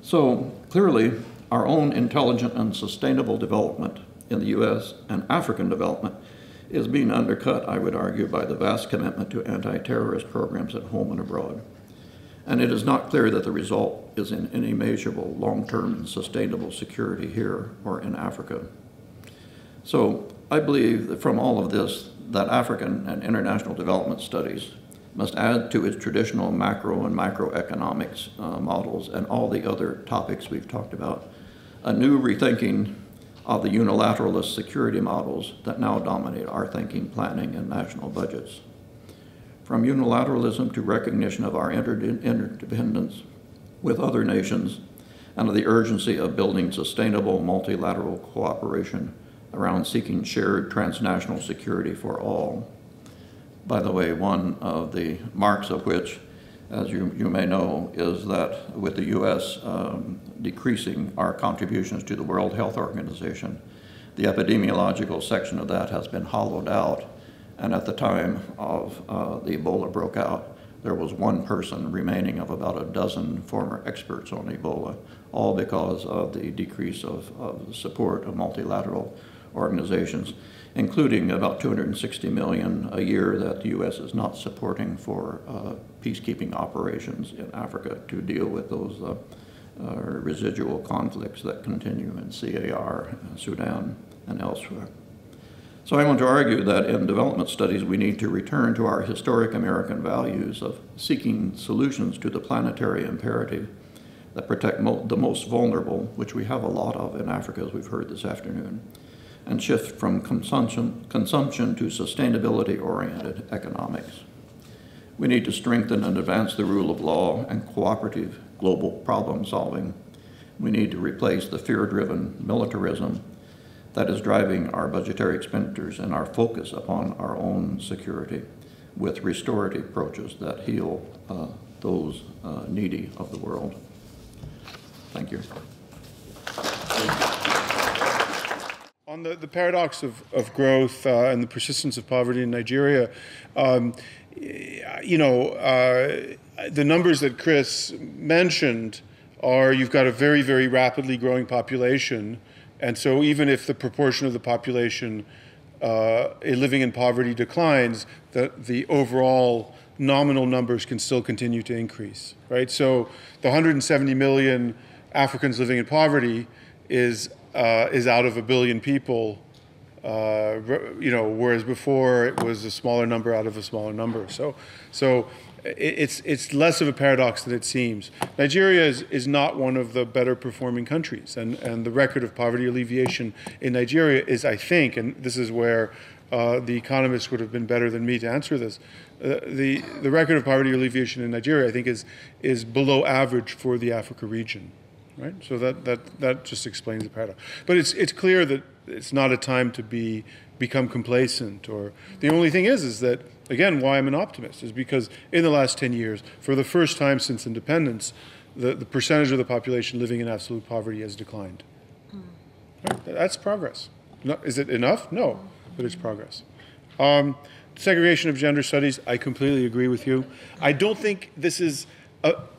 So clearly, our own intelligent and sustainable development in the U.S. and African development is being undercut, I would argue, by the vast commitment to anti-terrorist programs at home and abroad. And it is not clear that the result is in any measurable long-term and sustainable security here or in Africa. So I believe that from all of this, that African and international development studies must add to its traditional macro and microeconomics models and all the other topics we've talked about, a new rethinking of the unilateralist security models that now dominate our thinking, planning, and national budgets. From unilateralism to recognition of our interdependence with other nations and of the urgency of building sustainable multilateral cooperation around seeking shared transnational security for all. By the way, one of the marks of which, as you may know, is that with the U.S. Decreasing our contributions to the World Health Organization, the epidemiological section of that has been hollowed out. And at the time of the Ebola broke out, there was one person remaining of about a dozen former experts on Ebola, all because of the decrease of the support of multilateral organizations, including about $260 million a year that the U.S. is not supporting for peacekeeping operations in Africa to deal with those residual conflicts that continue in CAR, Sudan, and elsewhere. So I want to argue that in development studies, we need to return to our historic American values of seeking solutions to the planetary imperative that protect the most vulnerable, which we have a lot of in Africa, as we've heard this afternoon, and shift from consumption to sustainability-oriented economics. We need to strengthen and advance the rule of law and cooperative global problem solving. We need to replace the fear-driven militarism that is driving our budgetary expenditures and our focus upon our own security with restorative approaches that heal those needy of the world. Thank you. On the paradox of growth and the persistence of poverty in Nigeria, the numbers that Chris mentioned are you've got a very, very rapidly growing population. And so even if the proportion of the population living in poverty declines, the overall nominal numbers can still continue to increase, right? So the 170 million Africans living in poverty is out of 1 billion people, whereas before it was a smaller number out of a smaller number. So it's less of a paradox than it seems. Nigeria is not one of the better performing countries, and the record of poverty alleviation in Nigeria is, I think, and this is where the economists would have been better than me to answer this, the record of poverty alleviation in Nigeria, I think, is below average for the Africa region. Right, so that just explains the paradox. But it's clear that it's not a time to become complacent. Or the only thing is that, again, why I'm an optimist is because in the last 10 years, for the first time since independence, the percentage of the population living in absolute poverty has declined. Right? That's progress. Is it enough? No, but it's progress. Segregation of gender studies, I completely agree with you. I don't think this is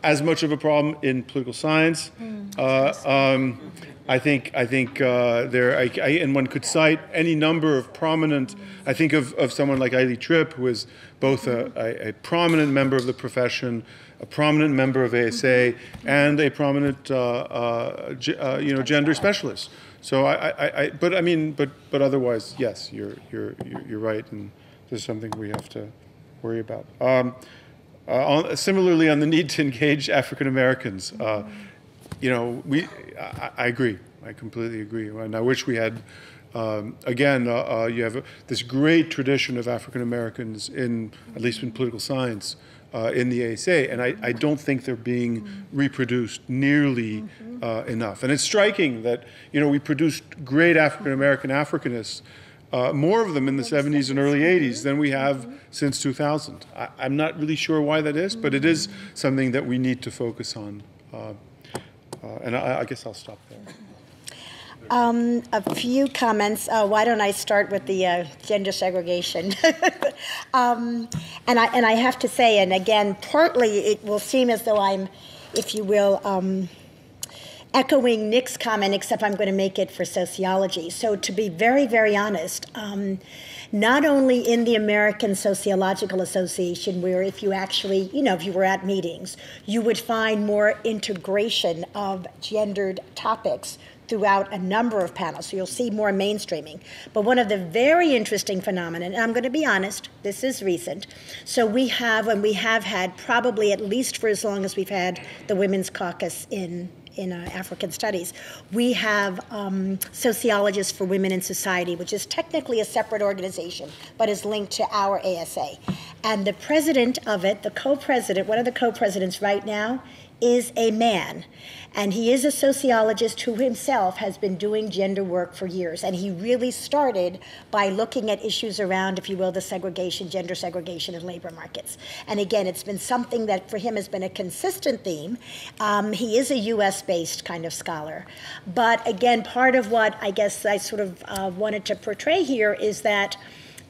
as much of a problem in political science. I think and one could cite any number of prominent, I think of someone like Ailey Tripp, who is both a prominent member of the profession, a prominent member of ASA, and a prominent gender specialist. So but otherwise, yes, you're right, and this is something we have to worry about. Similarly, on the need to engage African Americans, I agree. I completely agree. And I wish we had, you have this great tradition of African Americans at least in political science, in the ASA, and I don't think they're being reproduced nearly enough. And it's striking that, we produced great African American Africanists, more of them in the 70s and early 80s than we have since 2000. I'm not really sure why that is, but it is something that we need to focus on. And I guess I'll stop there. A few comments. Why don't I start with the gender segregation? And I have to say, and again, partly it will seem as though I'm, if you will, echoing Nick's comment, except I'm going to make it for sociology. So to be very, very honest, not only in the American Sociological Association, where if you actually, if you were at meetings, you would find more integration of gendered topics throughout a number of panels, so you'll see more mainstreaming. But one of the very interesting phenomena, and I'm going to be honest, this is recent, so we have had probably at least for as long as we've had the Women's Caucus in African Studies, we have Sociologists for Women in Society, which is technically a separate organization, but is linked to our ASA. And the president of it, the co-president, one of the co-presidents right now, is a man. And he is a sociologist who himself has been doing gender work for years. And he really started by looking at issues around, if you will, the segregation, gender segregation in labor markets. And again, it's been something that for him has been a consistent theme. He is a US-based kind of scholar. But again, part of what I guess I sort of wanted to portray here is that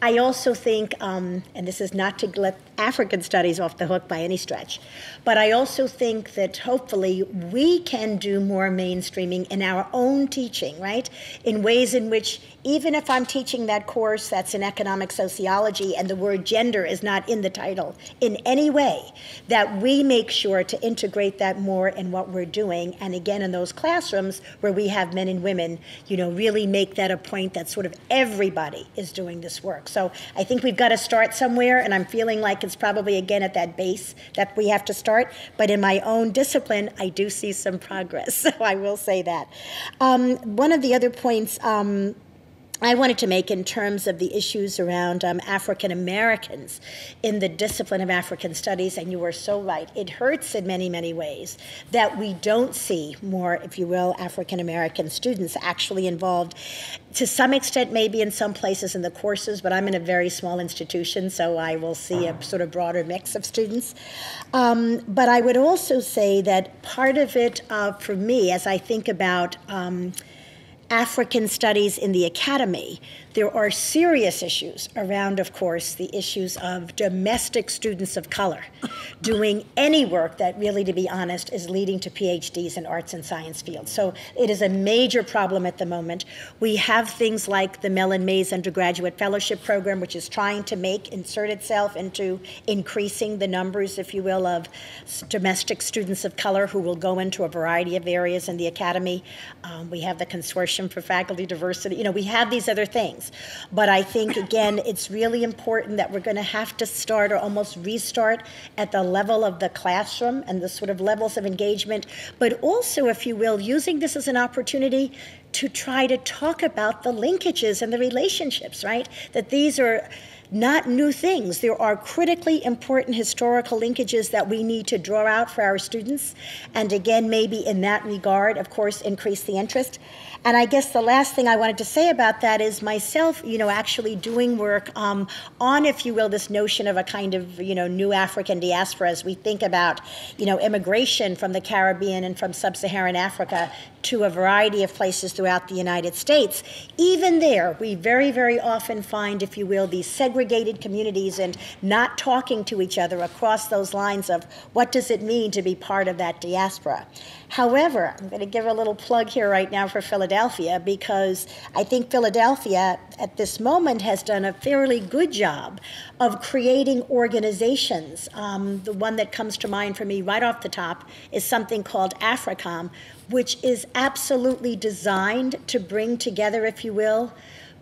I also think, and this is not to let African studies off the hook by any stretch. But I also think that hopefully we can do more mainstreaming in our own teaching, right? In ways in which, even if I'm teaching that course that's in economic sociology and the word gender is not in the title in any way, that we make sure to integrate that more in what we're doing. And again, in those classrooms where we have men and women, really make that a point that sort of everybody is doing this work. So I think we've got to start somewhere, and I'm feeling like it's probably, again, at that base that we have to start. But in my own discipline, I do see some progress, so I will say that. One of the other points I wanted to make in terms of the issues around African Americans in the discipline of African studies, and you were so right, it hurts in many, many ways that we don't see more, if you will, African American students actually involved, to some extent maybe in some places in the courses, but I'm in a very small institution, so I will see a sort of broader mix of students. But I would also say that part of it for me, as I think about African studies in the academy, there are serious issues around, of course, the issues of domestic students of color doing any work that really, to be honest, is leading to PhDs in arts and science fields. So it is a major problem at the moment. We have things like the Mellon Mays Undergraduate Fellowship Program, which is trying to insert itself into increasing the numbers, if you will, of domestic students of color who will go into a variety of areas in the academy. We have the Consortium for Faculty Diversity. We have these other things. But I think, again, it's really important that we're going to have to start or almost restart at the level of the classroom and the sort of levels of engagement, but also, if you will, using this as an opportunity to try to talk about the linkages and the relationships, right? That these are not new things. There are critically important historical linkages that we need to draw out for our students. And again, maybe in that regard, of course, increase the interest. And I guess the last thing I wanted to say about that is myself, actually doing work on, if you will, this notion of a kind of, new African diaspora as we think about, immigration from the Caribbean and from sub-Saharan Africa to a variety of places throughout the United States. Even there, we very, very often find, if you will, these segregated communities and not talking to each other across those lines of what does it mean to be part of that diaspora. However, I'm going to give a little plug here right now for Philadelphia, because I think Philadelphia at this moment has done a fairly good job of creating organizations. The one that comes to mind for me right off the top is something called AFRICOM, which is absolutely designed to bring together, if you will,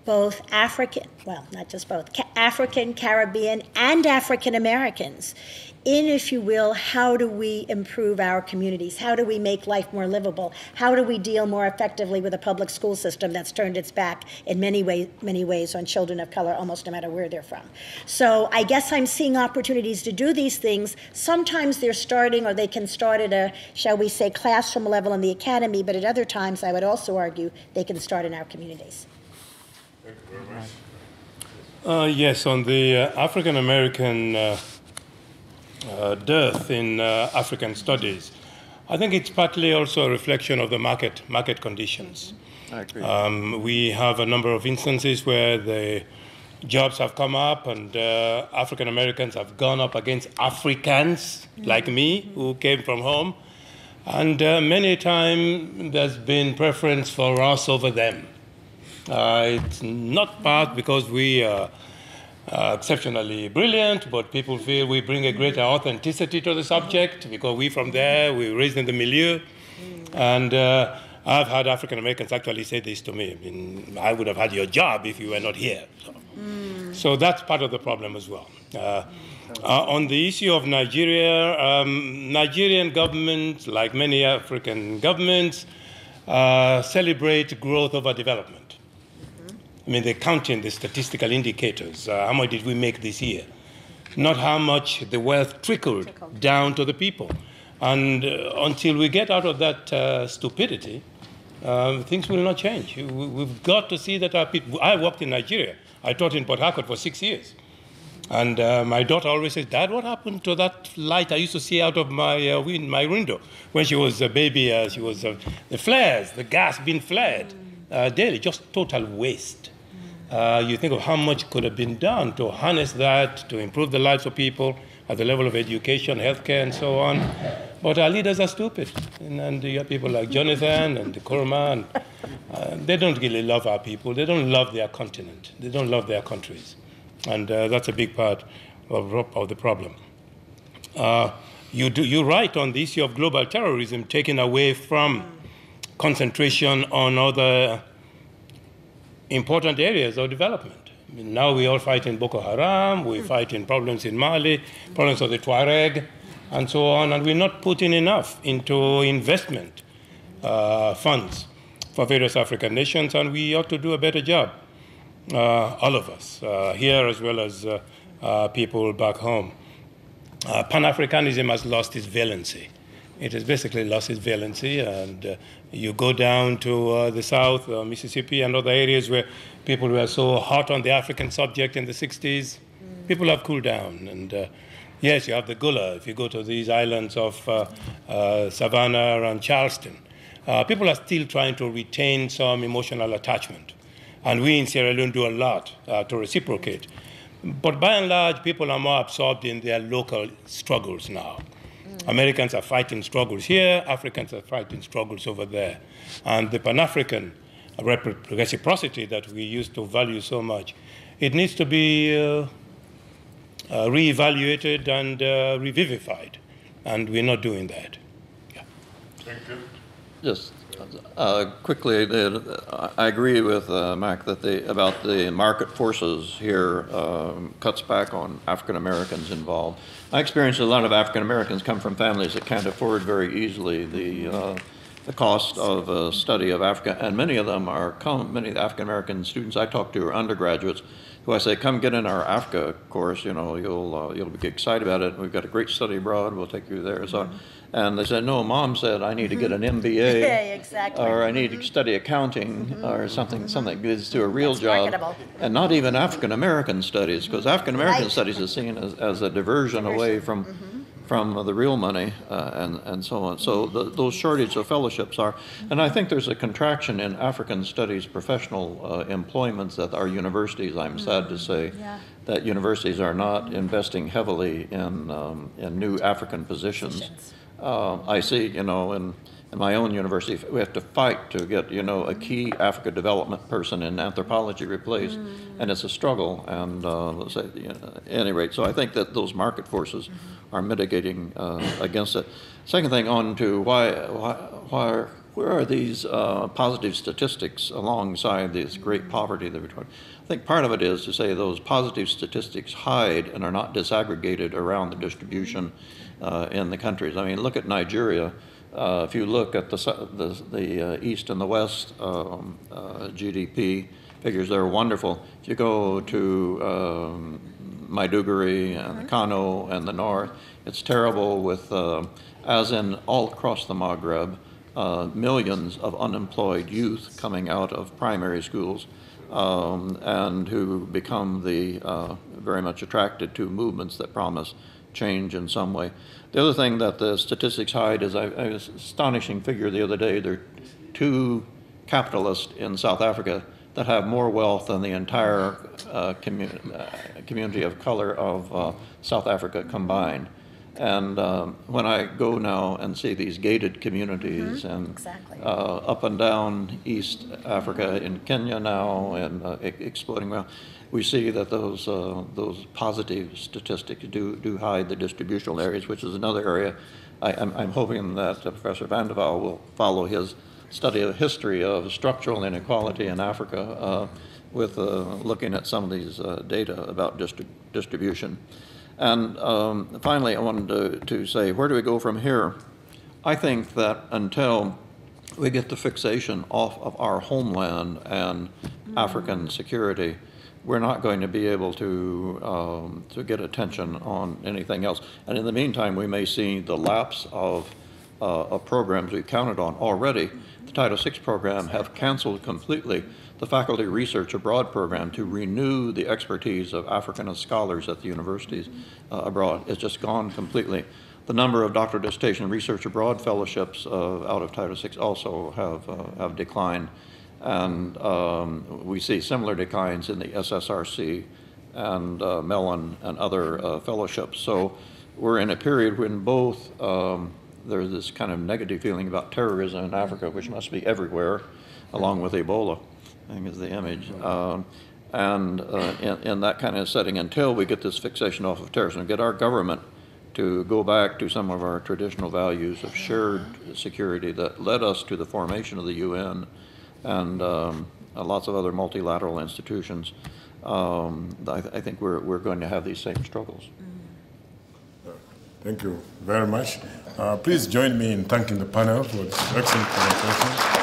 both African, well, not just both, African, Caribbean, and African Americans in, if you will, how do we improve our communities? How do we make life more livable? How do we deal more effectively with a public school system that's turned its back in many ways on children of color, almost no matter where they're from? So I guess I'm seeing opportunities to do these things. Sometimes they're starting, or they can start at a, shall we say, classroom level in the academy, but at other times, I would also argue, they can start in our communities. Thank you very much. Yes, on the African American dearth in African studies, I think it's partly also a reflection of the market conditions. I agree. We have a number of instances where the jobs have come up and African Americans have gone up against Africans like me who came from home, and many times there's been preference for us over them. It's not part because we are exceptionally brilliant, but people feel we bring a greater authenticity to the subject because we're from there, we're raised in the milieu. And I've had African Americans actually say this to me. I mean, I would have had your job if you were not here. So that's part of the problem as well. On the issue of Nigeria, Nigerian government, like many African governments, celebrate growth over development. I mean, they're counting the statistical indicators. How much did we make this year? Not how much the wealth trickled down to the people. And until we get out of that stupidity, things will not change. We've got to see that our people... I worked in Nigeria. I taught in Port Harcourt for 6 years. And my daughter always says, Dad, what happened to that light I used to see out of my window? When she was a baby, she was the flares, the gas being flared daily, just total waste. you think of how much could have been done to harness that, to improve the lives of people at the level of education, healthcare, and so on. But our leaders are stupid. And you have people like Jonathan and Kurma, and they don't really love our people. They don't love their continent. They don't love their countries. And that's a big part of the problem. You're right on the issue of global terrorism, taken away from concentration on other important areas of development. I mean, now we all fight in Boko Haram, we fight in problems in Mali, problems of the Tuareg, and so on, and we're not putting enough into investment funds for various African nations, and we ought to do a better job, all of us, here as well as people back home. Pan-Africanism has lost its valency. It has basically lost its valency, and you go down to the South, Mississippi, and other areas where people were so hot on the African subject in the 60s. People have cooled down, and yes, you have the Gula. If you go to these islands of Savannah and Charleston, people are still trying to retain some emotional attachment, and we in Sierra Leone do a lot to reciprocate. But by and large, people are more absorbed in their local struggles now. Americans are fighting struggles here, Africans are fighting struggles over there. And the Pan-African reciprocity that we used to value so much, it needs to be reevaluated and revivified, and we're not doing that. Yeah. Thank you. Just quickly, I agree with Mac that about the market forces here cuts back on African Americans involved. I experience a lot of African Americans come from families that can't afford very easily the cost of study of Africa, and many of them are many African American students I talk to are undergraduates who I say, come get in our Africa course, you know, you'll be excited about it. We've got a great study abroad, we'll take you there. So, and they said, no, Mom said I need to get an MBA, Yeah, exactly. or I need to study accounting, or something that leads to a real That's job, marketable. and not even African American studies, because African American studies is seen as a diversion away from the real money and so on. So those shortage of fellowships are, and I think there's a contraction in African studies professional employments at our universities. I'm sad to say that universities are not investing heavily in new African positions. I see, you know, in my own university, we have to fight to get, you know, a key Africa development person in anthropology replaced, and it's a struggle. And let's say, you know, at any rate, so I think that those market forces are mitigating against it. Second thing, on to where are these positive statistics alongside this great poverty that we're talking? I think part of it is to say those positive statistics hide and are not disaggregated around the distribution in the countries. I mean, look at Nigeria. If you look at the East and the West GDP figures, they're wonderful. If you go to Maiduguri and Kano and the North, it's terrible with, as in all across the Maghreb, millions of unemployed youth coming out of primary schools and who become very much attracted to movements that promise change in some way. The other thing that the statistics hide is, I was an astonishing figure the other day, there are 2 capitalists in South Africa that have more wealth than the entire community of color of South Africa combined. And when I go now and see these gated communities and up and down East Africa, in Kenya now, and exploding well, we see that those positive statistics do hide the distributional areas, which is another area. I'm hoping that Professor Van der Waal will follow his study of history of structural inequality in Africa with looking at some of these data about distribution. And finally, I wanted to say, where do we go from here? I think that until we get the fixation off of our homeland and African security, we're not going to be able to get attention on anything else. And in the meantime, we may see the lapse of programs we've counted on already. The Title VI program have canceled completely the Faculty Research Abroad program to renew the expertise of African scholars at the universities abroad. It's just gone completely. The number of doctoral dissertation research abroad fellowships out of Title VI also have declined. And we see similar declines in the SSRC and Mellon and other fellowships. So we're in a period when both there's this kind of negative feeling about terrorism in Africa, which must be everywhere, along with Ebola, I think is the image. And in that kind of setting, until we get this fixation off of terrorism, and get our government to go back to some of our traditional values of shared security that led us to the formation of the UN and lots of other multilateral institutions, I think we're going to have these same struggles. Thank you very much. Please join me in thanking the panel for this excellent presentation.